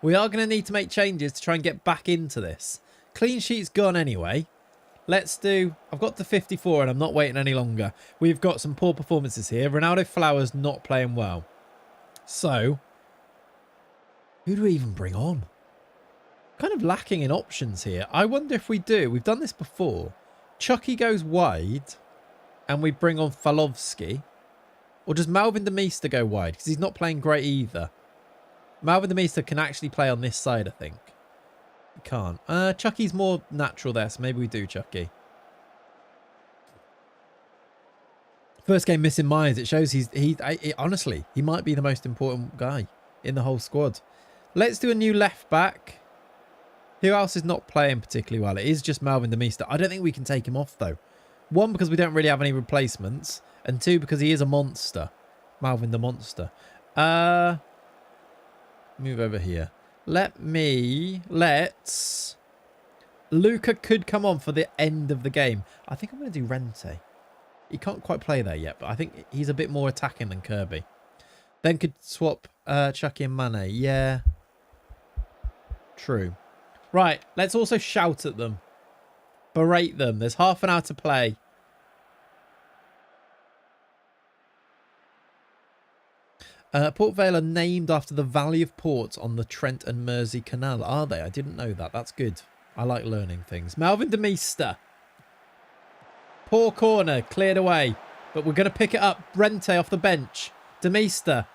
We are going to need to make changes to try and get back into this. Clean sheet's gone anyway. Let's do... I've got to 54 and I'm not waiting any longer. We've got some poor performances here. Ronaldo Flowers not playing well. So, who do we even bring on? Kind of lacking in options here. I wonder if we do. We've done this before. Chucky goes wide and we bring on Falovsky. Or does Malvin de Meester go wide? Because he's not playing great either. Malvin de Meester can actually play on this side, I think. He can't. Chucky's more natural there, so maybe we do Chucky. First game missing Myers. It shows honestly, he might be the most important guy in the whole squad. Let's do a new left back. Who else is not playing particularly well? It is just Malvin de Meester. I don't think we can take him off, though. One, because we don't really have any replacements. And two, because he is a monster. Malvin the Monster. Move over here. Let's... Luca could come on for the end of the game. I think I'm going to do Rente. He can't quite play there yet, but I think he's a bit more attacking than Kirby. Then could swap Chucky and Mane. Yeah. True. Right, let's also shout at them. Berate them. There's half an hour to play. Port Vale are named after the Valley of Port on the Trent and Mersey Canal. Are they? I didn't know that. That's good. I like learning things. Malvin de Meester. Poor corner. Cleared away. But we're going to pick it up. Rente off the bench. De Meester.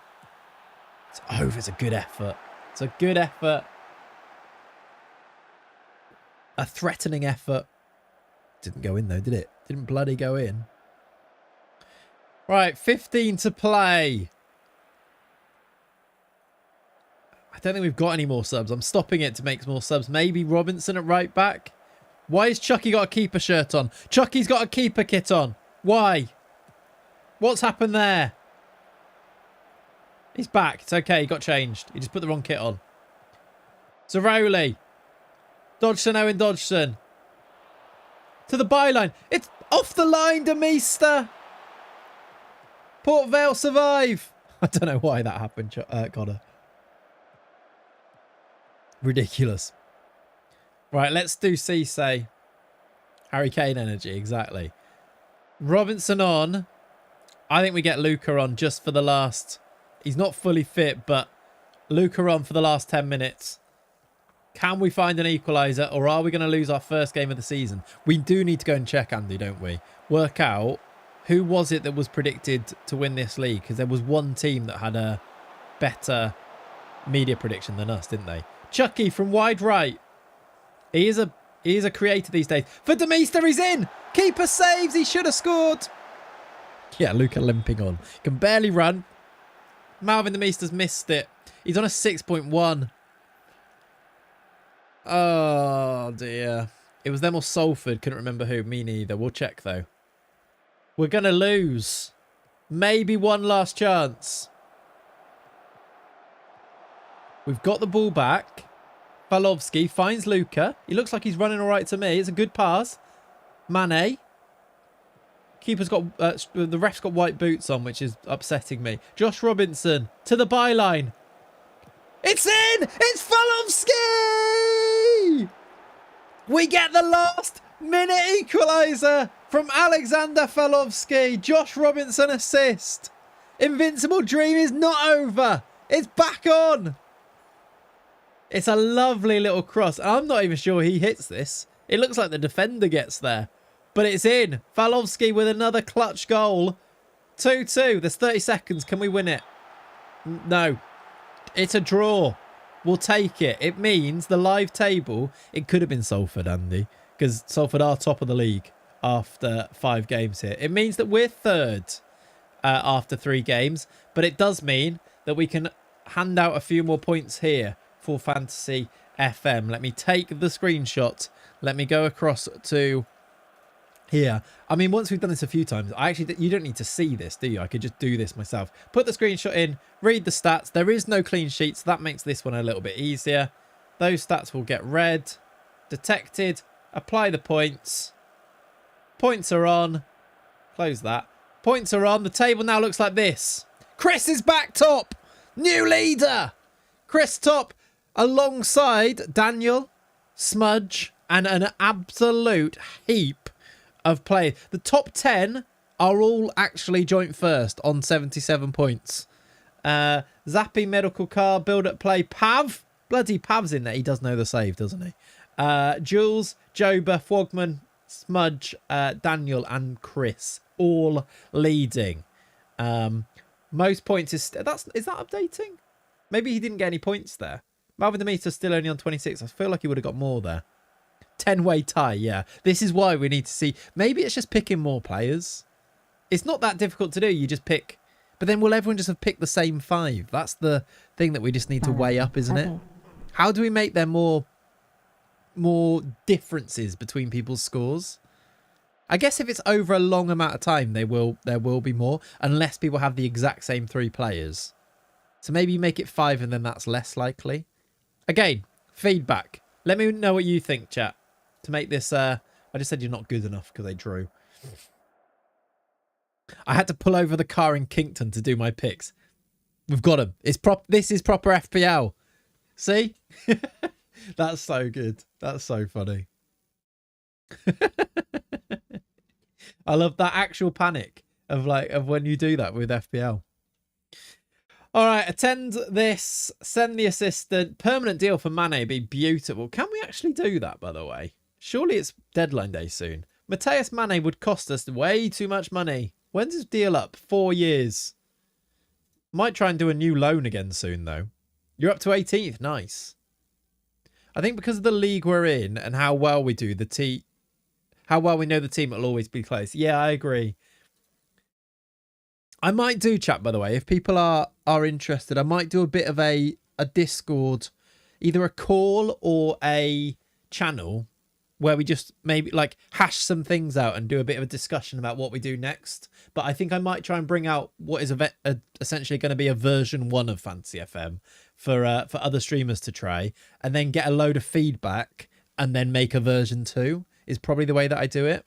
It's over. It's a good effort. It's a good effort. A threatening effort. Didn't go in though, did it? Didn't bloody go in. Right. 15 to play. I don't think we've got any more subs. I'm stopping it to make more subs. Maybe Robinson at right back. Why has Chucky got a keeper shirt on? Chucky's got a keeper kit on. Why? What's happened there? He's back. It's okay. He got changed. He just put the wrong kit on. Zaroli. Dodgson, Owen Dodgson. To the byline. It's off the line, de Meester. Port Vale survive. I don't know why that happened, Connor. Ridiculous. Right, let's do Cisse. Harry Kane energy, exactly. Robinson on. I think we get Luca on just for the last... He's not fully fit, but Luca on for the last 10 minutes. Can we find an equaliser, or are we going to lose our first game of the season? We do need to go and check, Andy, don't we? Work out who was it that was predicted to win this league, because there was one team that had a better media prediction than us, didn't they? Chucky from wide right. He is a creator these days. For de Meester, he's in. Keeper saves. He should have scored. Yeah, Luca limping on. Can barely run. Malvin de Meester's missed it. He's on a 6.1. Oh, dear. It was them or Salford. Couldn't remember who. Me neither. We'll check, though. We're going to lose. Maybe one last chance. We've got the ball back. Falovsky finds Luca. He looks like he's running all right to me. It's a good pass. Mane. Keeper's got... the ref's got white boots on, which is upsetting me. Josh Robinson to the byline. It's in! It's Falovsky! We get the last minute equaliser from Alexander Falovsky. Josh Robinson assist. Invincible dream is not over. It's back on. It's a lovely little cross. I'm not even sure he hits this. It looks like the defender gets there. But it's in. Falovsky with another clutch goal. 2-2. There's 30 seconds. Can we win it? No. It's a draw. We'll take it. It means the live table... It could have been Salford, Andy. Because Salford are top of the league after 5 games here. It means that we're third after 3 games. But it does mean that we can hand out a few more points here for Fantasy FM. Let me take the screenshot. Let me go across to here. I mean, once we've done this a few times, you don't need to see this, do you? I could just do this myself. Put the screenshot in, read the stats. There is no clean sheet, so that makes this one a little bit easier. Those stats will get read, detected, apply the points. Points are on. Close that. Points are on. The table now looks like this. Chris is back top. New leader. Chris top alongside Daniel, Smudge, and an absolute heap of players. The top 10 are all actually joint first on 77 points. Zappy, Medical Car, Build Up Play, Pav. Bloody Pav's in there. He does know the save, doesn't he? Jules, Joba, Frogman, Smudge, Daniel, and Chris all leading. Most points is that updating? Maybe he didn't get any points there. Malvin Demeter still only on 26. I feel like he would have got more there. 10-way tie, yeah. This is why we need to see. Maybe it's just picking more players. It's not that difficult to do. You just pick. But then will everyone just have picked the same 5? That's the thing that we just need to weigh up, isn't it? How do we make there more differences between people's scores? I guess if it's over a long amount of time, there will be more, unless people have the exact same 3 players. So maybe you make it 5 and then that's less likely. Again, feedback. Let me know what you think, chat. To make this, I just said you're not good enough because I drew. I had to pull over the car in Kinkton to do my picks. We've got him. This is proper FPL. See? That's so good. That's so funny. I love that actual panic of when you do that with FPL. All right, attend this. Send the assistant. Permanent deal for Mane. Be beautiful. Can we actually do that, by the way? Surely it's deadline day soon. Mateus Mane would cost us way too much money. When's his deal up? 4 years. Might try and do a new loan again soon, though. You're up to 18th. Nice. I think because of the league we're in and how well we do, how well we know the team, it'll always be close. Yeah, I agree. I might do chat, by the way, if people are interested. I might do a bit of a Discord, either a call or a channel where we just maybe like hash some things out and do a bit of a discussion about what we do next. But I think I might try and bring out what is essentially going to be a version 1 of Fantasy FM for other streamers to try, and then get a load of feedback and then make a version 2 is probably the way that I do it.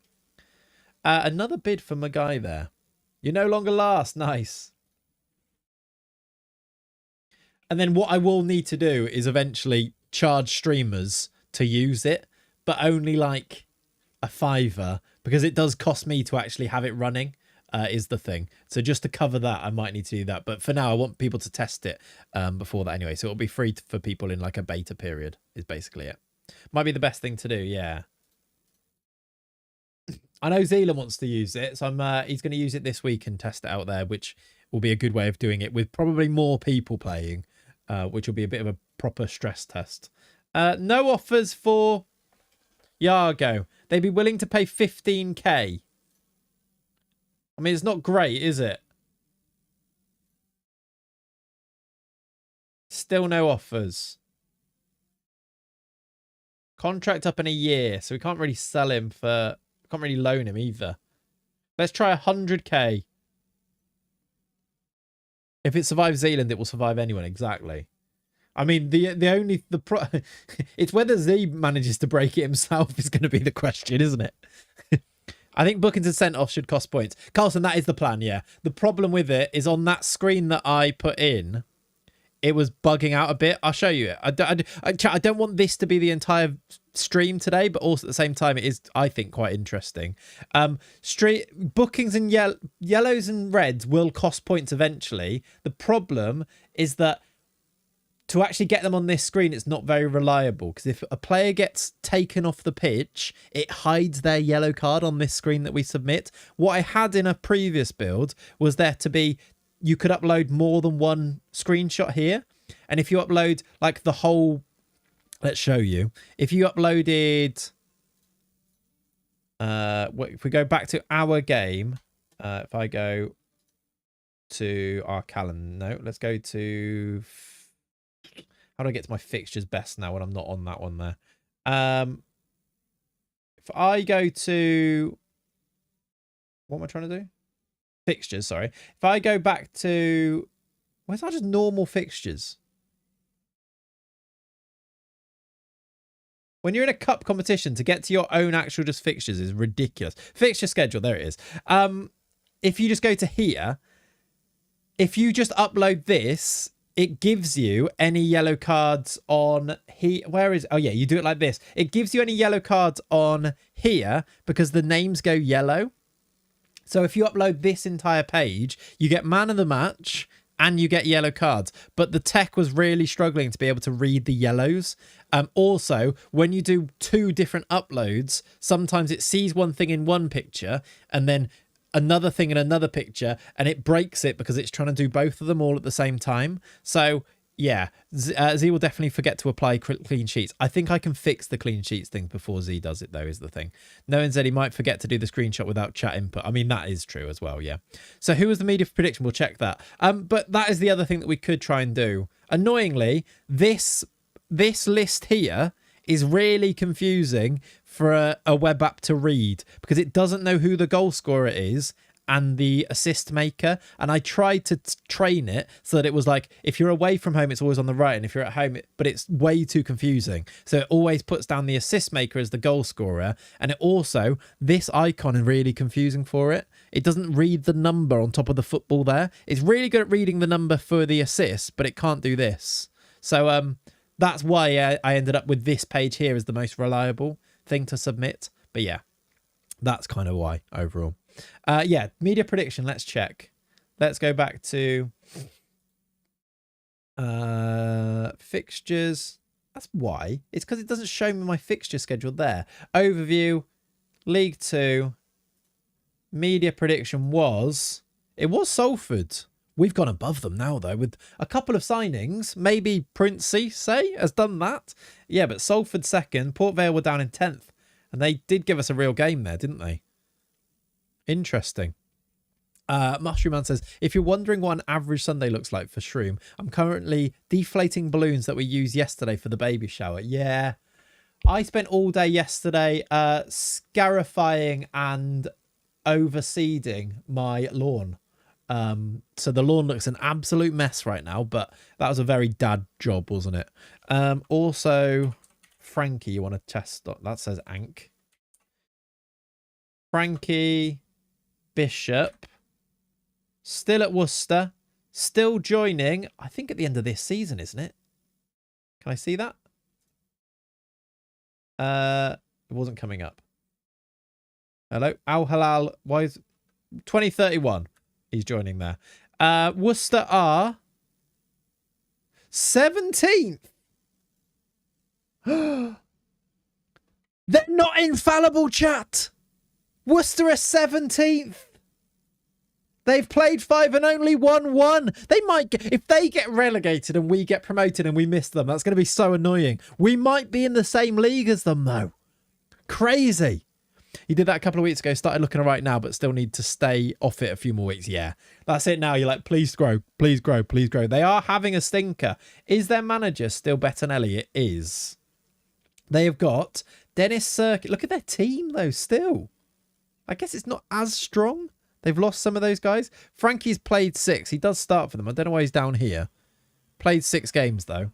Another bid for my guy there. You no longer last. Nice. And then what I will need to do is eventually charge streamers to use it, but only like a £5, because it does cost me to actually have it running, is the thing. So just to cover that, I might need to do that. But for now, I want people to test it before that anyway. So it'll be free for people in like a beta period is basically it. Might be the best thing to do, yeah. I know Zealand wants to use it, so he's going to use it this week and test it out there, which will be a good way of doing it with probably more people playing, which will be a bit of a proper stress test. No offers for Yargo. They'd be willing to pay 15k. I mean, it's not great, is it? Still no offers. Contract up in a year, so we can't really sell him for... Can't really loan him either. Let's try 100k. If it survives Zealand, it will survive anyone. Exactly. I mean, it's whether Z manages to break it himself is going to be the question, isn't it? I think bookings and sent off should cost points. Carlson, that is the plan. Yeah. The problem with it is on that screen that I put in, it was bugging out a bit. I'll show you it. I don't want this to be the entire stream today, but also at the same time, it is, I think, quite interesting. Bookings and yellows and reds will cost points eventually. The problem is that to actually get them on this screen, it's not very reliable, because if a player gets taken off the pitch, it hides their yellow card on this screen that we submit. What I had in a previous build was there to be... You could upload more than one screenshot here. And if you upload like the whole, let's show you. If you uploaded, if we go back to our game, if I go to our calendar, no, let's go to How do I get to my fixtures best now when I'm not on that one there? If I go to... What am I trying to do? Fixtures, sorry. If I go back to... Where's that just normal fixtures? When you're in a cup competition, to get to your own actual just fixtures is ridiculous. Fixture schedule, there it is. If you just go to here, if you just upload this, it gives you any yellow cards on here. Where is... Oh, yeah, you do it like this. It gives you any yellow cards on here because the names go yellow. So if you upload this entire page, you get man of the match and you get yellow cards. But the tech was really struggling to be able to read the yellows. Also, when you do 2 different uploads, sometimes it sees one thing in one picture and then another thing in another picture, and it breaks it because it's trying to do both of them all at the same time. So yeah, Z will definitely forget to apply clean sheets. I think I can fix the clean sheets thing before Z does it, though, is the thing. Knowing Z, he might forget to do the screenshot without chat input. I mean, that is true as well, yeah. So who was the media prediction? We'll check that. But that is the other thing that we could try and do. Annoyingly, this list here is really confusing for a web app to read because it doesn't know who the goal scorer is and the assist maker. And I tried to train it so that it was like, if you're away from home, it's always on the right. And if you're at home, but it's way too confusing. So it always puts down the assist maker as the goal scorer. And it also, this icon is really confusing for it. It doesn't read the number on top of the football there. It's really good at reading the number for the assist, but it can't do this. So that's why I ended up with this page here as the most reliable thing to submit. But yeah, that's kind of why overall. Yeah, media prediction. Let's check. Let's go back to fixtures. That's why. It's because it doesn't show me my fixture schedule there. Overview, League 2. Media prediction was... It was Salford. We've gone above them now, though, with a couple of signings. Maybe Princey, say, has done that. Yeah, but Salford second. Port Vale were down in 10th. And they did give us a real game there, didn't they? Interesting. Mushroom Man says, if you're wondering what an average Sunday looks like for Shroom, I'm currently deflating balloons that we used yesterday for the baby shower. Yeah. I spent all day yesterday scarifying and overseeding my lawn. So the lawn looks an absolute mess right now, but that was a very dad job, wasn't it? Also, Frankie, you want to test? That says Ank. Frankie, Bishop, still at Worcester, still joining, I think at the end of this season, isn't it? Can I see that? It wasn't coming up. Hello? Al Halal, why is 2031? He's joining there. Worcester are 17th. They're not infallible, chat. Worcester are 17th. They've played 5 and only won 1. They might get, if they get relegated and we get promoted and we miss them, that's going to be so annoying. We might be in the same league as them, though. Crazy. He did that a couple of weeks ago, started looking all right now, but still need to stay off it a few more weeks. Yeah, that's it now. You're like, please grow, please grow, please grow. They are having a stinker. Is their manager still Bettinelli? It is. They have got Dennis Circuit. Look at their team, though, still. I guess it's not as strong. They've lost some of those guys. Frankie's played 6. He does start for them. I don't know why he's down here. Played 6 games, though.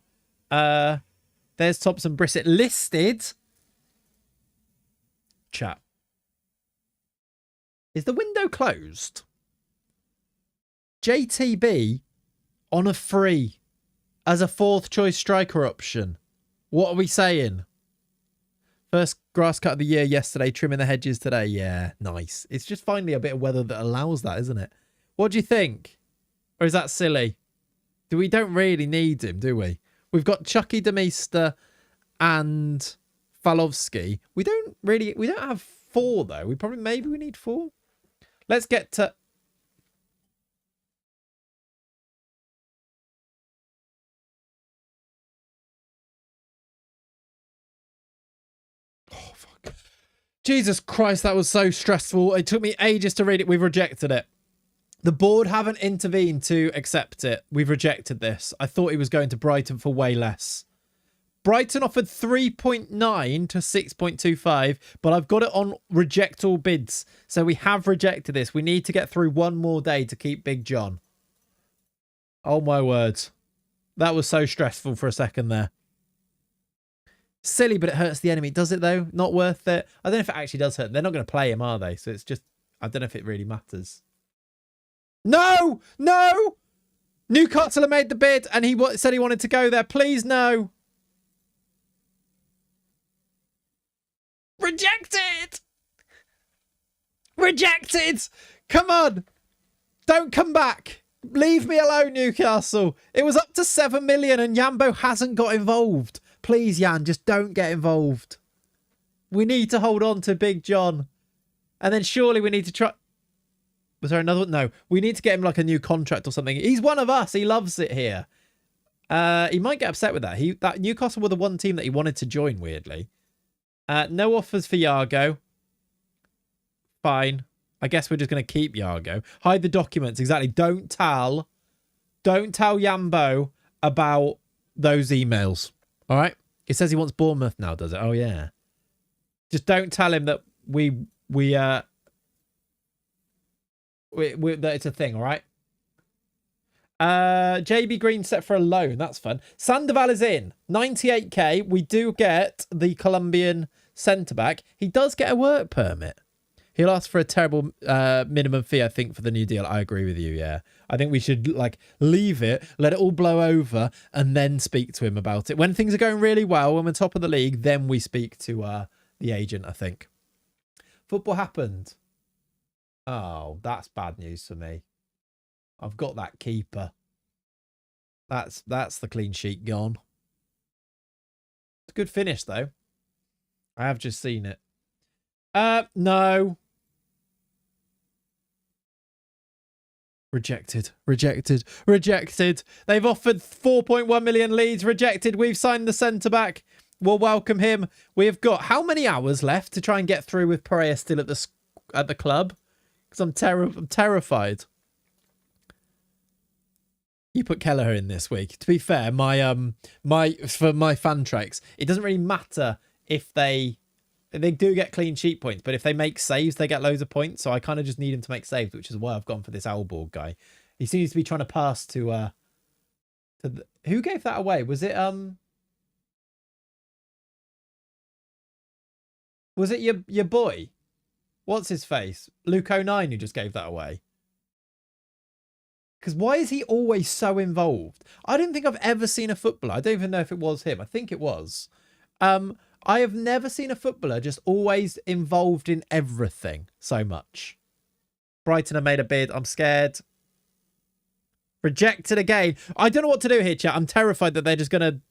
There's Thompson Brissett listed. Chat. Is the window closed? JTB on a free as a 4th choice striker option. What are we saying? First grass cut of the year yesterday, trimming the hedges today. Yeah, nice. It's just finally a bit of weather that allows that, isn't it? What do you think? Or is that silly? We don't really need him, do we? We've got Chucky Demeester and Falovsky. We don't have 4 though. Maybe we need 4. Let's get to... Oh, fuck. Jesus Christ, that was so stressful. It took me ages to read it. We've rejected it. The board haven't intervened to accept it. We've rejected this. I thought he was going to Brighton for way less. Brighton offered 3.9 to 6.25, but I've got it on reject all bids. So we have rejected this. We need to get through one more day to keep Big John. Oh, my words. That was so stressful for a second there. Silly, but it hurts the enemy. Does it, though? Not worth it. I don't know if it actually does hurt. They're not going to play him, are they? So it's just, I don't know if it really matters. No! No! Newcastle have made the bid, and he said he wanted to go there. Please, no. Rejected! Rejected! Come on! Don't come back! Leave me alone, Newcastle. It was up to 7 million and Yambo hasn't got involved. Please, Jan, just don't get involved. We need to hold on to Big John. And then surely we need to try... Was there another one? No. We need to get him like a new contract or something. He's one of us. He loves it here. He might get upset with that. That Newcastle were the one team that he wanted to join, weirdly. No offers for Yargo. Fine. I guess we're just going to keep Yargo. Hide the documents. Exactly. Don't tell Yambo about those emails. All right. It says he wants Bournemouth now, does it? Oh, yeah. Just don't tell him that that it's a thing. All right. JB Green set for a loan. That's fun. Sandoval is in. 98k. We do get the Colombian centre-back. He does get a work permit. He'll ask for a terrible minimum fee, I think, for the new deal. I agree with you, yeah. I think we should leave it, let it all blow over, and then speak to him about it. When things are going really well, when we're top of the league, then we speak to the agent, I think. Football happened. Oh, that's bad news for me. I've got that keeper. That's the clean sheet gone. It's a good finish, though. I have just seen it. No. Rejected. They've offered 4.1 million leads. Rejected. We've signed the centre-back. We'll welcome him. We have got how many hours left to try and get through with Pereira still at the club? Because I'm terrified. You put Kelleher in this week. To be fair, for my fan treks, it doesn't really matter if they do get clean sheet points, but if they make saves, they get loads of points. So I kind of just need him to make saves, which is why I've gone for this Aalborg guy. He seems to be trying to pass to who gave that away? Was it your boy? What's his face? Luke 09 who just gave that away. Because why is he always so involved? I don't think I've ever seen a footballer. I don't even know if it was him. I think it was. I have never seen a footballer just always involved in everything so much. Brighton have made a bid. I'm scared. Rejected again. I don't know what to do here, chat. I'm terrified that they're just gonna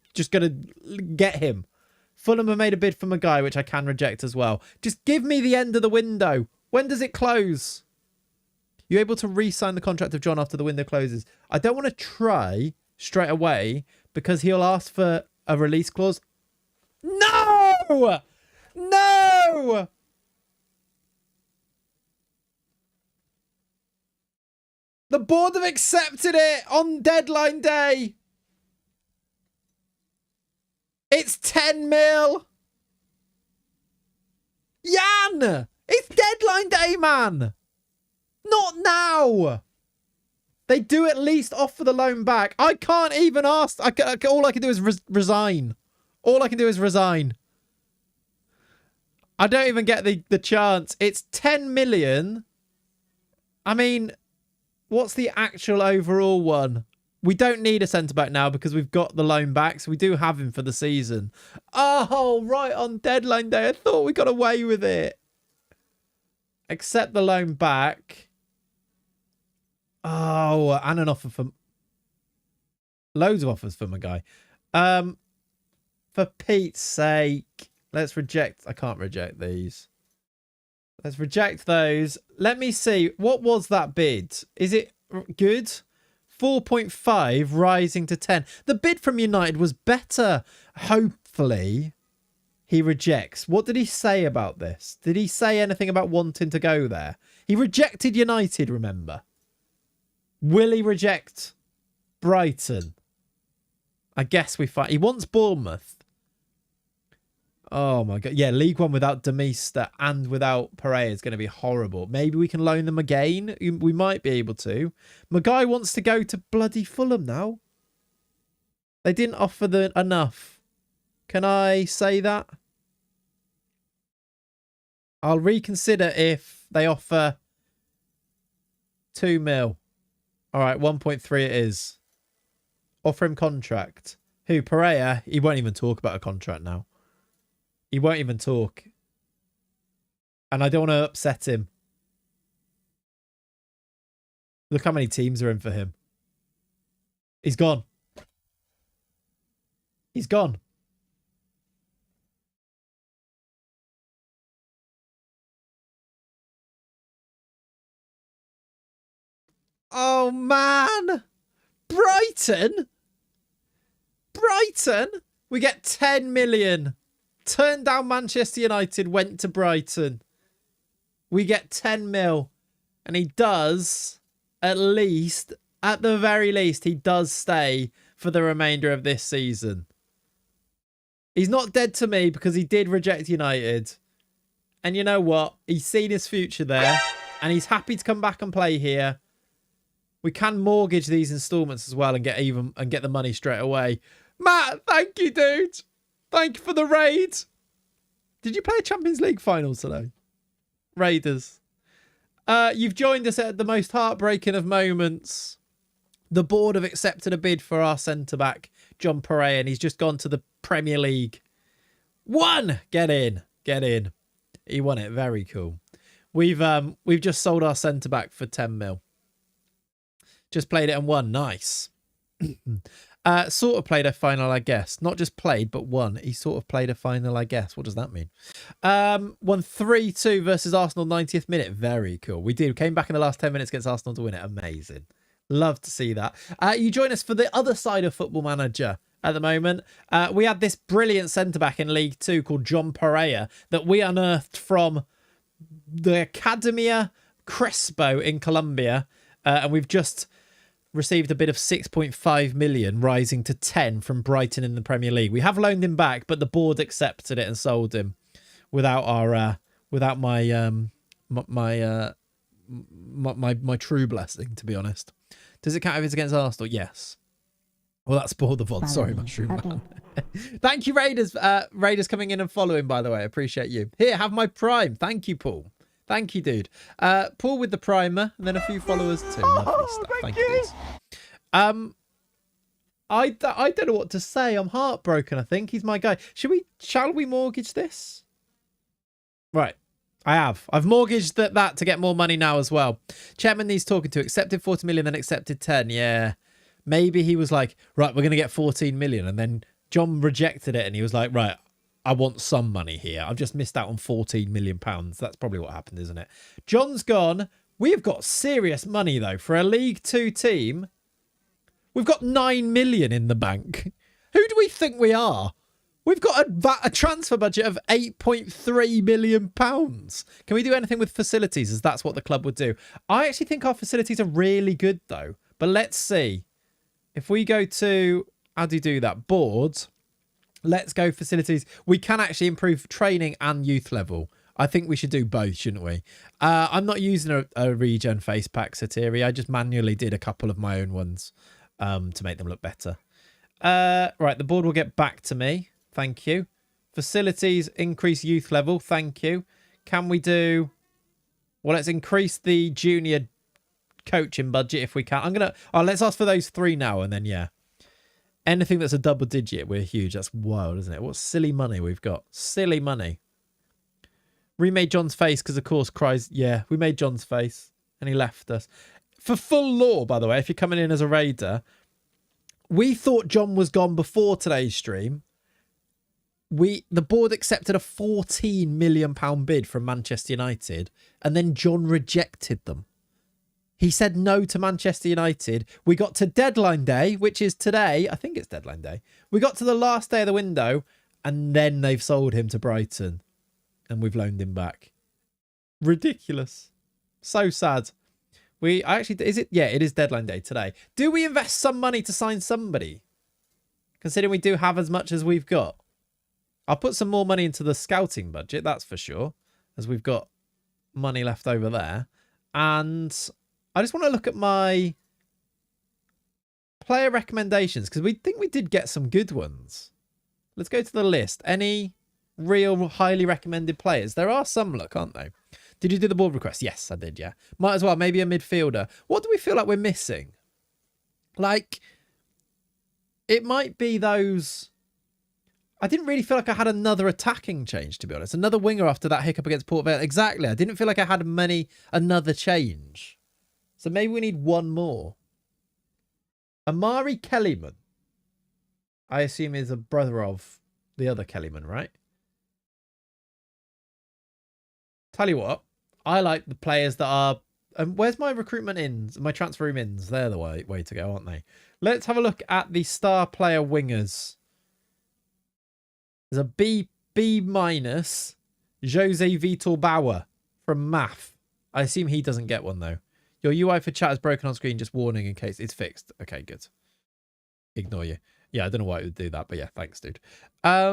get him. Fulham have made a bid from a guy, which I can reject as well. Just give me the end of the window. When does it close? You're able to re-sign the contract of John after the window closes. I don't want to try straight away because he'll ask for a release clause. No! No! The board have accepted it on deadline day. It's 10 mil. Jan! It's deadline day, man. Not now. They do at least offer the loan back. I can't even ask. All I can do is resign. All I can do is resign. I don't even get the chance. It's 10 million. I mean, what's the actual overall one? We don't need a centre-back now because we've got the loan back. So we do have him for the season. Oh, right on deadline day. I thought we got away with it. Accept the loan back. Oh, and an offer for... Loads of offers for my guy. For Pete's sake, let's reject... I can't reject these. Let's reject those. Let me see. What was that bid? Is it good? 4.5 rising to 10. The bid from United was better. Hopefully, he rejects. What did he say about this? Did he say anything about wanting to go there? He rejected United, remember? Will he reject Brighton? I guess we find he wants Bournemouth. Oh my god. Yeah, League One without Demista and without Pereira is going to be horrible. Maybe we can loan them again. We might be able to. Maguire wants to go to bloody Fulham now. They didn't offer enough. Can I say that? I'll reconsider if they offer 2 mil. All right, 1.3 it is. Offer him contract. Who? Pereira? He won't even talk about a contract now. He won't even talk. And I don't want to upset him. Look how many teams are in for him. He's gone. He's gone. Oh, man. Brighton? Brighton? We get 10 million. Turned down Manchester United, went to Brighton. We get 10 mil. And he does, at the very least, he does stay for the remainder of this season. He's not dead to me because he did reject United. And you know what? He's seen his future there. And he's happy to come back and play here. We can mortgage these installments as well and get the money straight away. Matt, thank you, dude. Thank you for the raid. Did you play a Champions League final today? Raiders. You've joined us at the most heartbreaking of moments. The board have accepted a bid for our centre-back, John Pereira, and he's just gone to the Premier League. Won! Get in. Get in. He won it. Very cool. We've just sold our centre-back for 10 mil. Just played it and won. Nice. Sort of played a final, I guess. Not just played, but won. He sort of played a final, I guess. What does that mean? Won 3-2 versus Arsenal, 90th minute. Very cool. We did. Came back in the last 10 minutes against Arsenal to win it. Amazing. Love to see that. You join us for the other side of Football Manager at the moment. We had this brilliant centre-back in League 2 called John Pereira that we unearthed from the Academia Crespo in Colombia. And we've just received a bid of 6.5 million, rising to 10 from Brighton in the Premier League. We have loaned him back, but the board accepted it and sold him without my true blessing, to be honest. Does it count if it's against Arsenal? Yes. Well, that's spoiled the VOD. Sorry, Mushroom Man. Thank you, Raiders. Raiders coming in and following, by the way. I appreciate you. Here, have my Prime. Thank you, Paul. Thank you, dude. Paul with the primer, and then a few followers too. Lovely stuff. Thank you. Dudes. I don't know what to say. I'm heartbroken. I think he's my guy. Shall we mortgage this? Right. I've mortgaged that to get more money now as well. Chairman needs talking to. Accepted 40 million, then accepted 10. Yeah. Maybe he was like, right, we're going to get 14 million. And then John rejected it and he was like, right, I want some money here. I've just missed out on 14 million pounds. That's probably what happened, isn't it? John's gone. We've got serious money, though. For a League 2 team, we've got 9 million in the bank. Who do we think we are? We've got a transfer budget of 8.3 million pounds. Can we do anything with facilities, as that's what the club would do? I actually think our facilities are really good, though. But let's see. If we go to, how do you do that? Boards. Let's go facilities. We can actually improve training and youth level. I think we should do both, shouldn't we? I'm not using a regen face pack, Satiri. I just manually did a couple of my own ones to make them look better. Right, the board will get back to me. Thank you. Facilities, increase youth level. Thank you. Can we do... Well, let's increase the junior coaching budget if we can. I'm going to... Oh, let's ask for those 3 now and then, yeah. Anything that's a double digit, we're huge. That's wild, isn't it? What silly money we've got. Silly money. Remade John's face because, of course, cries... Yeah, we made John's face and he left us. For full lore, by the way, if you're coming in as a raider, we thought John was gone before today's stream. The board accepted a £14 million bid from Manchester United and then John rejected them. He said no to Manchester United. We got to deadline day, which is today. I think it's deadline day. We got to the last day of the window and then they've sold him to Brighton and we've loaned him back. Ridiculous. So sad. Is it? Yeah, it is deadline day today. Do we invest some money to sign somebody? Considering we do have as much as we've got. I'll put some more money into the scouting budget, that's for sure, as we've got money left over there. And I just want to look at my player recommendations, because we think we did get some good ones. Let's go to the list. Any real highly recommended players? There are some, look, aren't they? Did you do the board request? Yes, I did, yeah. Might as well, maybe a midfielder. What do we feel like we're missing? Like, it might be those... I didn't really feel like I had another attacking change, to be honest. Another winger after that hiccup against Port Vale. Exactly. I didn't feel like I had another change. So maybe we need one more. Amari Kellyman. I assume is a brother of the other Kellyman, right? Tell you what, I like the players that are... where's my recruitment ins? My transfer room ins? They're the way to go, aren't they? Let's have a look at the star player wingers. There's a B minus Jose Vitor Bauer from Math. I assume he doesn't get one though. Your UI for chat is broken on screen. Just warning in case it's fixed. Okay, good. Ignore you. Yeah, I don't know why it would do that, but yeah, thanks, dude. I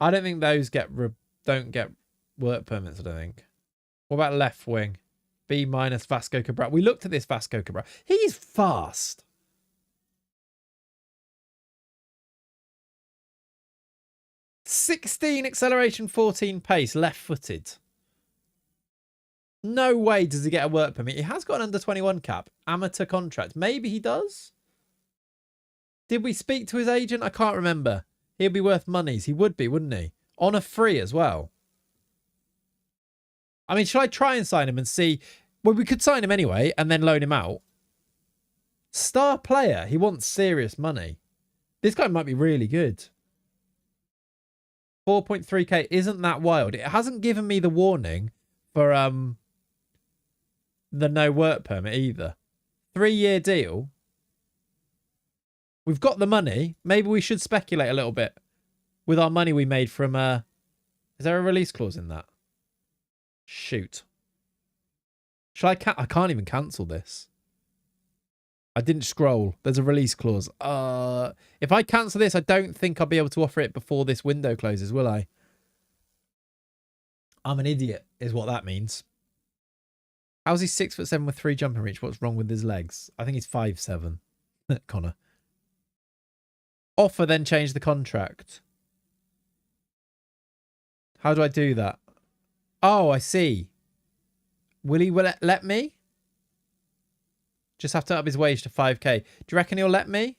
don't think those don't get work permits. I don't think. What about left wing? B minus Vasco Cabral. We looked at this Vasco Cabral. He's fast. (16 acceleration, 14 pace, left-footed. No way does he get a work permit. He has got an under 21 cap, amateur contract. Maybe he does. Did we speak to his agent? I can't remember. He'd be worth monies. He would be, wouldn't he? On a free as well. I mean, should I try and sign him and see? Well, we could sign him anyway and then loan him out. Star player. He wants serious money. This guy might be really good. 4.3k isn't that wild. It hasn't given me the warning for the no work permit either. 3-year deal. We've got the money. Maybe we should speculate a little bit with our money we made from... is there a release clause in that? Shoot. Shall I... I can't even cancel this. I didn't scroll. There's a release clause. If I cancel this, I don't think I'll be able to offer it before this window closes, will I? I'm an idiot, is what that means. How's he 6'7" with 3 jumping reach? What's wrong with his legs? I think he's 5'7". Connor. Offer, then change the contract. How do I do that? Oh, I see. Will he let me? Just have to up his wage to 5k. Do you reckon he'll let me?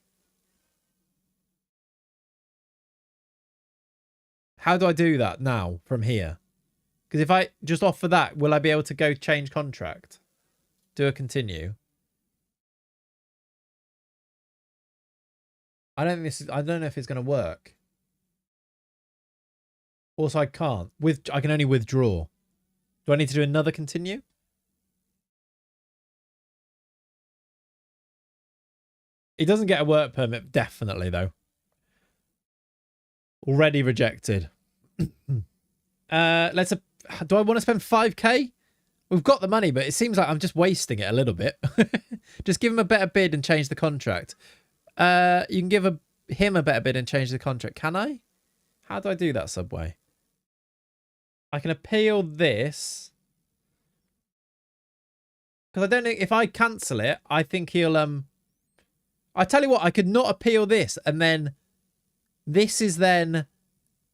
How do I do that now from here? Because if I just offer that, will I be able to go change contract? Do a continue? I don't know if it's going to work. Also, I can't. I can only withdraw. Do I need to do another continue? He doesn't get a work permit, definitely, though. Already rejected. Do I want to spend 5k? We've got the money, but it seems like I'm just wasting it a little bit. Just give him a better bid and change the contract. You can give him a better bid and change the contract. Can I? How do I do that, Subway? I can appeal this. Because I don't know if I cancel it, I think he'll... I tell you what, I could not appeal this, and then this is then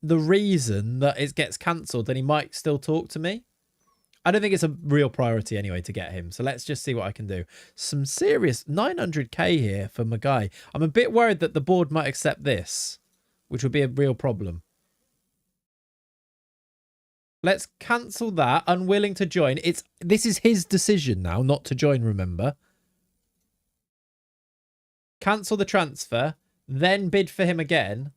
the reason that it gets cancelled, and he might still talk to me. I don't think it's a real priority anyway to get him, so let's just see what I can do. Some serious 900k here for my guy. I'm a bit worried that the board might accept this, which would be a real problem. Let's cancel that. Unwilling to join. This is his decision now, not to join, remember. Cancel the transfer, then bid for him again.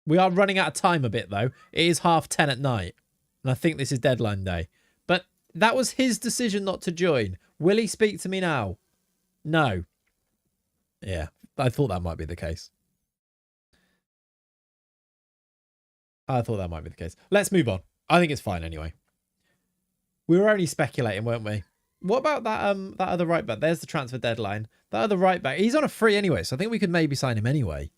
We are running out of time a bit, though. It is 10:30 at night, and I think this is deadline day. But that was his decision not to join. Will he speak to me now? No. Yeah, I thought that might be the case. I thought that might be the case. Let's move on. I think it's fine anyway. We were only speculating, weren't we? What about that other right back? There's the transfer deadline. That other right back, he's on a free anyway, so I think we could maybe sign him anyway.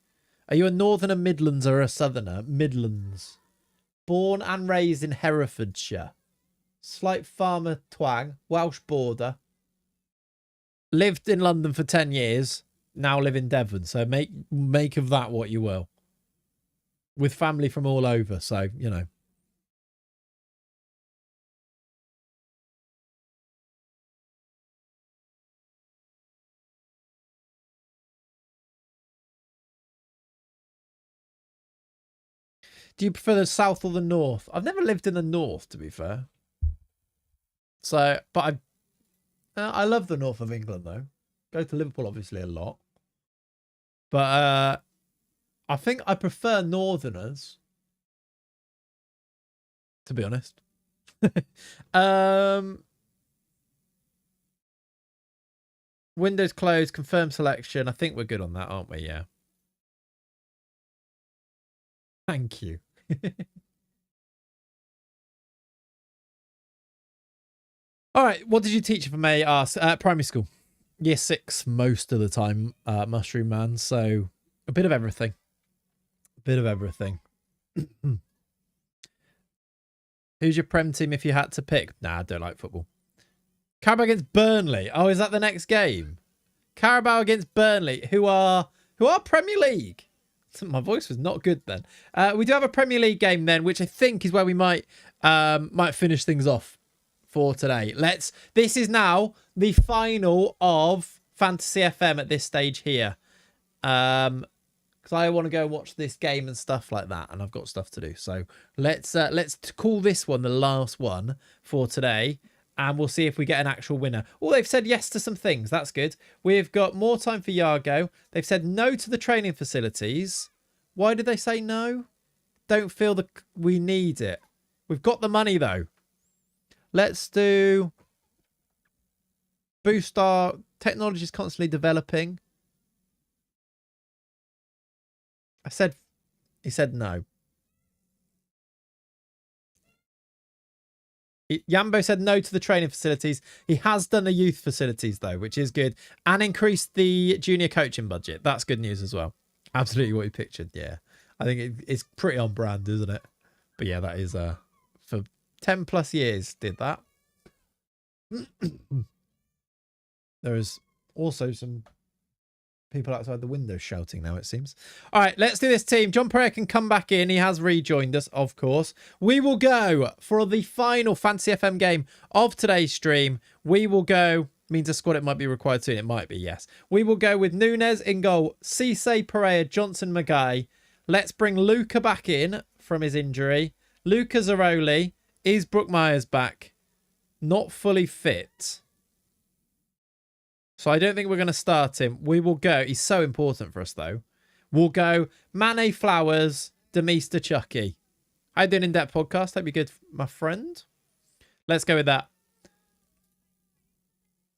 Are you a Northerner, Midlands, or a Southerner? Midlands. Born and raised in Herefordshire. Slight farmer twang. Welsh border. Lived in London for 10 years. Now live in Devon. So make of that what you will. With family from all over. So, you know. Do you prefer the south or the north? I've never lived in the north, to be fair. So, but I love the north of England, though. Go to Liverpool, obviously, a lot. But I think I prefer northerners, to be honest. Windows closed, confirm selection. I think we're good on that, aren't we? Yeah. Thank you. All right. What did you teach for me? Primary school. Year 6 most of the time, Mushroom Man. So a bit of everything. A bit of everything. Who's your Prem team if you had to pick? Nah, I don't like football. Carabao against Burnley. Oh, is that the next game? Carabao against Burnley, who are Premier League. My voice was not good then. We do have a Premier League game then, which I think is where we might finish things off for today. This is now the final of Fantasy FM at this stage here. Because I want to go and watch this game and stuff like that, and I've got stuff to do. So let's call this one the last one for today, and we'll see if we get an actual winner. Oh, they've said yes to some things. That's good. We've got more time for Yargo. They've said no to the training facilities. Why did they say no? Don't feel we need it. We've got the money, though. Let's do boost our technology is constantly developing. He said no. Yambo said no to the training facilities. He has done the youth facilities, though, which is good. And increased the junior coaching budget. That's good news as well. Absolutely what he pictured, yeah. I think it's pretty on brand, isn't it? But yeah, that is for 10 plus years did that. There is also some people outside the window shouting now, it seems. All right, let's do this, team. John Pereira can come back in. He has rejoined us, of course. We will go for the final Fantasy FM game of today's stream. We will go... Means a squad it might be required soon. It might be, yes. We will go with Nunes in goal. Cisse, Pereira, Johnson, Magai. Let's bring Luca back in from his injury. Luca Zaroli. Is Brook Myers back? Not fully fit. So I don't think we're going to start him. We will go. He's so important for us, though. We'll go Mane, Flowers, Demeester, Chucky. How you doing, In-Depth Podcast? Hope you're good, my friend. Let's go with that.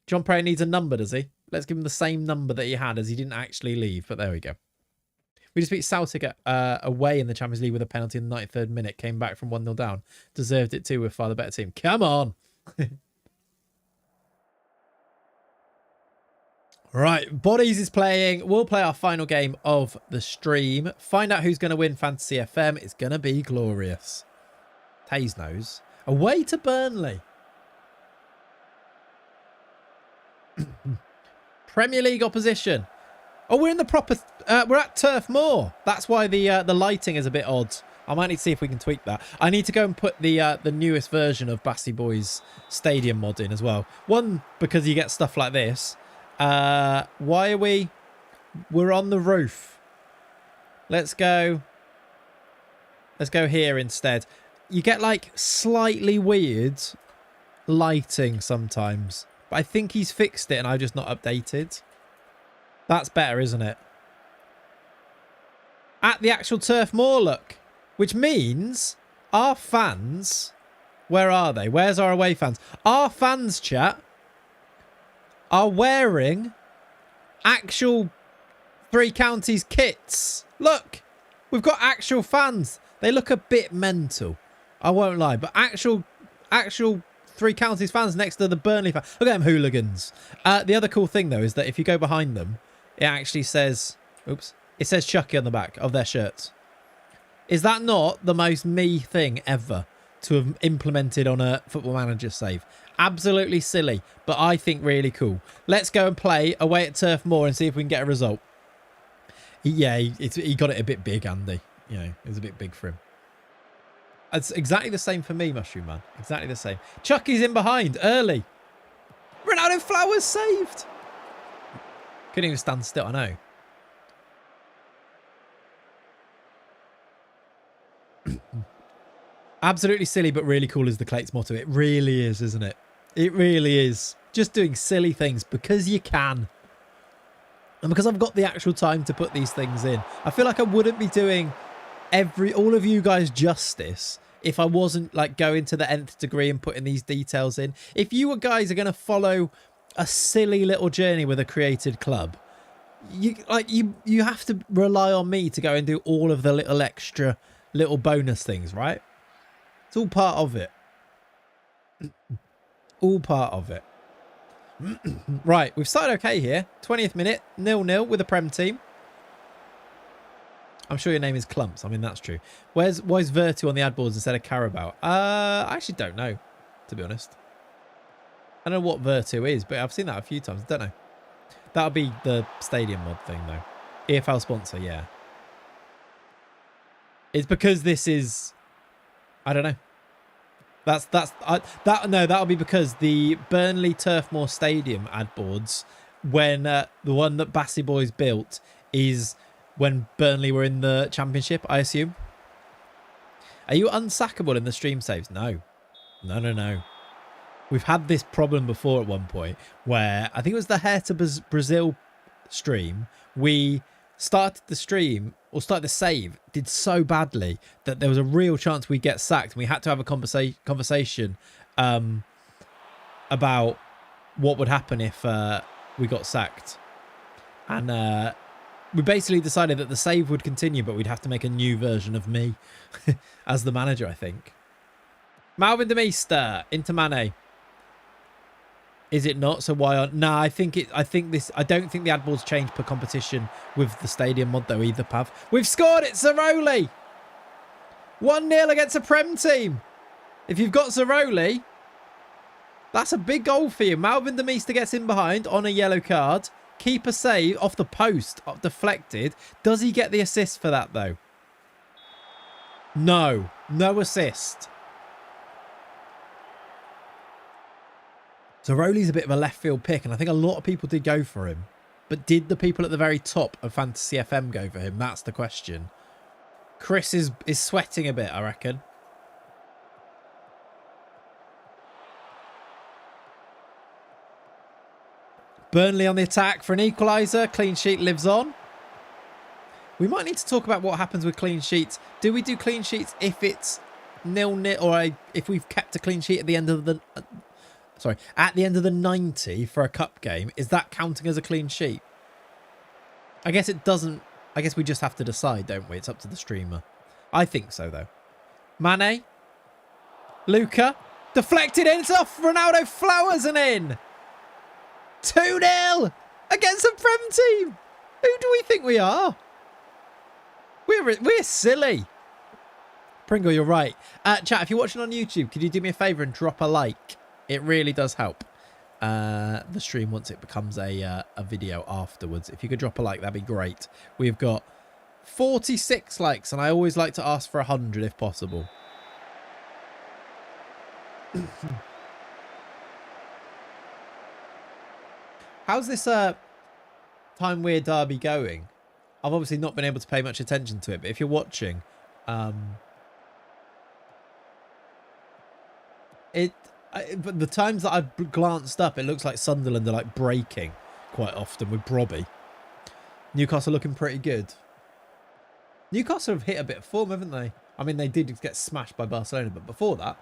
John Pereira needs a number, does he? Let's give him the same number that he had as he didn't actually leave. But there we go. We just beat Celtic away in the Champions League with a penalty in the 93rd minute. Came back from 1-0 down. Deserved it too with far the better team. Come on. Right. Bodies is playing. We'll play our final game of the stream. Find out who's going to win Fantasy FM. It's going to be glorious. Taze knows. Away to Burnley. Premier League opposition. Oh, we're in the proper... we're at Turf Moor. That's why the lighting is a bit odd. I might need to see if we can tweak that. I need to go and put the newest version of Bassy Boys Stadium mod in as well. One, because you get stuff like this. Why are we... We're on the roof. Let's go here instead. You get like slightly weird lighting sometimes. But I think he's fixed it and I've just not updated. That's better, isn't it? At the actual Turf Moor, look. Which means our fans... Where are they? Where's our away fans? Our fans, chat, are wearing actual Three Counties kits. Look. We've got actual fans. They look a bit mental. I won't lie. But actual Three Counties fans next to the Burnley fans. Look at them hooligans. The other cool thing, though, is that if you go behind them, it actually says... Oops. It says Chucky on the back of their shirts. Is that not the most me thing ever to have implemented on a Football Manager save? Absolutely silly, but I think really cool. Let's go and play away at Turf Moor and see if we can get a result. Yeah, he got it a bit big, Andy. You know, it was a bit big for him. It's exactly the same for me, Mushroom Man. Exactly the same. Chucky's in behind early. Ronaldo Flowers saved. Couldn't even stand still, I know. Absolutely silly, but really cool is the Clayts motto. It really is, isn't it? It really is. Just doing silly things because you can. And because I've got the actual time to put these things in. I feel like I wouldn't be doing all of you guys justice if I wasn't like going to the nth degree and putting these details in. If you guys are going to follow a silly little journey with a created club, you have to rely on me to go and do all of the little extra little bonus things, right? It's all part of it. All part of it. Right, we've started okay here. 20th minute, 0-0 with a Prem team. I'm sure your name is Clumps. I mean, that's true. Why is Virtu on the ad boards instead of Carabao? I actually don't know, to be honest. I don't know what Virtu is, but I've seen that a few times. I don't know. That'll be the stadium mod thing, though. EFL sponsor, yeah. It's because this is... I don't know. That'll be because the Burnley Turf Moor Stadium ad boards, when the one that Bassey Boys built is when Burnley were in the Championship, I assume. Are you unsackable in the stream saves? No. No. We've had this problem before at one point where I think it was the Hair to Brazil stream. We started the stream or started the save, did so badly that there was a real chance we'd get sacked. And we had to have a conversation about what would happen if we got sacked. And we basically decided that the save would continue, but we'd have to make a new version of me as the manager, I think. Malvin de Meester into Mane. Is it not? So why on? Nah, I don't think the ad balls change per competition with the stadium mod though either, Pav. We've scored it, Zaroli. 1-0 against a Prem team. If you've got Zaroli, that's a big goal for you. Malvin de Meester gets in behind on a yellow card. Keeper save off the post, deflected. Does he get the assist for that though? No assist. Zaroli's a bit of a left field pick, and I think a lot of people did go for him. But did the people at the very top of Fantasy FM go for him? That's the question. Chris is sweating a bit, I reckon. Burnley on the attack for an equaliser. Clean sheet lives on. We might need to talk about what happens with clean sheets. Do we do clean sheets if it's 0-0 or if we've kept a clean sheet at the end of the... at the end of the 90 for a cup game? Is that counting as a clean sheet? I guess it doesn't. I guess we just have to decide, don't we? It's up to the streamer. I think so, though. Mane. Luca. Deflected in. It's off Ronaldo Flowers and in. 2-0 against a Prem team. Who do we think we are? We're silly. Pringle, you're right. Chat, if you're watching on YouTube, could you do me a favour and drop a like? It really does help the stream once it becomes a video afterwards. If you could drop a like, that'd be great. We've got 46 likes, and I always like to ask for 100 if possible. How's this Time Weird Derby going? I've obviously not been able to pay much attention to it, but if you're watching, but the times that I've glanced up, it looks like Sunderland are like breaking quite often with Brobby. Newcastle looking pretty good. Newcastle have hit a bit of form, haven't they? I mean, they did get smashed by Barcelona, but before that...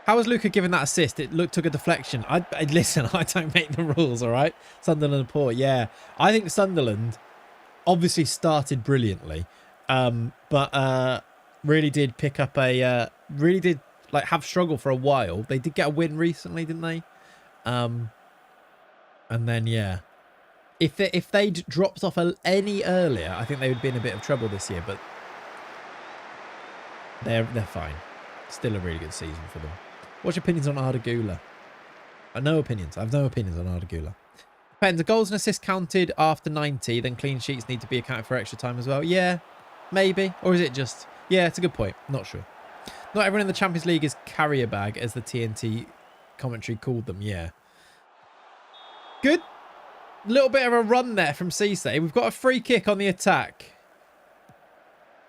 How was Luca given that assist? It took a deflection. Listen, I don't make the rules, all right? Sunderland are poor, yeah. I think Sunderland obviously started brilliantly, but really did pick up really did like have struggle for a while. They did get a win recently, didn't they? And then yeah, if they'd dropped off any earlier, I think they would be in a bit of trouble this year. But they're fine. Still a really good season for them. What's your opinions on Arda Güler? No opinions. I have no opinions on Arda Güler. Depends. The goals and assists counted after 90, then clean sheets need to be accounted for extra time as well. Yeah, maybe. Or is it just... Yeah, it's a good point. Not sure. Not everyone in the Champions League is carrier bag, as the TNT commentary called them. Yeah. Good. Little bit of a run there from Cisse. We've got a free kick on the attack.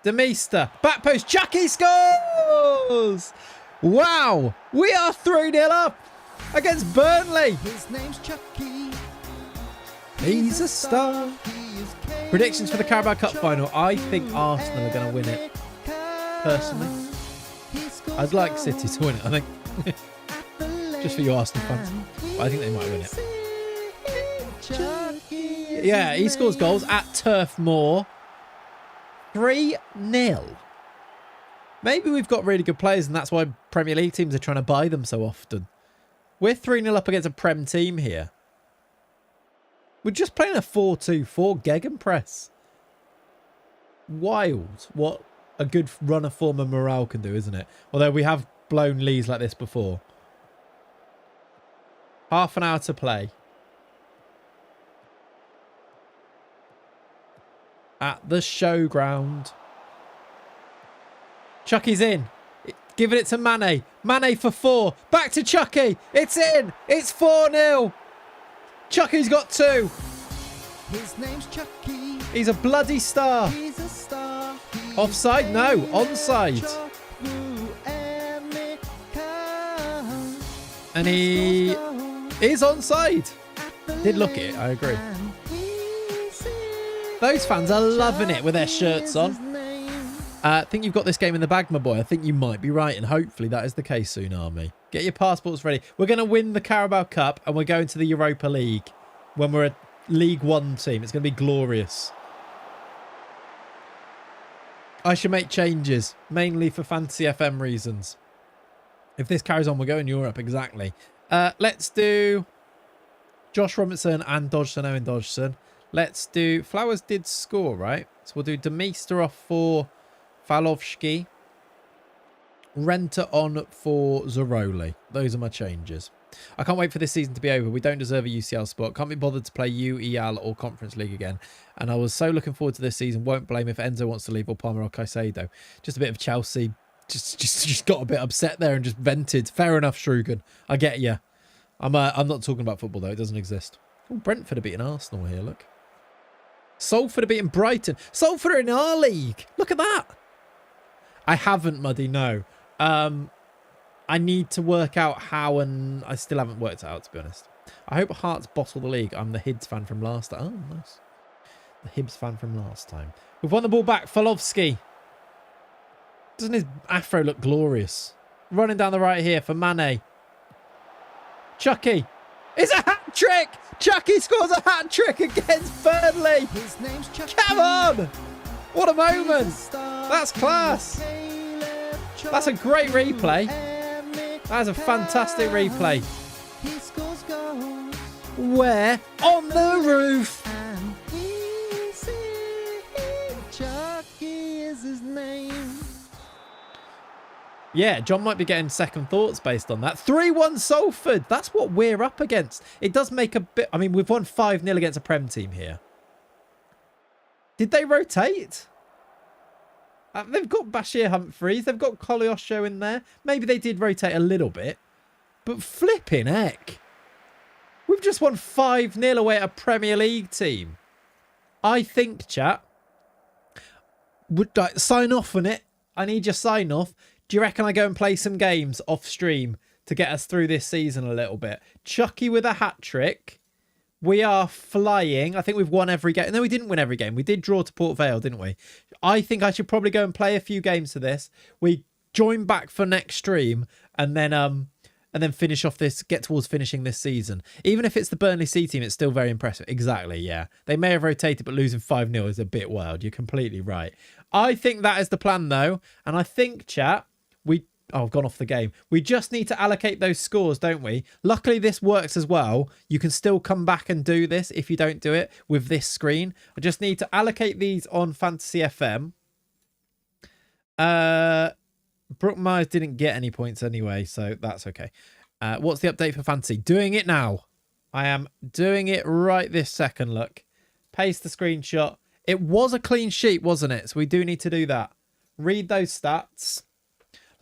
Demista. Back post. Chucky scores! Wow. We are 3-0 up against Burnley.
His name's Chucky.
He's a star. Predictions for the Carabao Cup final. I think Arsenal are going to win it. Personally, I'd like City to win it, I think. Just for you Arsenal fans. But I think they might win it. Yeah, he scores goals at Turf Moor. 3-0. Maybe we've got really good players and that's why Premier League teams are trying to buy them so often. We're 3-0 up against a Prem team here. We're just playing a 4-2-4 gegenpress. Wild. What a good run of form and morale can do, isn't it? Although we have blown leads like this before. Half an hour to play. At the showground. Chucky's in. Giving it to Mane. Mane for 4. Back to Chucky. It's in. It's 4-0. Chucky's got 2.
His name's Chucky.
He's a bloody star.
He's a star.
Offside? No. Onside. And he is onside. Did look it. I agree. Those fans are loving it with their shirts on. I think you've got this game in the bag, my boy. I think you might be right, and hopefully that is the case soon, Army. Get your passports ready. We're going to win the Carabao Cup, and we're going to the Europa League when we're a League One team. It's going to be glorious. I should make changes, mainly for Fantasy FM reasons. If this carries on, we're going Europe, exactly. Let's do Josh Robinson and Dodgson, Owen Dodgson. Let's do... Flowers did score, right? So we'll do Demista off for Falovski. Renter on for Zaroli. Those are my changes. I can't wait for this season to be over. We don't deserve a UCL spot. Can't be bothered to play UEL or Conference League again. And I was so looking forward to this season. Won't blame if Enzo wants to leave or Palmer or Caicedo. Just a bit of Chelsea. Just got a bit upset there and just vented. Fair enough, Strugan. I get you. I'm not talking about football, though. It doesn't exist. Oh, Brentford are beating Arsenal here, look. Salford are beating Brighton. Salford are in our league. Look at that. I haven't, Muddy, no. I need to work out how, and I still haven't worked it out, to be honest. I hope Hearts bottle the league. I'm the Hibs fan from last time. Oh, nice. The Hibs fan from last time. We've won the ball back. Falovski. Doesn't his afro look glorious? Running down the right here for Mane. Chucky. It's a hat-trick! Chucky scores a hat-trick against Burnley!
His name's Chucky.
Come on! What a moment! That's class! That's a great replay. That is a fantastic replay.
He scores goals.
Where? On the roof!
And he's in. Chucky is his name.
Yeah, John might be getting second thoughts based on that. 3-1 Salford. That's what we're up against. It does make a bit... I mean, we've won 5-0 against a Prem team here. Did they rotate? They've got Bashir Humphreys. They've got Koliosho in there. Maybe they did rotate a little bit. But flipping heck. We've just won 5-0 away at a Premier League team. I think, chat, would sign off on it. I need your sign off. Do you reckon I go and play some games off stream to get us through this season a little bit? Chucky with a hat-trick. We are flying. I think we've won every game. No, we didn't win every game. We did draw to Port Vale, didn't we? I think I should probably go and play a few games to this. We join back for next stream. And then and then finish off this, get towards finishing this season. Even if it's the Burnley C team, it's still very impressive. Exactly, yeah. They may have rotated, but losing 5-0 is a bit wild. You're completely right. I think that is the plan, though. And I think, chat, I've gone off the game. We just need to allocate those scores, don't we? Luckily, this works as well. You can still come back and do this if you don't do it with this screen. I just need to allocate these on Fantasy FM. Brooke Myers didn't get any points anyway, so that's okay. What's the update for Fantasy? Doing it now. I am doing it right this second, look. Paste the screenshot. It was a clean sheet, wasn't it? So we do need to do that. Read those stats.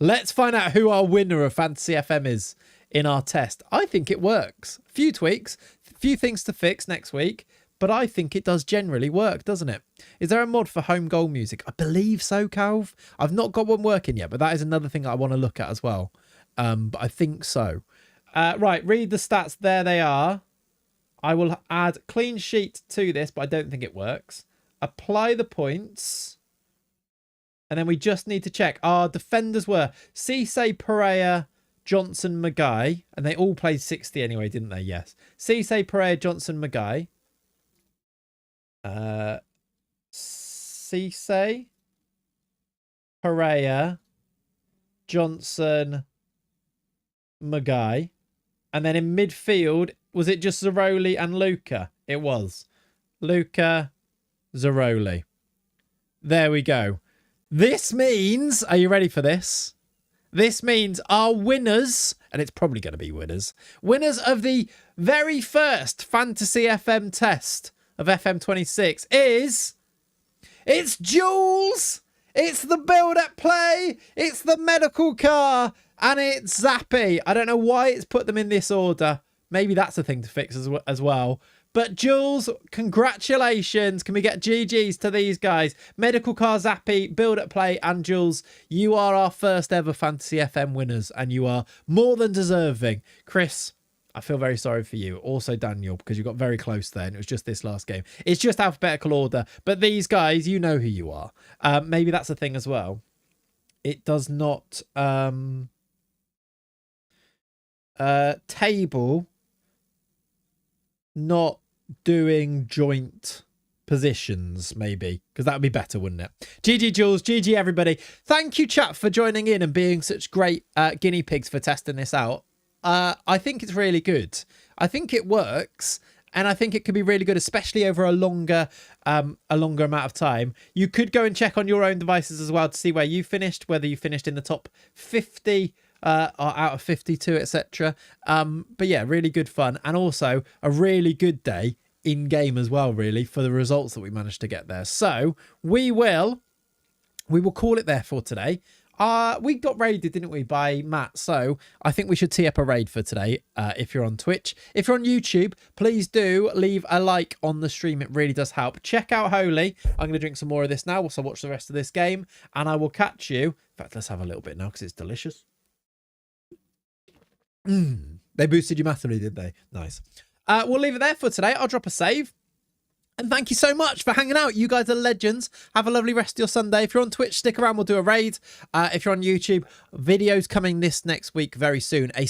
Let's find out who our winner of Fantasy FM is in our test. I think it works. A few tweaks, a few things to fix next week, but I think it does generally work, doesn't it? Is there a mod for home goal music? I believe so, Calv. I've not got one working yet, but that is another thing I want to look at as well. But I think so. Right, read the stats. There they are. I will add clean sheet to this, but I don't think it works. Apply the points. And then we just need to check. Our defenders were Cisse, Pereira, Johnson, Magai. And they all played 60 anyway, didn't they? Yes. Cisse, Pereira, Johnson, Magai. Cisse, Pereira, Johnson, Magai. And then in midfield, was it just Zaroli and Luca? It was. Luca, Zaroli. There we go. This means, are you ready for this? This means our winners, and it's probably going to be winners of the very first Fantasy FM test of FM26 it's Jules, it's the build-up play, it's the medical car, and it's Zappy. I don't know why it's put them in this order. Maybe that's a thing to fix as well. But Jules, congratulations. Can we get GGs to these guys? Medical Car, Zappy, Build Up Play, and Jules, you are our first ever Fantasy FM winners, and you are more than deserving. Chris, I feel very sorry for you. Also Daniel, because you got very close there, and it was just this last game. It's just alphabetical order. But these guys, you know who you are. Maybe that's a thing as well. It does not... table... not doing joint positions, maybe, because that would be better, wouldn't it? GG Jules, GG everybody. Thank you, chat, for joining in and being such great guinea pigs for testing this out. I think it's really good. I think it works, and I think it could be really good, especially over a longer amount of time. You could go and check on your own devices as well to see where you finished, whether you finished in the top 50 or out of 52, etc. But yeah, really good fun, and also a really good day in game as well, really, for the results that we managed to get there. So we will call it there for today. We got raided, didn't we, by Matt? So I think we should tee up a raid for today. If you're on Twitch, if you're on YouTube, please do leave a like on the stream. It really does help. Check out Holy. I'm going to drink some more of this now whilst I watch the rest of this game, and I will catch you. In fact, let's have a little bit now because it's delicious. They boosted you massively, did they? Nice. We'll leave it there for today. I'll drop a save. And thank you so much for hanging out. You guys are legends. Have a lovely rest of your Sunday. If you're on Twitch, stick around. We'll do a raid. If you're on YouTube, videos coming this next week very soon. The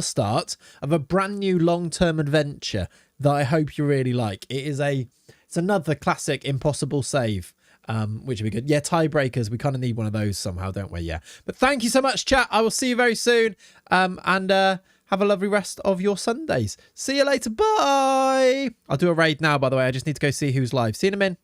start of a brand new long-term adventure that I hope you really like. It's another classic impossible save. Which would be good. Yeah, tiebreakers. We kind of need one of those somehow, don't we? Yeah. But thank you so much, chat. I will see you very soon. And have a lovely rest of your Sundays. See you later. Bye. I'll do a raid now, by the way. I just need to go see who's live. See you in a minute.